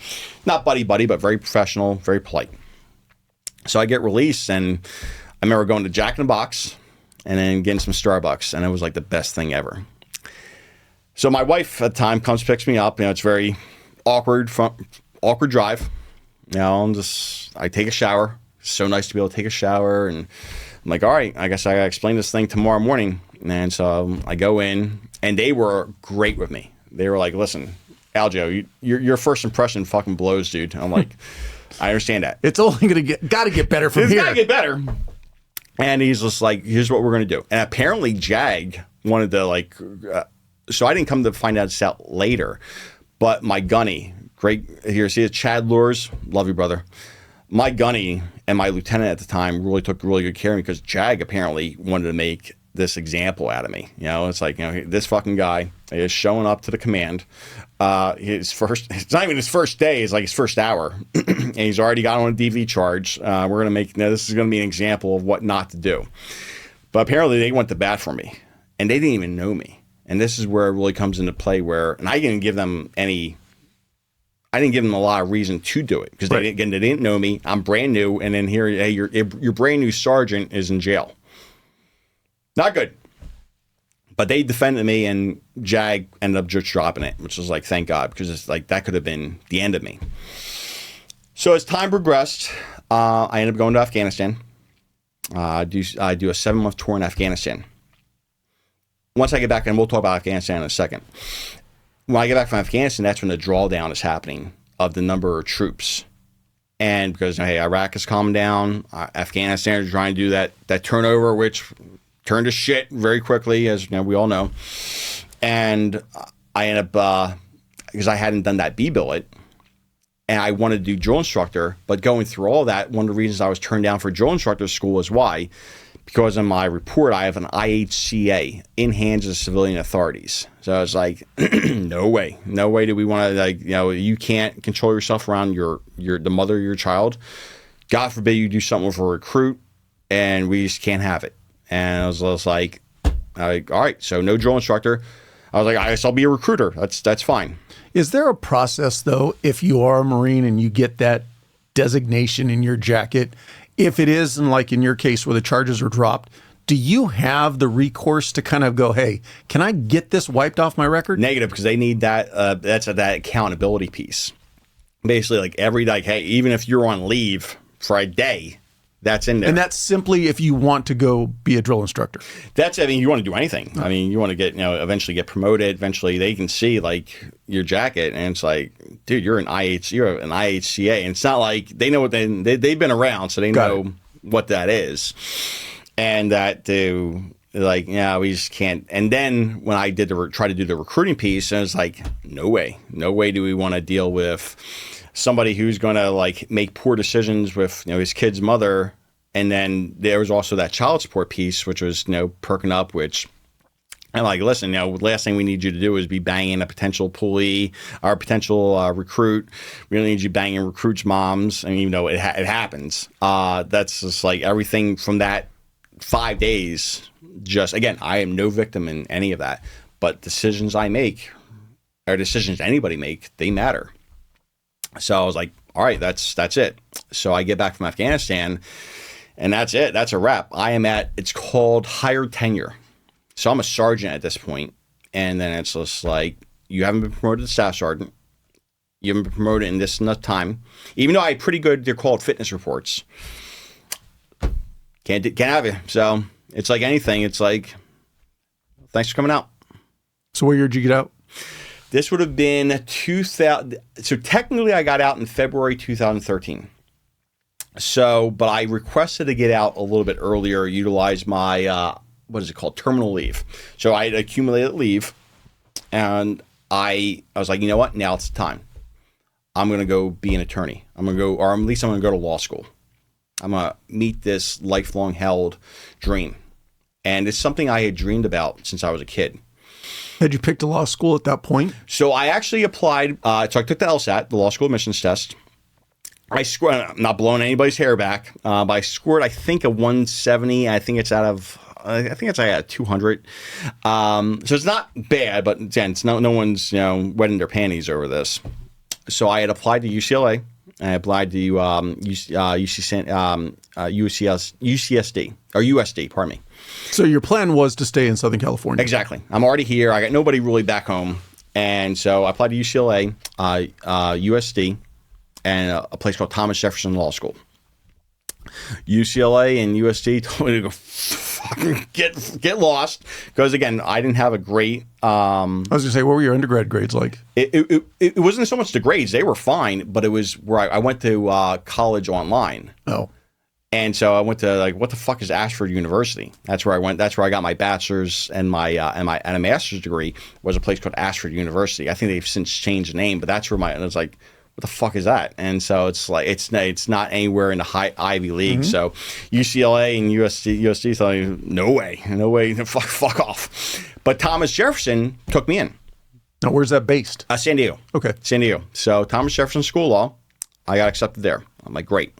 [SPEAKER 2] not buddy, but very professional, very polite. So I get released, and I remember going to Jack in the Box and then getting some Starbucks, and it was like the best thing ever. So my wife at the time picks me up. It's very awkward drive. I take a shower. It's so nice to be able to take a shower. And I'm like, all right, I guess I gotta explain this thing tomorrow morning. And so I go in, and they were great with me. They were like, listen, Algeo, your first impression fucking blows, dude. I'm like, I understand that.
[SPEAKER 1] It's only gotta get better from here.
[SPEAKER 2] It's gotta get better. And he's just like, here's what we're gonna do. And apparently Jag wanted to so I didn't come to find out later, but my gunny, great, here, see it, Chad Lures, love you, brother. My gunny and my lieutenant at the time really took really good care of me because Jag apparently wanted to make this example out of me. It's like, this fucking guy is showing up to the command. It's not even his first day, it's like his first hour. And he's already got on a DV charge. We're going to make, this is going to be an example of what not to do. But apparently they went to bat for me, and they didn't even know me. And this is where it really comes into play and I didn't give them a lot of reason to do it because they didn't know me. I'm brand new, and then here, hey, your brand new sergeant is in jail. Not good. But they defended me, and Jag ended up just dropping it, which was like, thank God, because it's like that could have been the end of me. So as time progressed, I ended up going to Afghanistan. I do a 7-month tour in Afghanistan. Once I get back, and we'll talk about Afghanistan in a second. When I get back from Afghanistan, that's when the drawdown is happening of the number of troops. And because, hey, Iraq is calming down, Afghanistan is trying to do that turnover, which turned to shit very quickly, as we all know. And I ended up, because I hadn't done that B-billet, and I wanted to do drill instructor, but going through all that, one of the reasons I was turned down for drill instructor school is why? Because in my report, I have an IHCA, in hands of civilian authorities. So I was like, no way do we want to, you can't control yourself around the mother of your child. God forbid you do something with a recruit, and we just can't have it. And I was just like, all right, so no drill instructor. I was like, I guess I'll be a recruiter. That's fine.
[SPEAKER 1] Is there a process, though, if you are a Marine and you get that designation in your jacket, if it is, and like in your case where the charges are dropped, do you have the recourse to kind of go, hey, can I get this wiped off my record?
[SPEAKER 2] Negative, because they need that. That's that accountability piece. Basically, hey, even if you're on leave for a day, that's in there.
[SPEAKER 1] And that's simply if you want to go be a drill instructor.
[SPEAKER 2] You want to do anything. I mean, you want to get, eventually get promoted. Eventually they can see like your jacket, and it's like, dude, you're an IHCA. And it's not like they know what they've been around, so they know what that is. And that we just can't. And then when I did try to do the recruiting piece, and it's like, no way do we want to deal with somebody who's going to make poor decisions with his kid's mother. And then there was also that child support piece, which was perking up, which And like, listen, the last thing we need you to do is be banging a potential pulley or a potential recruit. We don't need you banging recruits' moms. And it happens. That's just like everything from that 5 days. Just, again, I am no victim in any of that. But decisions I make, or decisions anybody make, they matter. So I was like, all right, that's it. So I get back from Afghanistan, and that's it. That's a wrap. It's called higher tenure. So I'm a sergeant at this point, and then it's just like, you haven't been promoted to staff sergeant. You haven't been promoted in this enough time. Even though I had pretty good, they're called fitness reports. Can't have you. So it's like anything. It's like, thanks for coming out.
[SPEAKER 1] So what year did you get out?
[SPEAKER 2] This would have been 2000. So technically I got out in February 2013. So, but I requested to get out a little bit earlier, utilize my, what is it called? Terminal leave. So I had accumulated leave, and I was like, you know what? Now it's the time. I'm going to go be an attorney. I'm going to go, or at least I'm going to go to law school. I'm going to meet this lifelong held dream. And it's something I had dreamed about since I was a kid.
[SPEAKER 1] Had you picked a law school at that point?
[SPEAKER 2] So I actually applied. So I took the LSAT, the law school admissions test. I scored, I'm not blowing anybody's hair back, but I scored, I think, a 170. I think it's out of 200. So it's not bad, but again, it's no one's wetting their panties over this. So I had applied to UCLA. I applied to UCSD or USD. Pardon me.
[SPEAKER 1] So your plan was to stay in Southern California.
[SPEAKER 2] Exactly. I'm already here. I got nobody really back home, and so I applied to UCLA, USD, and a place called Thomas Jefferson Law School. UCLA and USD told me to go fucking get lost, because again, I didn't have a great.
[SPEAKER 1] I was gonna say, what were your undergrad grades like?
[SPEAKER 2] It wasn't so much the grades; they were fine, but it was where I went to college online.
[SPEAKER 1] Oh.
[SPEAKER 2] And so I went to, like, what the fuck is Ashford University? That's where I went. That's where I got my bachelor's and my and a master's degree, was a place called Ashford University. I think they've since changed the name, but that's where and it's like, what the fuck is that? And so it's like, it's not anywhere in the high Ivy League. Mm-hmm. So UCLA and USD thought, no way, fuck off. But Thomas Jefferson took me in.
[SPEAKER 1] Now, where's that based?
[SPEAKER 2] San Diego.
[SPEAKER 1] Okay.
[SPEAKER 2] San Diego. So Thomas Jefferson School of Law, I got accepted there. I'm like, great.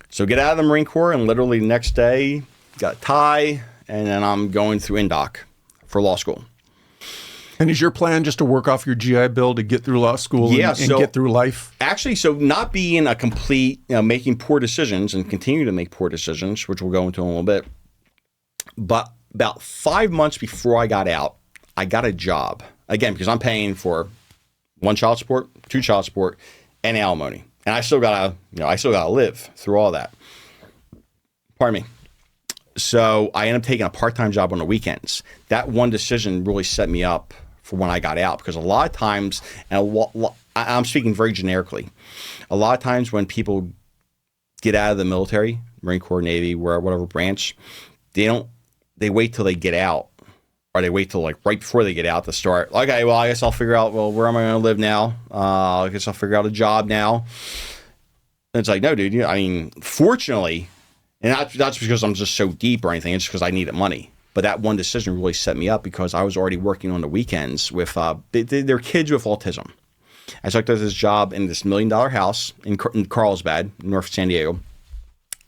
[SPEAKER 2] So get out of the Marine Corps, and literally the next day, got a tie, and then I'm going through INDOC for law school.
[SPEAKER 1] And is your plan just to work off your GI Bill to get through law school and get through life? Actually,
[SPEAKER 2] so not being a complete, making poor decisions and continue to make poor decisions, which we'll go into in a little bit. But about 5 months before I got out, I got a job. Again, because I'm paying for 1 child support, 2 child support, and alimony. And I still gotta live through all that. Pardon me. So I ended up taking a part-time job on the weekends. That one decision really set me up for when I got out, because a lot of times, and I'm speaking very generically, a lot of times when people get out of the military, Marine Corps, Navy, whatever branch, they wait till they get out, or they wait till like right before they get out to start. Okay, well, I guess I'll figure out, where am I going to live now? I guess I'll figure out a job now. And it's like, no, dude, fortunately, and that's because I'm just so deep or anything, it's just because I needed money. But that one decision really set me up, because I was already working on the weekends with, they're kids with autism. And so I took this job in this $1 million house in Carlsbad, North San Diego,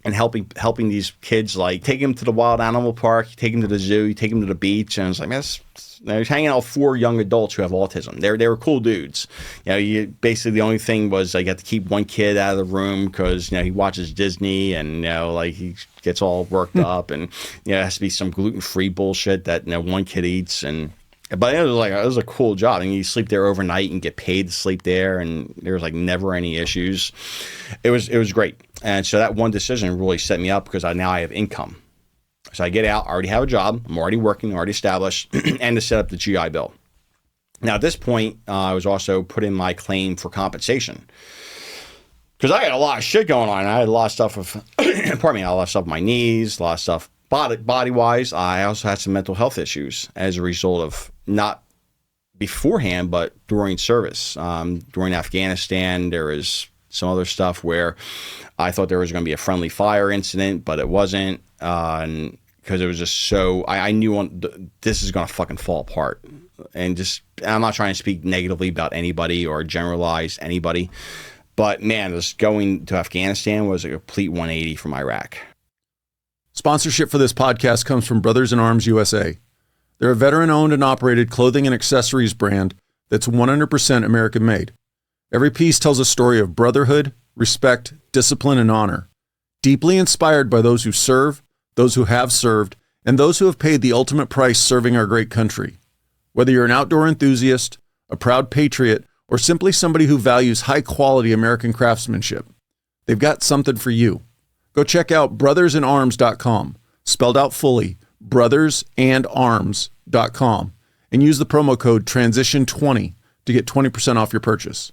[SPEAKER 2] and helping these kids, like, take them to the wild animal park, take them to the zoo, take them to the beach. And I was like, man, I was hanging out with 4 young adults who have autism. They were cool dudes. Basically the only thing was I got to keep one kid out of the room because he watches Disney, and he gets all worked up, and it has to be some gluten-free bullshit that one kid eats. But it was a cool job. And you sleep there overnight and get paid to sleep there, and there was never any issues. It was great. And so that one decision really set me up, because now I have income. So I get out, I already have a job, I'm already working, already established, and to set up the GI Bill. Now at this point, I was also put in my claim for compensation, because I had a lot of shit going on. I had a lot of stuff with, pardon me, a lot of stuff with my knees, a lot of stuff body-wise. I also had some mental health issues as a result of, not beforehand, but during service. During Afghanistan, there was some other stuff where I thought there was going to be a friendly fire incident, but it wasn't. And because it was just so, I knew this is going to fucking fall apart. And just, I'm not trying to speak negatively about anybody or generalize anybody, but man, just going to Afghanistan was a complete 180 from Iraq.
[SPEAKER 1] Sponsorship for this podcast comes from Brothers in Arms USA. They're a veteran-owned and operated clothing and accessories brand that's 100% American-made. Every piece tells a story of brotherhood, respect, discipline, and honor. Deeply inspired by those who serve, those who have served, and those who have paid the ultimate price serving our great country. Whether you're an outdoor enthusiast, a proud patriot, or simply somebody who values high-quality American craftsmanship, they've got something for you. Go check out brothersinarms.com, spelled out fully, brothersandarms.com, and use the promo code TRANSITION20 to get 20% off your purchase.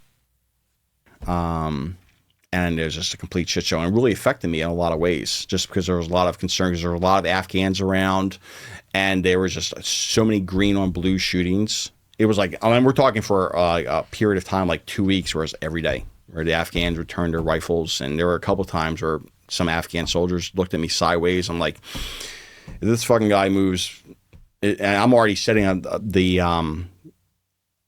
[SPEAKER 2] And it was just a complete shit show, and it really affected me in a lot of ways, just because there was a lot of concern, because there were a lot of Afghans around, and there was just so many green on blue shootings. It was like, I mean, we're talking for a period of time, like 2 weeks, where it was every day, where the Afghans returned their rifles, and there were a couple of times where some Afghan soldiers looked at me sideways. I'm like, if this fucking guy moves, and I'm already setting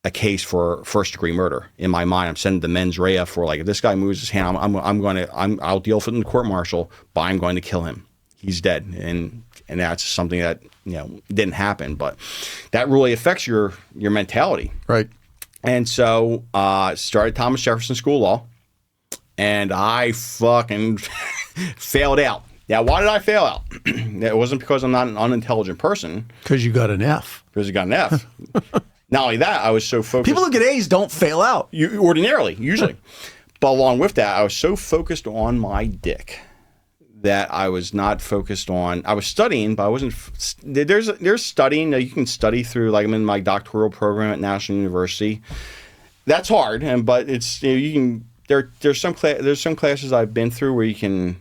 [SPEAKER 2] a case for first-degree murder in my mind. I'm sending the mens rea for, like, if this guy moves his hand, I'll deal with it in the court-martial, but I'm going to kill him. He's dead, and that's something that didn't happen, but that really affects your mentality,
[SPEAKER 1] right? And
[SPEAKER 2] so started Thomas Jefferson School of Law, and I fucking failed out. Now, why did I fail out? It wasn't because I'm not an unintelligent person.
[SPEAKER 1] Because you got an F.
[SPEAKER 2] Because you got an F. Not only that, I was so focused.
[SPEAKER 1] People who get A's don't fail out.
[SPEAKER 2] Usually. But along with that, I was so focused on my dick that I was not focused on. I was studying, but I wasn't. There's studying. You can study through, like, I'm in my doctoral program at National University. That's hard, but it's you can. There's some classes I've been through where you can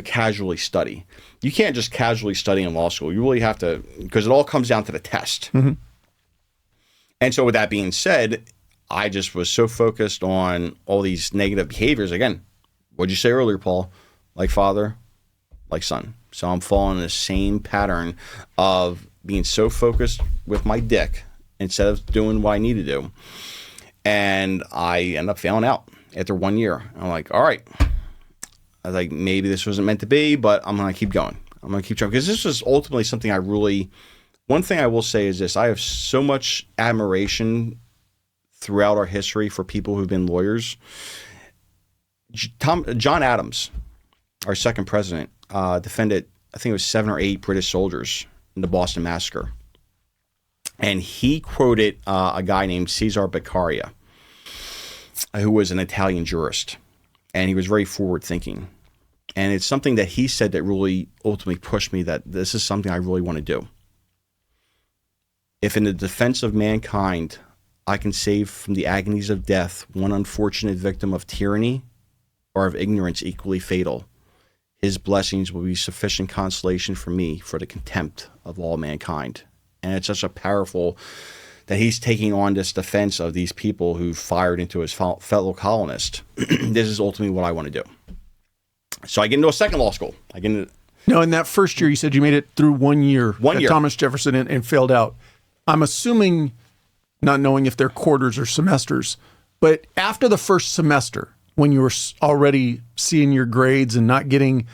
[SPEAKER 2] casually study. You can't just casually study in law school. You really have to, because it all comes down to the test.
[SPEAKER 1] Mm-hmm.
[SPEAKER 2] And so with that being said, I just was so focused on all these negative behaviors. Again, what'd you say earlier, Paul? Like father, like son. So I'm following the same pattern of being so focused with my dick instead of doing what I need to do. And I end up failing out after 1 year. I'm like, all right. I was like, maybe this wasn't meant to be, but I'm going to keep going. I'm going to keep trying. Because this was ultimately something one thing I will say is this: I have so much admiration throughout our history for people who've been lawyers. John Adams, our second president, defended, I think it was 7 or 8 British soldiers in the Boston Massacre. And he quoted a guy named Cesare Beccaria, who was an Italian jurist. And he was very forward-thinking. And it's something that he said that really ultimately pushed me that this is something I really want to do. If in the defense of mankind, I can save from the agonies of death one unfortunate victim of tyranny or of ignorance equally fatal, his blessings will be sufficient consolation for me for the contempt of all mankind. And it's such a powerful that he's taking on this defense of these people who fired into his fellow colonists. This is ultimately what I want to do. So I get into a second law school.
[SPEAKER 1] No, in that first year, you said you made it through 1 year at Thomas Jefferson and failed out. I'm assuming, not knowing if they're quarters or semesters, but after the first semester, when you were already seeing your grades and not getting,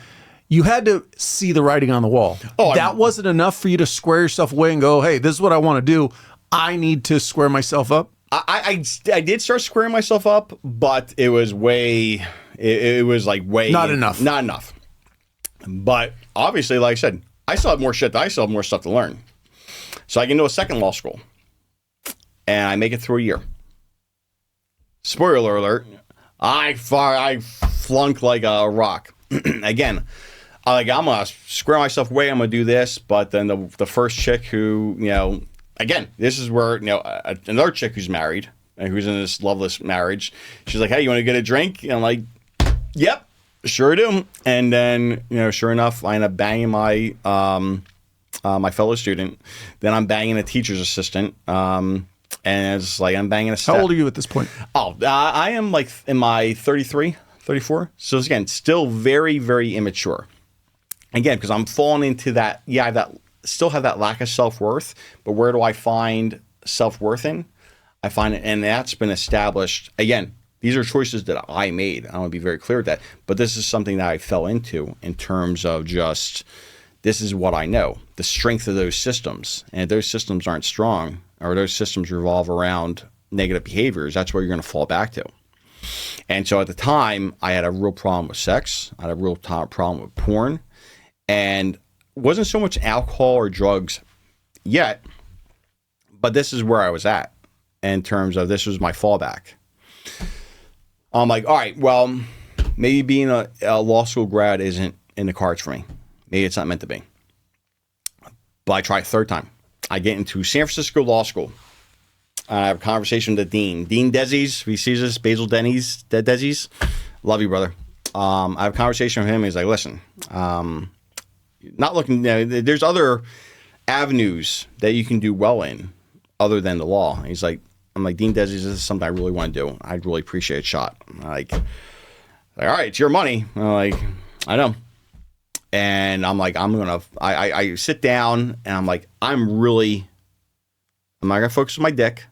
[SPEAKER 1] you had to see the writing on the wall. That wasn't enough for you to square yourself away and go, hey, this is what I want to do. I need to square myself up.
[SPEAKER 2] I did start squaring myself up, but it was not enough. But obviously, like I said, I still have more stuff to learn. So I get into a second law school, and I make it through a year. Spoiler alert, I flunk like a rock. Again, I'm going to square myself away, I'm going to do this, but then the first chick who, again, this is where, another chick who's married, and who's in this loveless marriage, she's like, hey, you want to get a drink? And I'm like, yep, sure do. And then, sure enough, I end up banging my my fellow student. Then I'm banging a teacher's assistant. And it's like I'm banging a step.
[SPEAKER 1] How old are you at this point?
[SPEAKER 2] I am like in my 33, 34. So again, still very, very immature. again, because I'm falling into that, still have that lack of self-worth, but where do I find self-worth in? I find it, and that's been established. Again, these are choices that I made. I want to be very clear with that. But this is something that I fell into in terms of just, this is what I know, the strength of those systems. And if those systems aren't strong, or those systems revolve around negative behaviors, that's where you're going to fall back to. And so at the time, I had a real problem with sex. I had a real problem with porn. And wasn't so much alcohol or drugs yet, but this is where I was at in terms of, this was my fallback. I'm like, all right, well, maybe being a law school grad isn't in the cards for me. Maybe it's not meant to be. But I try a third time. I get into San Francisco Law School. I have a conversation with the dean. Dean Desies, if he sees this, Basil Desies. Love you, brother. I have a conversation with him. He's like, listen, not looking, there's other avenues that you can do well in other than the law. He's like, I'm like, Dean Desies, this is something I really want to do. I'd really appreciate a shot. I'm like, all right, it's your money. I'm like, I know. And I'm like, I sit down and I'm like, I'm not going to focus on my dick.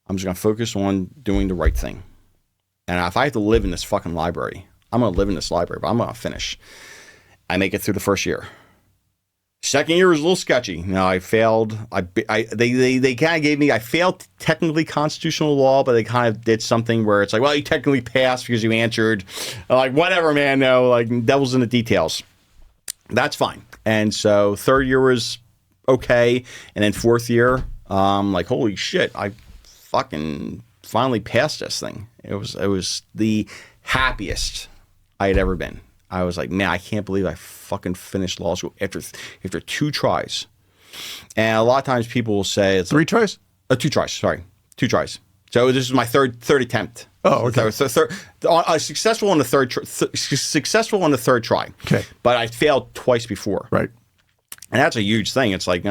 [SPEAKER 2] I'm just going to focus on doing the right thing. And if I have to live in this fucking library, I'm going to live in this library, but I'm going to finish. I make it through the first year. Second year was a little sketchy. I failed. They kind of gave me, I failed technically constitutional law, but they kind of did something where it's like, well, you technically passed because you answered. I'm like, whatever, man. No, like, devil's in the details. That's fine. And so third year was okay. And then fourth year, like, holy shit, I fucking finally passed this thing. It was the happiest I had ever been. I was like, man, I can't believe I fucking finished law school after 2 tries. And a lot of times people will say it's
[SPEAKER 1] 3 tries?
[SPEAKER 2] 2 tries. Sorry, 2 tries. So this is my third attempt.
[SPEAKER 1] Oh, okay.
[SPEAKER 2] Successful on the third try.
[SPEAKER 1] Okay.
[SPEAKER 2] But I failed twice before.
[SPEAKER 1] Right.
[SPEAKER 2] And that's a huge thing. It's like,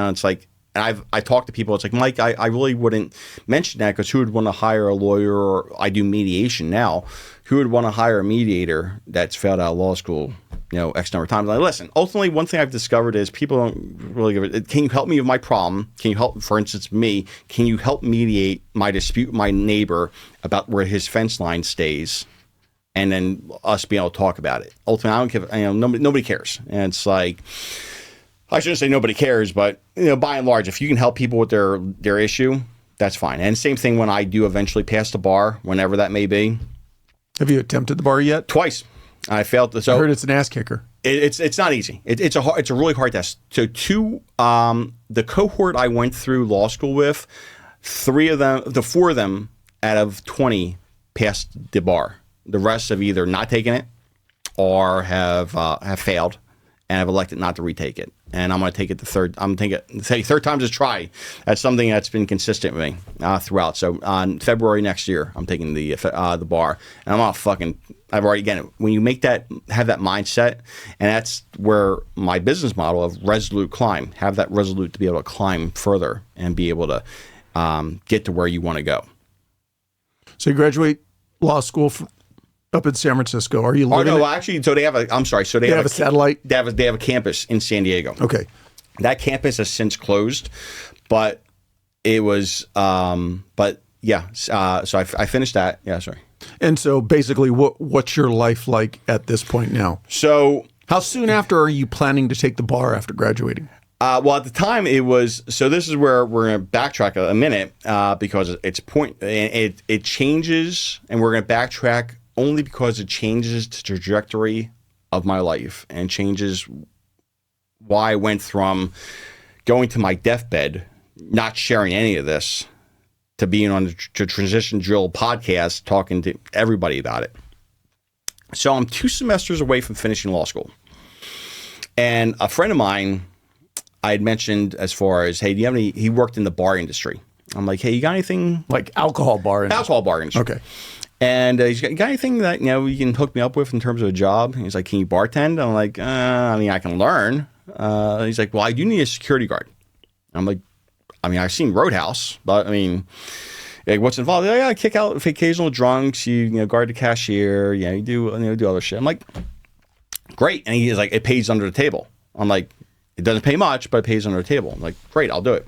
[SPEAKER 2] I talk to people. It's like, Mike, I really wouldn't mention that because who would want to hire a lawyer, or I do mediation now. Who would want to hire a mediator that's failed out of law school, X number of times? Like, listen, ultimately, one thing I've discovered is people don't really give it. Can you help me with my problem? Can you help, for instance, me? Can you help mediate my dispute with my neighbor about where his fence line stays? And then us being able to talk about it. Ultimately, I don't give, nobody cares. And it's like, I shouldn't say nobody cares, but by and large, if you can help people with their issue, that's fine. And same thing when I do eventually pass the bar, whenever that may be. Have you attempted the bar yet? Twice. I failed. So I heard it's an ass kicker. It's not easy. It's a really hard test. So the cohort I went through law school with, 4 of them out of 20 passed the bar. The rest have either not taken it or have failed and have elected not to retake it. And I'm going to take it third time's a try. That's something that's been consistent with me throughout. So on February next year, I'm taking the bar, and I'm not I've already, again, when you have that mindset, and that's where my business model of resolute climb, have that resolute to be able to climb further and be able to get to where you want to go. So you graduate law school up in San Francisco. Are you living? Oh no, actually, so they have a. I'm sorry. So they have a satellite. They have a campus in San Diego. Okay, that campus has since closed, but it was. But yeah. So I finished that. Yeah. Sorry. And so basically, what's your life like at this point now? So how soon after are you planning to take the bar after graduating? Well, at the time it was. So this is where we're going to backtrack a minute because it changes, and we're going to backtrack. Only because it changes the trajectory of my life and changes why I went from going to my deathbed, not sharing any of this, to being on the Transition Drill podcast, talking to everybody about it. So I'm 2 semesters away from finishing law school. And a friend of mine, I had mentioned as far as, hey, do you have any, he worked in the bar industry. I'm like, hey, you got anything? Like alcohol bar industry? Alcohol bar industry. Okay. And he's got anything that you can hook me up with in terms of a job? And he's like, can you bartend? I'm like, I can learn. He's like, well, I do need a security guard. I'm like, I've seen Roadhouse, but like, what's involved? Yeah, kick out occasional drunks. You guard the cashier. Yeah, you do other shit. I'm like, great. And he's like, it pays under the table. I'm like, it doesn't pay much, but it pays under the table. I'm like, great, I'll do it.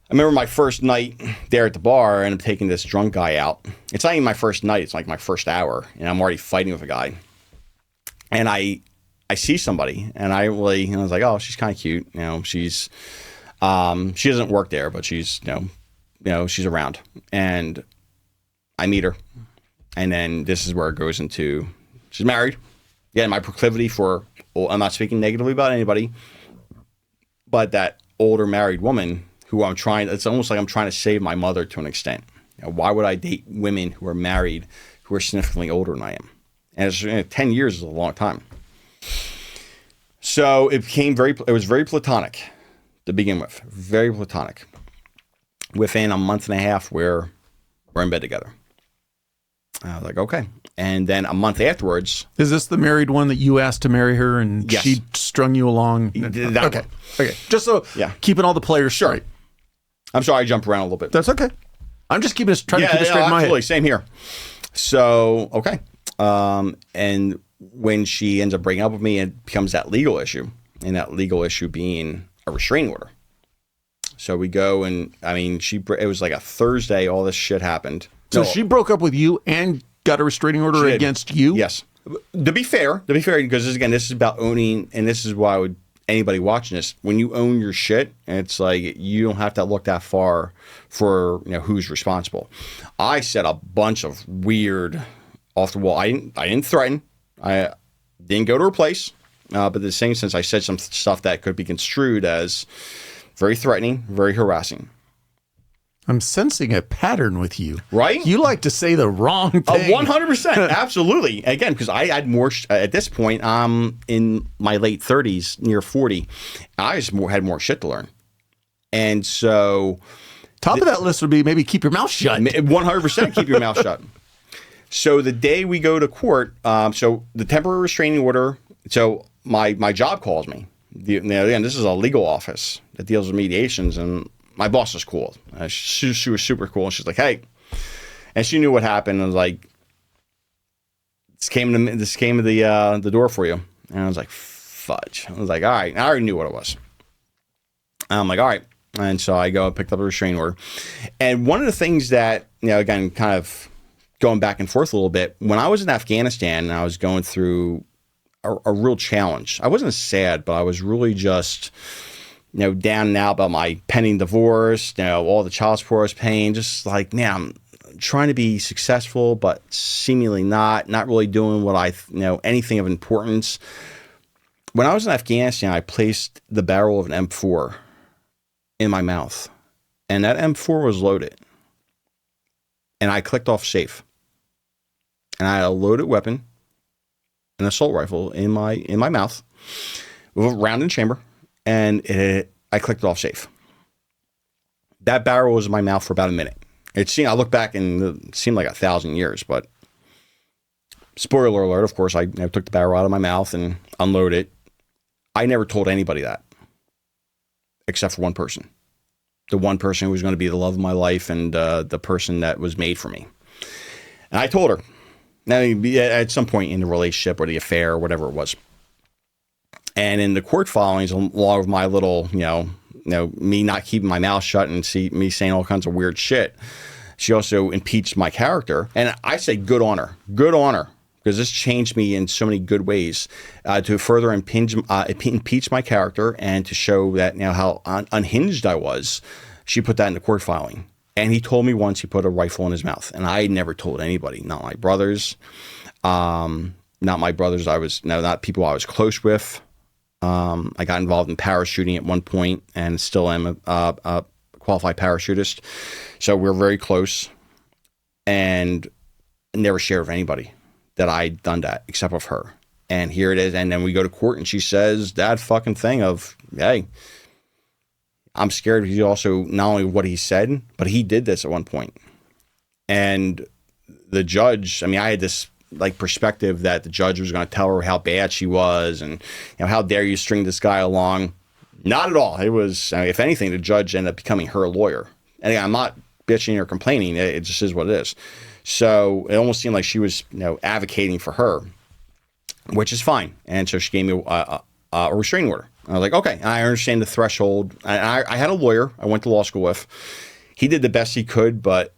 [SPEAKER 2] I remember my first night there at the bar, and I'm taking this drunk guy out. It's not even my first night. It's like my first hour, and I'm already fighting with a guy. And I see somebody, and I was like, oh, she's kind of cute. You know, she's she doesn't work there, but she's she's around. And I meet her, and then this is where it goes into, she's married. Yeah, my proclivity for, I'm not speaking negatively about anybody, but that older married woman who it's almost like I'm trying to save my mother to an extent. You know, why would I date women who are married who are significantly older than I am? And 10 years is a long time. So it was very platonic to begin with, very platonic. Within a month and a half, we're in bed together. I was like, okay. And then a month afterwards.
[SPEAKER 1] Is this the married one that you asked to marry her and
[SPEAKER 2] yes.
[SPEAKER 1] she strung you along?
[SPEAKER 2] Okay.
[SPEAKER 1] Okay. Just so keeping all the players straight.
[SPEAKER 2] I'm sorry I jumped around a little bit.
[SPEAKER 1] That's okay. I'm just trying to keep it straight in my head.
[SPEAKER 2] Same here. So, okay. And when she ends up breaking up with me, it becomes that legal issue. And that legal issue being a restraining order. So we go and, it was like a Thursday, all this shit happened.
[SPEAKER 1] So she broke up with you and got a restraining order against you?
[SPEAKER 2] Yes. To be fair, because this is about owning, and this is why anybody watching this, when you own your shit, it's like you don't have to look that far for who's responsible. I said a bunch of weird off the wall. I didn't threaten. I didn't go to her place, but in the same sense, I said some stuff that could be construed as very threatening, very harassing.
[SPEAKER 1] I'm sensing a pattern with you.
[SPEAKER 2] Right?
[SPEAKER 1] You like to say the wrong thing.
[SPEAKER 2] 100%. Absolutely. Again, because I had more, at this point, I'm in my late 30s, near 40. I just had more shit to learn. And so.
[SPEAKER 1] Top of that list would be maybe keep your mouth shut.
[SPEAKER 2] 100% keep your mouth shut. So the day we go to court, so the temporary restraining order, so my job calls me. Again, this is a legal office that deals with mediations, and my boss was cool. She was super cool. And she's like, hey. And she knew what happened. I was like, this came to the door for you. And I was like, fudge. I was like, all right. I already knew what it was. I'm like, all right. And so I go and picked up a restraining order. And one of the things that, again, kind of going back and forth a little bit, when I was in Afghanistan and I was going through a real challenge, I wasn't sad, but I was really just down and out about my pending divorce, all the child support I was paying, just like, man, I'm trying to be successful, but seemingly not really doing what anything of importance. When I was in Afghanistan, I placed the barrel of an M4 in my mouth, and that M4 was loaded, and I clicked off safe, and I had a loaded weapon, an assault rifle in my mouth with a round in chamber. And I clicked it off safe. That barrel was in my mouth for about a minute. I look back and it seemed like 1,000 years, but spoiler alert, of course, I took the barrel out of my mouth and unloaded it. I never told anybody that, except for one person. The one person who was going to be the love of my life and the person that was made for me. And I told her. Now, at some point in the relationship or the affair or whatever it was. And in the court filings, along with my little, me not keeping my mouth shut and me saying all kinds of weird shit, she also impeached my character. And I say good on her, because this changed me in so many good ways to further impeach my character and to show that how unhinged I was. She put that in the court filing. And he told me once he put a rifle in his mouth. And I never told anybody, not my brothers, not people I was close with. I got involved in parachuting at one point and still am a qualified parachutist. So we're very close, and never shared with anybody that I'd done that except with her. And here it is. And then we go to court and she says that fucking thing of, hey, I'm scared. He also, not only what he said, but he did this at one point. And the judge, I had this perspective that the judge was going to tell her how bad she was and how dare you string this guy along. Not at all. It was, if anything, the judge ended up becoming her lawyer. And again, I'm not bitching or complaining. It just is what it is. So it almost seemed like she was advocating for her. which is fine. And so she gave me a restraining order. I was like, okay, I understand the threshold. I had a lawyer I went to law school with. He did the best he could, but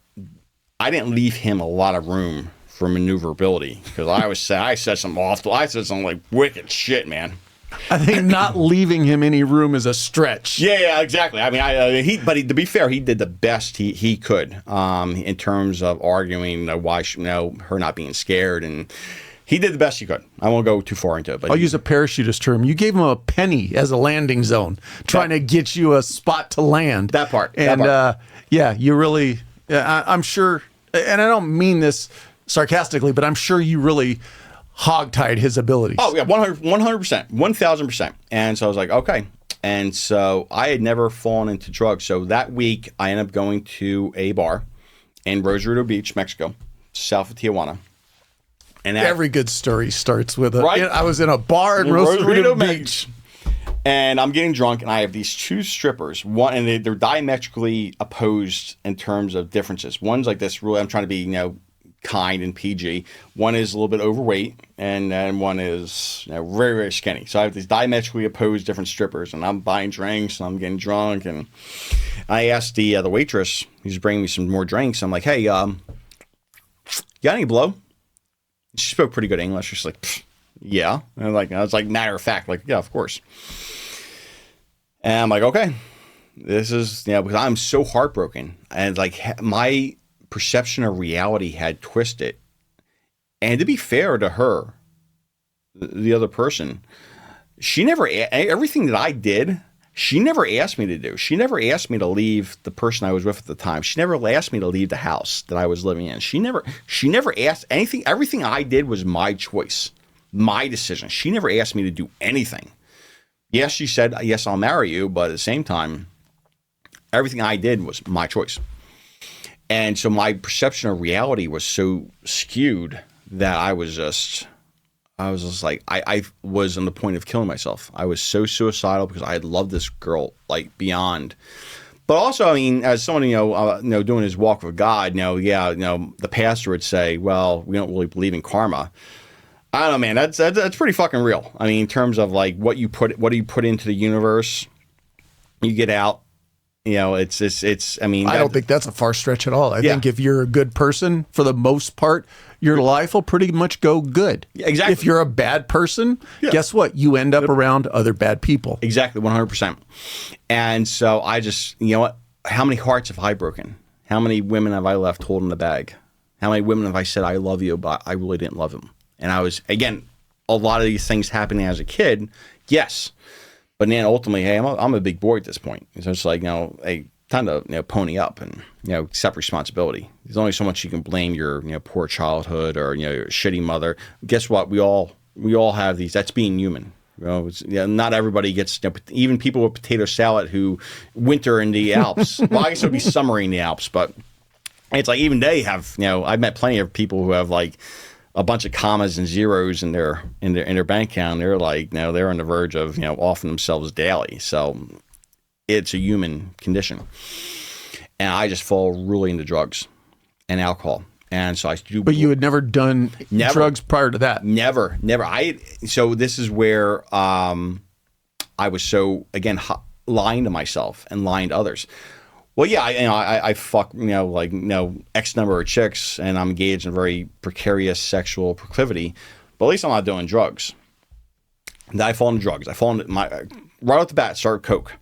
[SPEAKER 2] I didn't leave him a lot of room for maneuverability because I said some like wicked shit, man.
[SPEAKER 1] I think not leaving him any room is a stretch.
[SPEAKER 2] Yeah, exactly. I mean, but to be fair, he did the best he could in terms of arguing why her not being scared, and he did the best he could. I won't go too far into it, but
[SPEAKER 1] I'll use a parachutist term. You gave him a penny as a landing zone, trying to get you a spot to land.
[SPEAKER 2] That part.
[SPEAKER 1] And yeah, you really. I'm sure, and I don't mean this sarcastically, but I'm sure you really hogtied his abilities.
[SPEAKER 2] Oh yeah, 100%, 1,000%. And so I was like, okay. And so I had never fallen into drugs. So that week I ended up going to a bar in Rosarito Beach, Mexico, south of Tijuana. And
[SPEAKER 1] every good story starts with
[SPEAKER 2] right?
[SPEAKER 1] I was in a bar in Rosarito Beach.
[SPEAKER 2] And I'm getting drunk, and I have these two strippers. One, and they're diametrically opposed in terms of differences. One's like this, really, I'm trying to be, kind and PG. One is a little bit overweight, and then one is very, very skinny. So I have these diametrically opposed different strippers, and I'm buying drinks, and I'm getting drunk. And I asked the waitress, who's bringing me some more drinks. I'm like, hey, you got any blow? She spoke pretty good English. She's like, yeah. And I was like, matter of fact, like, yeah, of course. And I'm like, okay, this is, because I'm so heartbroken. And like my perception of reality had twisted. And to be fair to her, the other person, she never, everything that I did, she never asked me to do. She never asked me to leave the person I was with at the time. She never asked me to leave the house that I was living in. She never asked anything. Everything I did was my choice, my decision. She never asked me to do anything. Yes, she said, yes, I'll marry you. But at the same time, everything I did was my choice. And so my perception of reality was so skewed that I was just like, I was on the point of killing myself. I was so suicidal because I had loved this girl like beyond. But also, I mean, as someone, doing his walk with God, the pastor would say, well, we don't really believe in karma. I don't know, man. That's pretty fucking real. I mean, in terms of like what do you put into the universe, you get out. It's. I mean,
[SPEAKER 1] I don't think that's a far stretch at all. I think if you're a good person, for the most part, your life will pretty much go good.
[SPEAKER 2] Exactly.
[SPEAKER 1] If you're a bad person, guess what? You end up around other bad people.
[SPEAKER 2] Exactly, 100%. And so I just, how many hearts have I broken? How many women have I left holding the bag? How many women have I said I love you, but I really didn't love them? And I was, again, a lot of these things happening as a kid, yes. But then ultimately, hey, I'm a big boy at this point. So it's like, hey, time to pony up and accept responsibility. There's only so much you can blame your poor childhood or your shitty mother. Guess what? We all have these. That's being human. Not everybody gets. Even people with potato salad who winter in the Alps. Well, I guess it would be summer in the Alps, but it's like even they have. I've met plenty of people who have like a bunch of commas and zeros in their bank account. They're like, they're on the verge of offing themselves daily. So it's a human condition. And I just fall really into drugs and alcohol. And so I do.
[SPEAKER 1] But you had never done drugs prior to that.
[SPEAKER 2] Never. So this is where I was so again lying to myself and lying to others. Well, yeah, I fuck, X number of chicks, and I'm engaged in very precarious sexual proclivity, but at least I'm not doing drugs. Then I fall into drugs. right off the bat, start with Coke.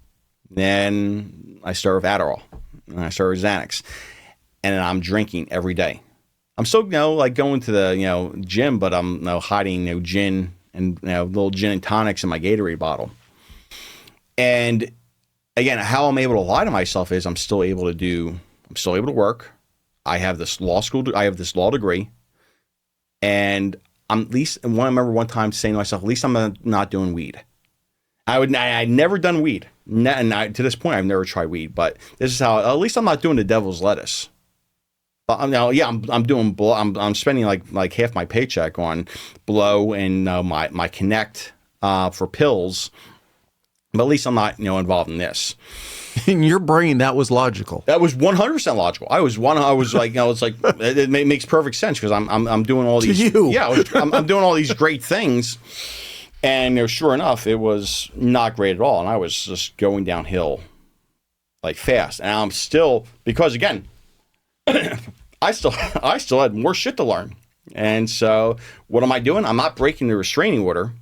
[SPEAKER 2] Then I start with Adderall. And I start with Xanax. And then I'm drinking every day. I'm still, going to the, gym, but I'm hiding, gin and, little gin and tonics in my Gatorade bottle. And again, how I'm able to lie to myself is I'm still able to work. I have this law degree. And I remember one time saying to myself, at least I'm not doing weed. I'd never done weed. To this point, I've never tried weed, but this is how, at least I'm not doing the devil's lettuce. I'm doing blow. I'm spending like half my paycheck on blow and my Connect for pills. But at least I'm not, involved in this.
[SPEAKER 1] In your brain, that was logical.
[SPEAKER 2] That was 100% logical. I was like, it's like, it makes perfect sense because I'm doing all these.
[SPEAKER 1] To you.
[SPEAKER 2] Yeah, I'm doing all these great things. And sure enough, it was not great at all. And I was just going downhill like fast. And I'm still, because again, I still had more shit to learn. And so what am I doing? I'm not breaking the restraining order,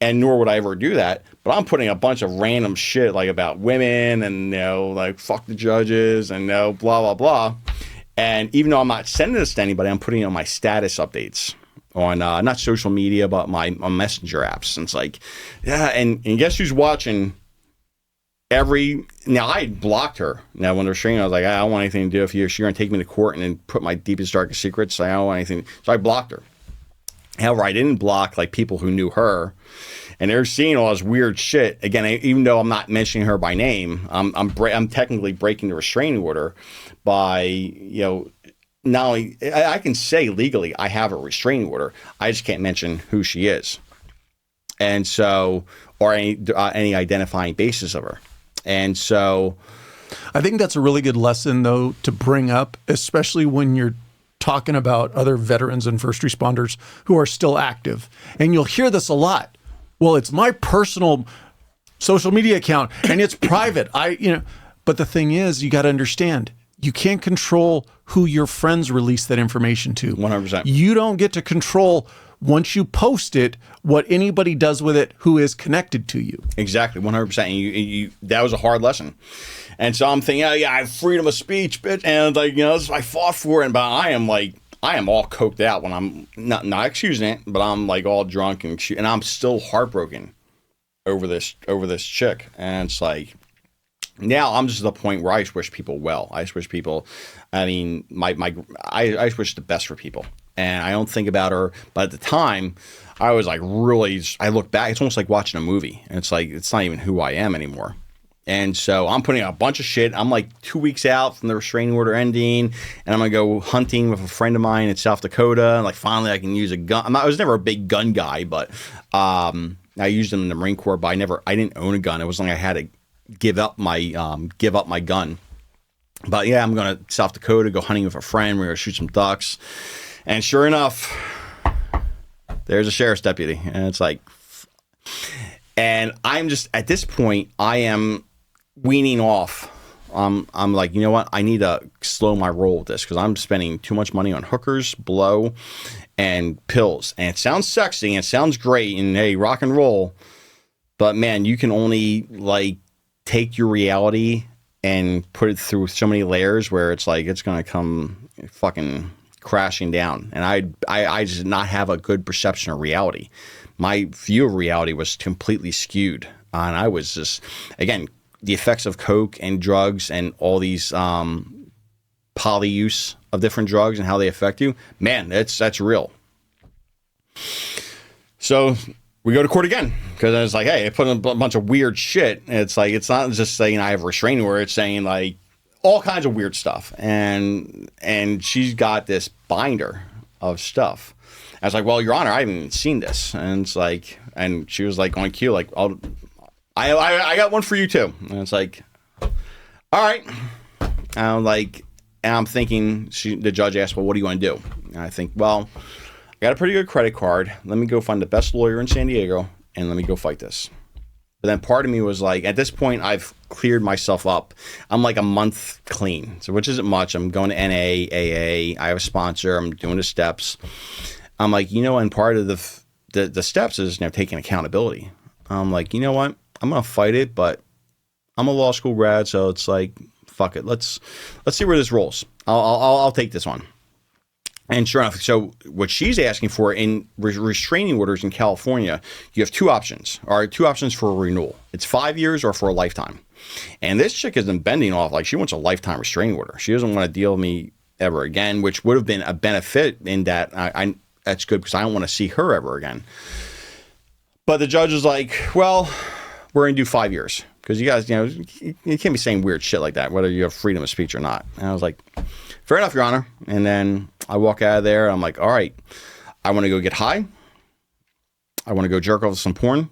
[SPEAKER 2] and nor would I ever do that. But I'm putting a bunch of random shit like about women and, like fuck the judges and blah, blah, blah. And even though I'm not sending this to anybody, I'm putting on my status updates on not social media, but my messenger apps. And it's like, yeah. And guess who's watching now I blocked her. Now when they're restraining, I was like, I don't want anything to do with you. She's going to take me to court and then put my deepest, darkest secrets. I don't want anything. So I blocked her. However, I didn't block like people who knew her, and they're seeing all this weird shit. Again, even though I'm not mentioning her by name, I'm technically breaking the restraining order by, not only I can say legally I have a restraining order, I just can't mention who she is, and so or any identifying basis of her. And so
[SPEAKER 1] I think that's a really good lesson, though, to bring up, especially when you're talking about other veterans and first responders who are still active. And you'll hear this a lot. Well, it's my personal social media account and it's private. But the thing is, you got to understand, you can't control who your friends release that information to.
[SPEAKER 2] 100%.
[SPEAKER 1] You don't get to control, once you post it, what anybody does with it who is connected to you.
[SPEAKER 2] Exactly, 100%. And you that was a hard lesson. And so I'm thinking, I have freedom of speech, bitch. And I fought for it. But I am all coked out when I'm not excusing it, but I'm like all drunk and I'm still heartbroken over this chick. And it's like, now I'm just at the point where I just wish people well. I just wish people, I just wish the best for people. And I don't think about her. But at the time, I was like I look back, it's almost like watching a movie. And it's like, it's not even who I am anymore. And so I'm putting out a bunch of shit. I'm like 2 weeks out from the restraining order ending, and I'm going to go hunting with a friend of mine in South Dakota. And like finally I can use a gun. I was never a big gun guy, but I used them in the Marine Corps, but I didn't own a gun. It wasn't like I had to give up my gun. But yeah, I'm going to South Dakota, go hunting with a friend. We're going to shoot some ducks. And sure enough, there's a sheriff's deputy. And it's like, and I'm just, at this point, I am weaning off. I'm like, you know what? I need to slow my roll with this because I'm spending too much money on hookers, blow, and pills. And it sounds sexy and it sounds great and hey, rock and roll. But man, you can only like take your reality and put it through so many layers where it's like it's going to come fucking crashing down. And I just did not have a good perception of reality. My view of reality was completely skewed. And I was just, again, the effects of coke and drugs and all these poly use of different drugs and how they affect you, man, that's real. So we go to court again because I was like, hey, I put in a bunch of weird shit. It's like, it's not just saying I have a restraining order. It's saying like all kinds of weird stuff. And she's got this binder of stuff. I was like, well, Your Honor, I haven't even seen this. And it's like, and she was like on cue, like, I got one for you too. And it's like, all right. And I'm like, and I'm thinking, the judge asked, well, what do you want to do? And I think, well, I got a pretty good credit card. Let me go find the best lawyer in San Diego and let me go fight this. But then part of me was like, at this point, I've cleared myself up. I'm like a month clean, so which isn't much. I'm going to NA, AA. I have a sponsor. I'm doing the steps. I'm like, and part of the steps is taking accountability. I'm like, you know what? I'm gonna fight it, but I'm a law school grad, so it's like, fuck it. Let's see where this rolls. I'll take this one. And sure enough, so what she's asking for in restraining orders in California, you have two options for a renewal. It's 5 years or for a lifetime. And this chick has been bending off like she wants a lifetime restraining order. She doesn't want to deal with me ever again, which would have been a benefit in that that's good because I don't want to see her ever again. But the judge is like, well, we're going to do 5 years because you guys, you can't be saying weird shit like that, whether you have freedom of speech or not. And I was like, fair enough, Your Honor. And then I walk out of there. And I'm like, all right, I want to go get high. I want to go jerk off some porn.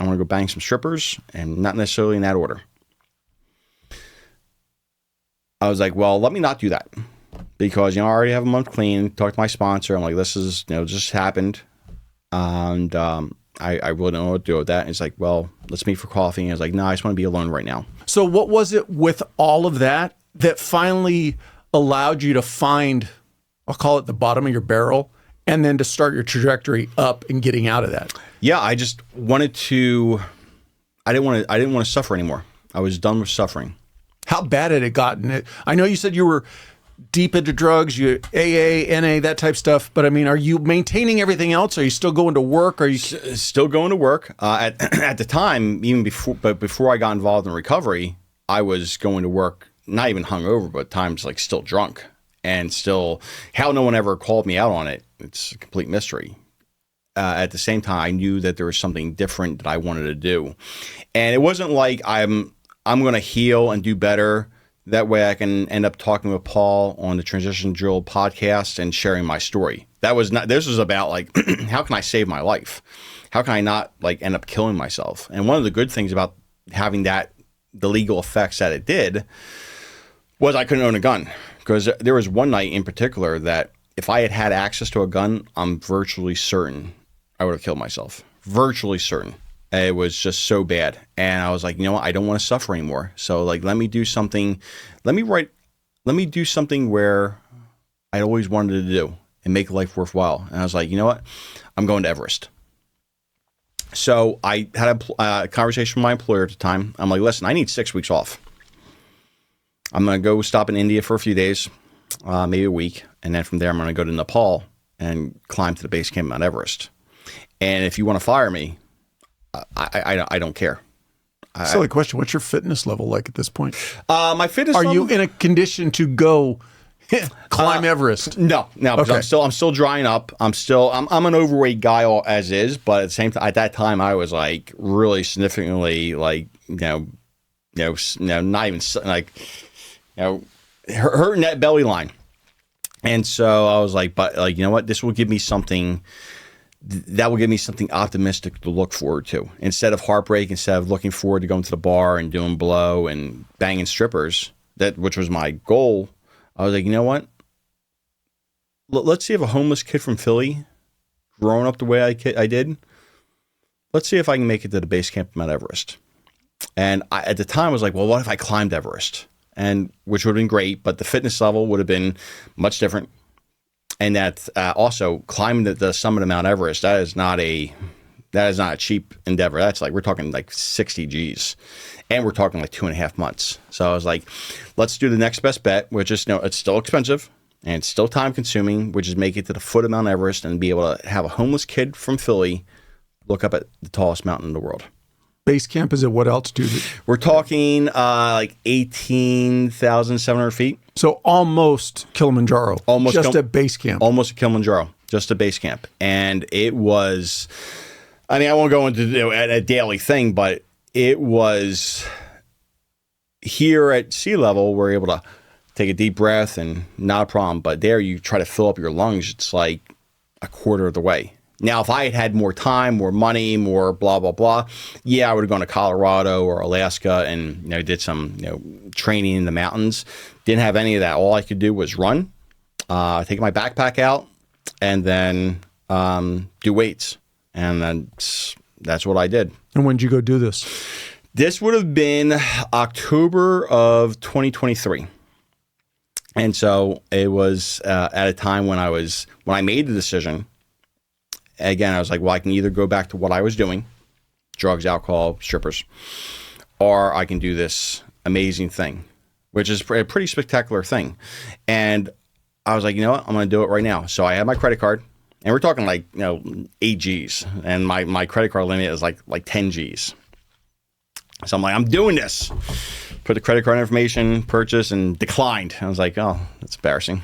[SPEAKER 2] I want to go bang some strippers, and not necessarily in that order. I was like, well, let me not do that, because, I already have a month clean. Talked to my sponsor. I'm like, this is, just happened. And I really don't know what to do with that. And he's like, well, let's meet for coffee. And I was like, no, I just want to be alone right now.
[SPEAKER 1] So what was it with all of that finally allowed you to find, I'll call it the bottom of your barrel, and then to start your trajectory up and getting out of that?
[SPEAKER 2] Yeah, I just wanted to, I didn't want to suffer anymore. I was done with suffering.
[SPEAKER 1] How bad had it gotten? I know you said you were deep into drugs, you AA, NA, that type stuff, but I mean, are you maintaining everything else? Are you still going to work? Are you
[SPEAKER 2] still going to work? At the time, even before I got involved in recovery, I was going to work, not even hungover, but times like still drunk, and still, how no one ever called me out on it, it's a complete mystery. At the same time, I knew that there was something different that I wanted to do, and it wasn't like I'm going to heal and do better. That way I can end up talking with Paul on the Transition Drill podcast and sharing my story. This was about like, how can I save my life? How can I not like end up killing myself? And one of the good things about having the legal effects that it did was I couldn't own a gun, because there was one night in particular that if I had had access to a gun, I'm virtually certain I would have killed myself. Virtually certain. It was just so bad. And I was like, what? I don't want to suffer anymore. So like, let me do something. Let me do something where I always wanted to do and make life worthwhile. And I was like, what? I'm going to Everest. So I had a conversation with my employer at the time. I'm like, listen, I need 6 weeks off. I'm going to go stop in India for a few days, maybe a week. And then from there, I'm going to go to Nepal and climb to the base camp Mount Everest. And if you want to fire me, I don't care.
[SPEAKER 1] Silly question. What's your fitness level like at this point?
[SPEAKER 2] My fitness level?
[SPEAKER 1] Are you in a condition to go climb Everest?
[SPEAKER 2] No, because
[SPEAKER 1] Okay.
[SPEAKER 2] I'm still drying up. I'm an overweight guy as is, but at the same time, at that time, I was like really significantly like, not even like, hurting that belly line. And so I was like, but like, what? This will give me something. That will give me something optimistic to look forward to. Instead of heartbreak, instead of looking forward to going to the bar and doing blow and banging strippers, which was my goal, I was like, you know what? Let's see if a homeless kid from Philly, growing up the way I did, let's see if I can make it to the base camp of Mount Everest. And at the time, I was like, well, what if I climbed Everest? And which would have been great, but the fitness level would have been much different. And that also climbing the summit of Mount Everest, that is not a cheap endeavor. That's like, we're talking like 60 G's, and we're talking like 2.5 months. So I was like, let's do the next best bet, which is, it's still expensive and it's still time consuming, which is make it to the foot of Mount Everest and be able to have a homeless kid from Philly look up at the tallest mountain in the world.
[SPEAKER 1] Base camp is at what altitude?
[SPEAKER 2] We're talking like 18,700 feet.
[SPEAKER 1] So almost Kilimanjaro.
[SPEAKER 2] Almost
[SPEAKER 1] just at base camp.
[SPEAKER 2] Almost a Kilimanjaro, just a base camp. And it was, I mean, I won't go into a daily thing, but it was here at sea level, we're able to take a deep breath and not a problem. But there you try to fill up your lungs, it's like a quarter of the way. Now, if I had had more time, more money, more blah, blah, blah, I would have gone to Colorado or Alaska and, did some, training in the mountains. Didn't have any of that. All I could do was run, take my backpack out, and then do weights. And then that's what I did.
[SPEAKER 1] And when did you go do this?
[SPEAKER 2] This would have been October of 2023. And so it was at a time when I made the decision. Again, I was like, well, I can either go back to what I was doing, drugs, alcohol, strippers, or I can do this amazing thing, which is a pretty spectacular thing. And I was like, you know what? I'm going to do it right now. So I had my credit card, and we're talking like, 8 G's, and my credit card limit is like 10 G's. So I'm like, I'm doing this. Put the credit card information, purchase, and declined. I was like, oh, that's embarrassing.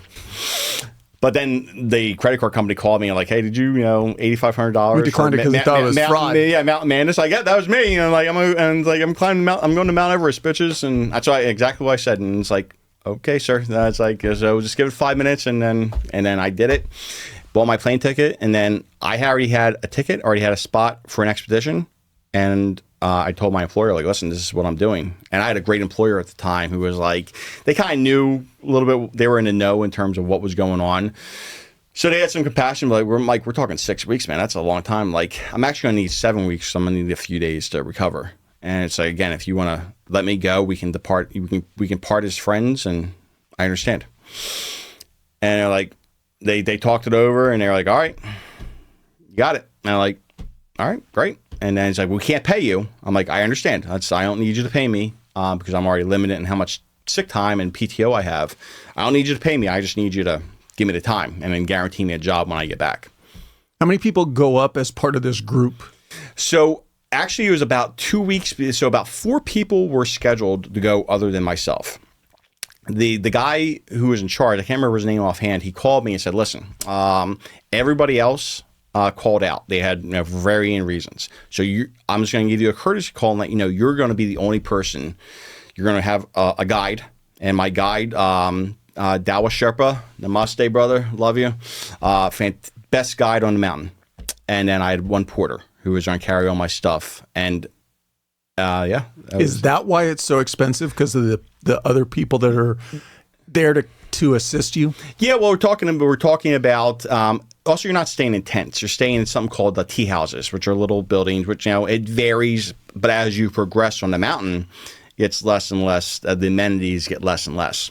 [SPEAKER 2] But then the credit card company called me and like, hey, did you, $8,500?
[SPEAKER 1] You declined it because you thought it was fraud.
[SPEAKER 2] Yeah, Mountain Madness. Like, yeah, that was me. I'm climbing I'm going to Mount Everest, bitches. And that's exactly what I said. And it's like, okay, sir. That's like, so just give it 5 minutes. And then I did it. Bought my plane ticket. And then I already had a ticket, already had a spot for an expedition. And I told my employer, like, listen, this is what I'm doing. And I had a great employer at the time who was like, they kind of knew a little bit, they were in the know in terms of what was going on. So they had some compassion, but we're talking 6 weeks, man. That's a long time. Like, I'm actually going to need 7 weeks, so I'm going to need a few days to recover. And it's like, again, if you want to let me go, we can depart. We can part as friends, and I understand. And they're like, they talked it over, and they're like, all right, you got it. And I'm like, all right, great. And then it's like, we can't pay you. I'm like, I understand. I don't need you to pay me because I'm already limited in how much sick time and PTO I have. I don't need you to pay me. I just need you to give me the time and then guarantee me a job when I get back.
[SPEAKER 1] How many people go up as part of this group?
[SPEAKER 2] So actually, it was about 2 weeks. So about 4 people were scheduled to go other than myself. The guy who was in charge, I can't remember his name offhand, he called me and said, listen, everybody else called out. They had varying reasons. So I'm just going to give you a courtesy call and let you know you're going to be the only person. You're going to have a guide. And my guide, Dawa Sherpa, namaste, brother. Love you. Best guide on the mountain. And then I had one porter who was going to carry all my stuff. And yeah.
[SPEAKER 1] Is that why it's so expensive? Because of the other people that are there to assist you?
[SPEAKER 2] Yeah, well, we're talking about also, you're not staying in tents. You're staying in something called the tea houses, which are little buildings, which, it varies. But as you progress on the mountain, it's less and less. The amenities get less and less.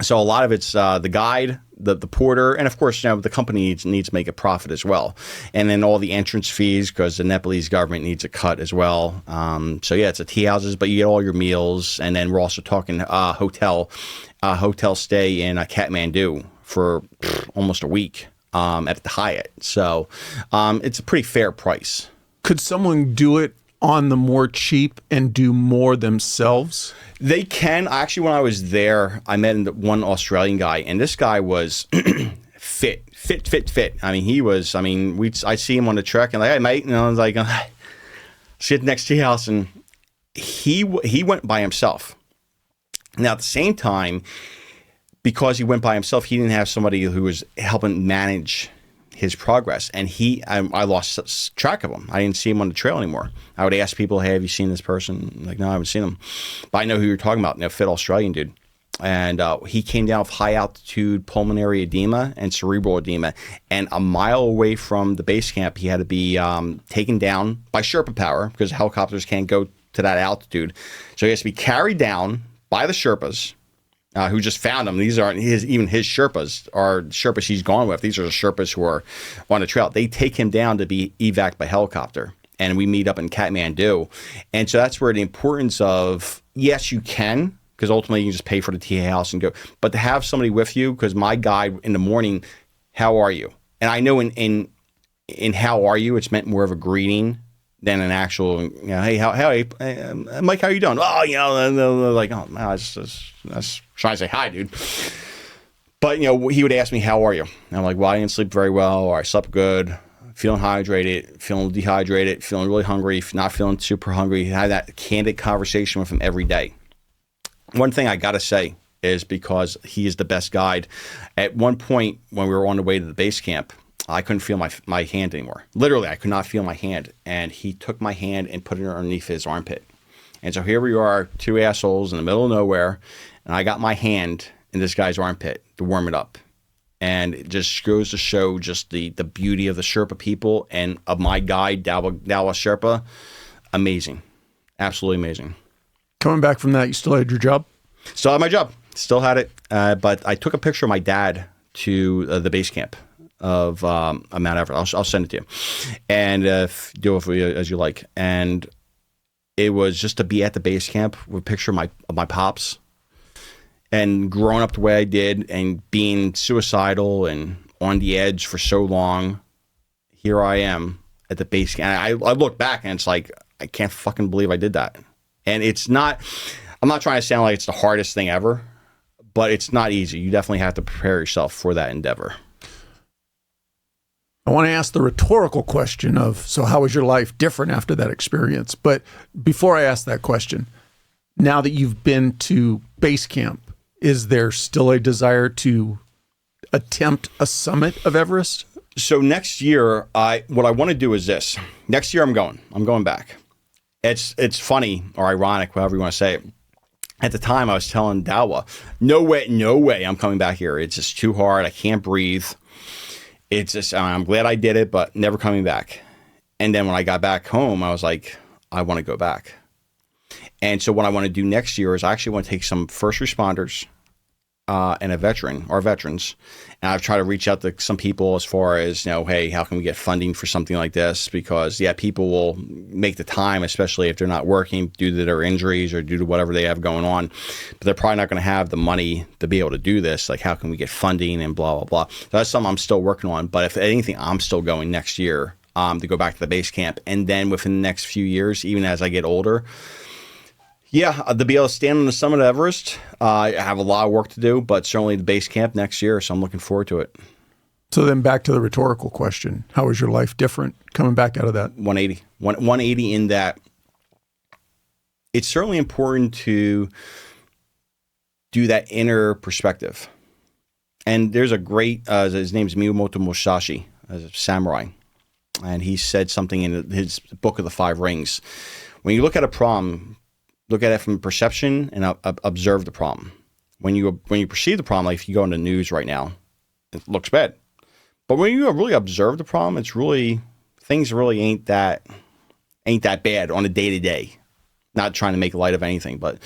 [SPEAKER 2] So a lot of it's the guide, the porter, and of course, the company needs to make a profit as well. And then all the entrance fees, because the Nepalese government needs a cut as well. So yeah, it's a tea houses, but you get all your meals. And then we're also talking hotel stay in Kathmandu for almost a week at the Hyatt. So it's a pretty fair price.
[SPEAKER 1] Could someone do it on the more cheap and do more themselves?
[SPEAKER 2] They can. Actually, when I was there, I met one Australian guy, and this guy was fit. I mean, he was, I see him on the trek and like, hey, mate, and I was like, see you at the next tea house. And he went by himself. Now, at the same time, because he went by himself, he didn't have somebody who was helping manage his progress. And I lost track of him. I didn't see him on the trail anymore. I would ask people, hey, have you seen this person? Like, no, I haven't seen him. But I know who you're talking about, fit Australian dude. And he came down with high altitude pulmonary edema and cerebral edema. And a mile away from the base camp, he had to be taken down by Sherpa power because helicopters can't go to that altitude. So he has to be carried down by the Sherpas. Who just found him. These aren't even his Sherpas, are Sherpas he's gone with. These are the Sherpas who are on the trail. They take him down to be evac by helicopter. And we meet up in Kathmandu. And so that's where the importance of, yes, you can, because ultimately you can just pay for the tea house and go. But to have somebody with you, because my guide in the morning, how are you? And I know in how are you, it's meant more of a greeting than an actual, hey, Mike, how you doing? Oh, like, oh, man, I was trying to say hi, dude. But, he would ask me, how are you? And I'm like, well, I didn't sleep very well, or I slept good, feeling hydrated, feeling dehydrated, feeling really hungry, not feeling super hungry. I had that candid conversation with him every day. One thing I got to say is because he is the best guide. At one point when we were on the way to the base camp, I couldn't feel my hand anymore. Literally, I could not feel my hand. And he took my hand and put it underneath his armpit. And so here we are, 2 assholes in the middle of nowhere. And I got my hand in this guy's armpit to warm it up. And it just goes to show just the beauty of the Sherpa people and of my guide, Dawa Sherpa. Amazing. Absolutely amazing.
[SPEAKER 1] Coming back from that, you still had your job?
[SPEAKER 2] Still had my job. Still had it. But I took a picture of my dad to the base camp of Mount Everest. I'll send it to you. And do it for you as you like. And it was just to be at the base camp with a picture of my pops. And growing up the way I did and being suicidal and on the edge for so long, here I am at the base camp. And I look back and it's like, I can't fucking believe I did that. And it's not, I'm not trying to sound like it's the hardest thing ever, but it's not easy. You definitely have to prepare yourself for that endeavor.
[SPEAKER 1] I want to ask the rhetorical question of, so how was your life different after that experience? But before I ask that question, now that you've been to base camp, is there still a desire to attempt a summit of Everest?
[SPEAKER 2] So next year, what I want to do is this. Next year, I'm going back. It's funny or ironic, however you want to say it. At the time, I was telling Dawa, no way I'm coming back here. It's just too hard. I can't breathe. It's just, I'm glad I did it, but never coming back. And then when I got back home, I was like, I want to go back. And so what I want to do next year is I actually want to take some first responders and a veteran or veterans. And I've tried to reach out to some people as far as, hey, how can we get funding for something like this? Because, people will make the time, especially if they're not working due to their injuries or due to whatever they have going on. But they're probably not going to have the money to be able to do this. Like, how can we get funding and blah, blah, blah. So that's something I'm still working on. But if anything, I'm still going next year to go back to the base camp. And then within the next few years, even as I get older, to be able to stand on the summit of Everest, I have a lot of work to do, but certainly the base camp next year, so I'm looking forward to it.
[SPEAKER 1] So then back to the rhetorical question, how is your life different coming back out of that?
[SPEAKER 2] 180. 180 in that it's certainly important to do that inner perspective. And there's a great, his name's Miyamoto Musashi, a samurai, and he said something in his book of the Five Rings. When you look at a problem, look at it from perception and observe the problem. When you perceive the problem, like if you go into the news right now, it looks bad. But when you really observe the problem, it's really, things really ain't that bad on a day-to-day. Not trying to make light of anything, but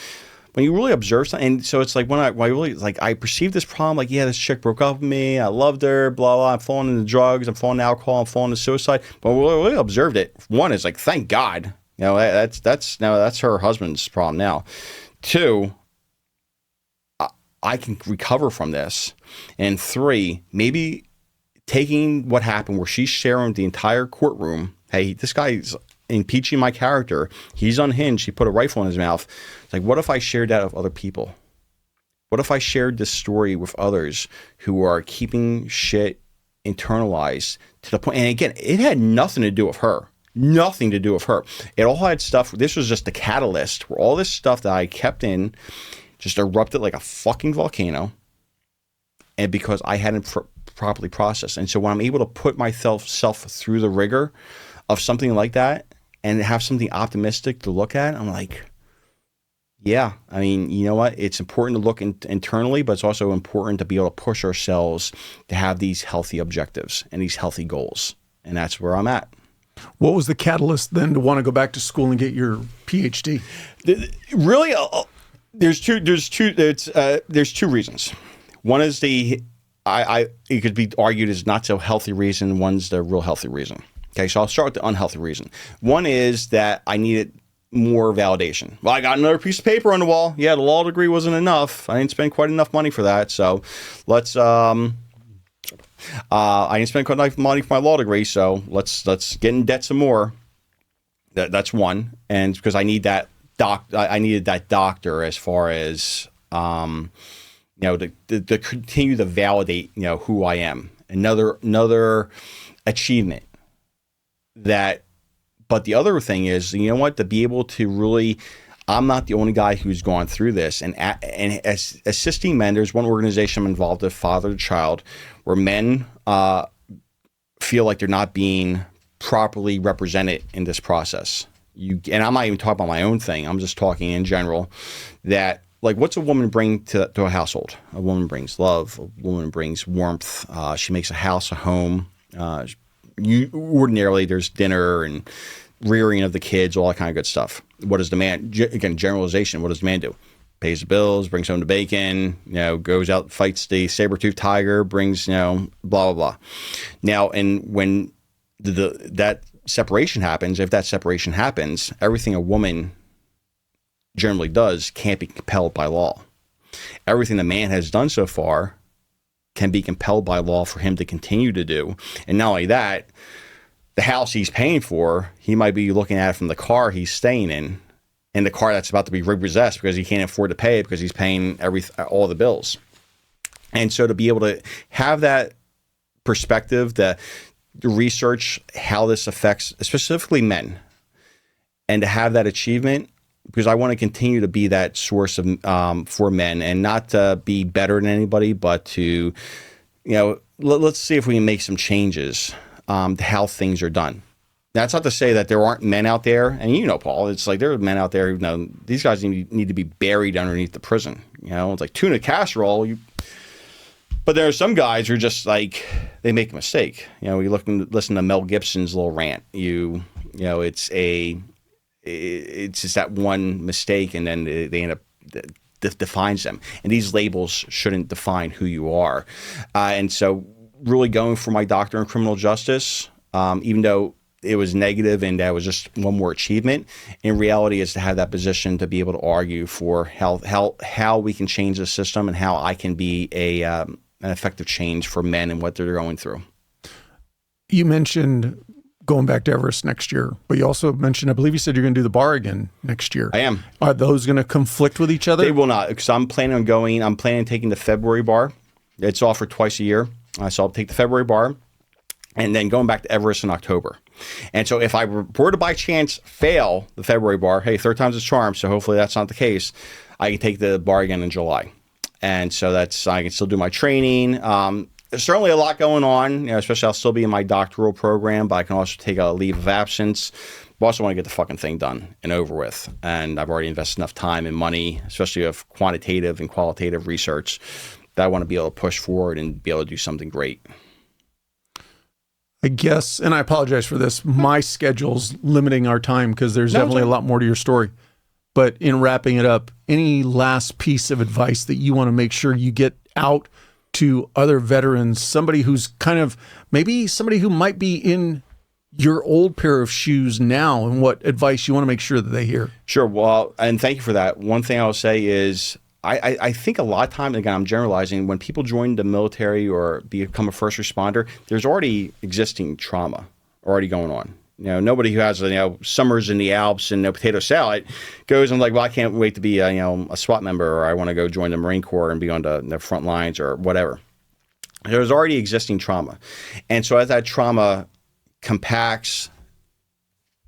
[SPEAKER 2] when you really observe something, and so it's like when I really, like, I perceive this problem, like, this chick broke up with me, I loved her, blah, blah, I'm falling into drugs, I'm falling into alcohol, I'm falling into suicide. But when I really observed it, one is like, thank God. That's her husband's problem now. Two, I can recover from this. And three, maybe taking what happened where she's sharing the entire courtroom. Hey, this guy's impeaching my character. He's unhinged. He put a rifle in his mouth. It's like, what if I shared that with other people? What if I shared this story with others who are keeping shit internalized to the point? And again, it had nothing to do with her. Nothing to do with her. It all had stuff. This was just the catalyst where all this stuff that I kept in just erupted like a fucking volcano. And because I hadn't properly processed. And so when I'm able to put myself through the rigor of something like that and have something optimistic to look at, I'm like, yeah, I mean, you know what? It's important to look internally, but it's also important to be able to push ourselves to have these healthy objectives and these healthy goals. And that's where I'm at.
[SPEAKER 1] What was the catalyst then to want to go back to school and get your PhD?
[SPEAKER 2] Really, there's two reasons. One is it could be argued as not so healthy reason. One's the real healthy reason. Okay, so I'll start with the unhealthy reason. One is that I needed more validation. Well, I got another piece of paper on the wall. Yeah, the law degree wasn't enough. I didn't spend quite enough money for that. So let's I didn't spend quite enough money for my law degree, so let's get in debt some more. That's one, and because I need that I needed that doctor as far as to continue to validate who I am. Another achievement that. But the other thing is, to be able to really. I'm not the only guy who's gone through this, and as assisting men, there's one organization I'm involved with, Father to Child, where men feel like they're not being properly represented in this process. And I'm not even talking about my own thing. I'm just talking in general that, like, what's a woman bring to a household? A woman brings love. A woman brings warmth. She makes a house, a home. Ordinarily, there's dinner and rearing of the kids, all that kind of good stuff. What does the man, again, generalization, what does the man do? Pays the bills, brings home the bacon, goes out, fights the saber-toothed tiger, brings, blah, blah, blah. Now, and when that separation happens, if that separation happens, everything a woman generally does can't be compelled by law. Everything the man has done so far can be compelled by law for him to continue to do. And not only that, the house he's paying for, he might be looking at it from the car he's staying in, and the car that's about to be repossessed because he can't afford to pay it because he's paying all the bills. And so to be able to have that perspective, the research how this affects specifically men, and to have that achievement, because I want to continue to be that source of for men, and not to be better than anybody, but to, let's see if we can make some changes to how things are done. That's not to say that there aren't men out there, and you know, Paul, it's like there are men out there who know these guys need to be buried underneath the prison. You know, it's like tuna casserole. But there are some guys who are just like, they make a mistake. You know, you listen to Mel Gibson's little rant. You know, it's just that one mistake, and then they end up defines them. And these labels shouldn't define who you are. And so, really going for my doctorate in criminal justice, even though it was negative and that was just one more achievement, in reality is to have that position to be able to argue for how we can change the system and how I can be an effective change for men and what they're going through. You
[SPEAKER 1] mentioned going back to Everest next year, but you also mentioned, I believe you said you're going to do the bar again next year.
[SPEAKER 2] I am.
[SPEAKER 1] Are those going to conflict with each other?
[SPEAKER 2] They will not, because I'm planning on taking the February bar. It's offered twice a year. So I'll take the February bar and then going back to Everest in October. And so if I were to by chance fail the February bar, hey, third time's a charm, so hopefully that's not the case, I can take the bar again in July. And so I can still do my training. There's certainly a lot going on, especially I'll still be in my doctoral program, but I can also take a leave of absence. I also want to get the fucking thing done and over with. And I've already invested enough time and money, especially of quantitative and qualitative research, that I want to be able to push forward and be able to do something great.
[SPEAKER 1] I guess, and I apologize for this, my schedule's limiting our time because there's definitely a lot more to your story. But in wrapping it up, any last piece of advice that you want to make sure you get out to other veterans, somebody who's maybe somebody who might be in your old pair of shoes now, and what advice you want to make sure that they hear? Sure.
[SPEAKER 2] Well, and thank you for that. One thing I'll say is I think a lot of time, again, I'm generalizing, when people join the military or become a first responder, there's already existing trauma already going on. Nobody who has, summers in the Alps and potato salad goes and like, well, I can't wait to be a SWAT member, or I want to go join the Marine Corps and be on the front lines or whatever. There's already existing trauma. And so as that trauma compacts,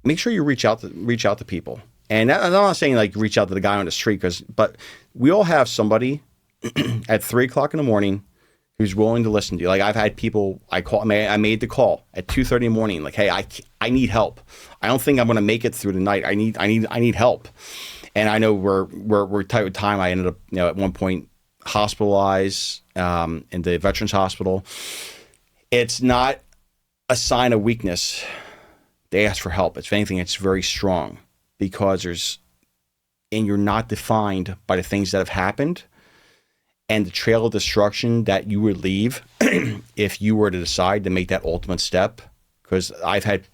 [SPEAKER 2] make sure you reach out to people. And I'm not saying like reach out to the guy on the street, but we all have somebody at 3:00 in the morning who's willing to listen to you. Like I've had people, I made the call at 2:30 in the morning, like, hey, I need help. I don't think I'm going to make it through the night. I need help. And I know we're tight with time. I ended up, at one point hospitalized in the Veterans Hospital. It's not a sign of weakness. They ask for help. If anything, it's very strong, because you're not defined by the things that have happened and the trail of destruction that you would leave if you were to decide to make that ultimate step. Because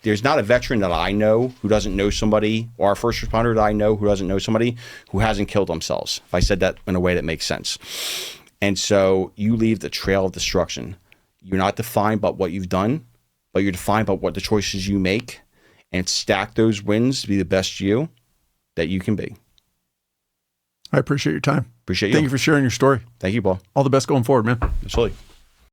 [SPEAKER 2] there's not a veteran that I know who doesn't know somebody, or a first responder that I know who doesn't know somebody who hasn't killed themselves. If I said that in a way that makes sense. And so you leave the trail of destruction. You're not defined by what you've done, but you're defined by what the choices you make, and stack those wins to be the best you that you can be.
[SPEAKER 1] I appreciate your time.
[SPEAKER 2] Appreciate you.
[SPEAKER 1] Thank you for sharing your story.
[SPEAKER 2] Thank you, Paul.
[SPEAKER 1] All the best going forward, man.
[SPEAKER 2] Absolutely.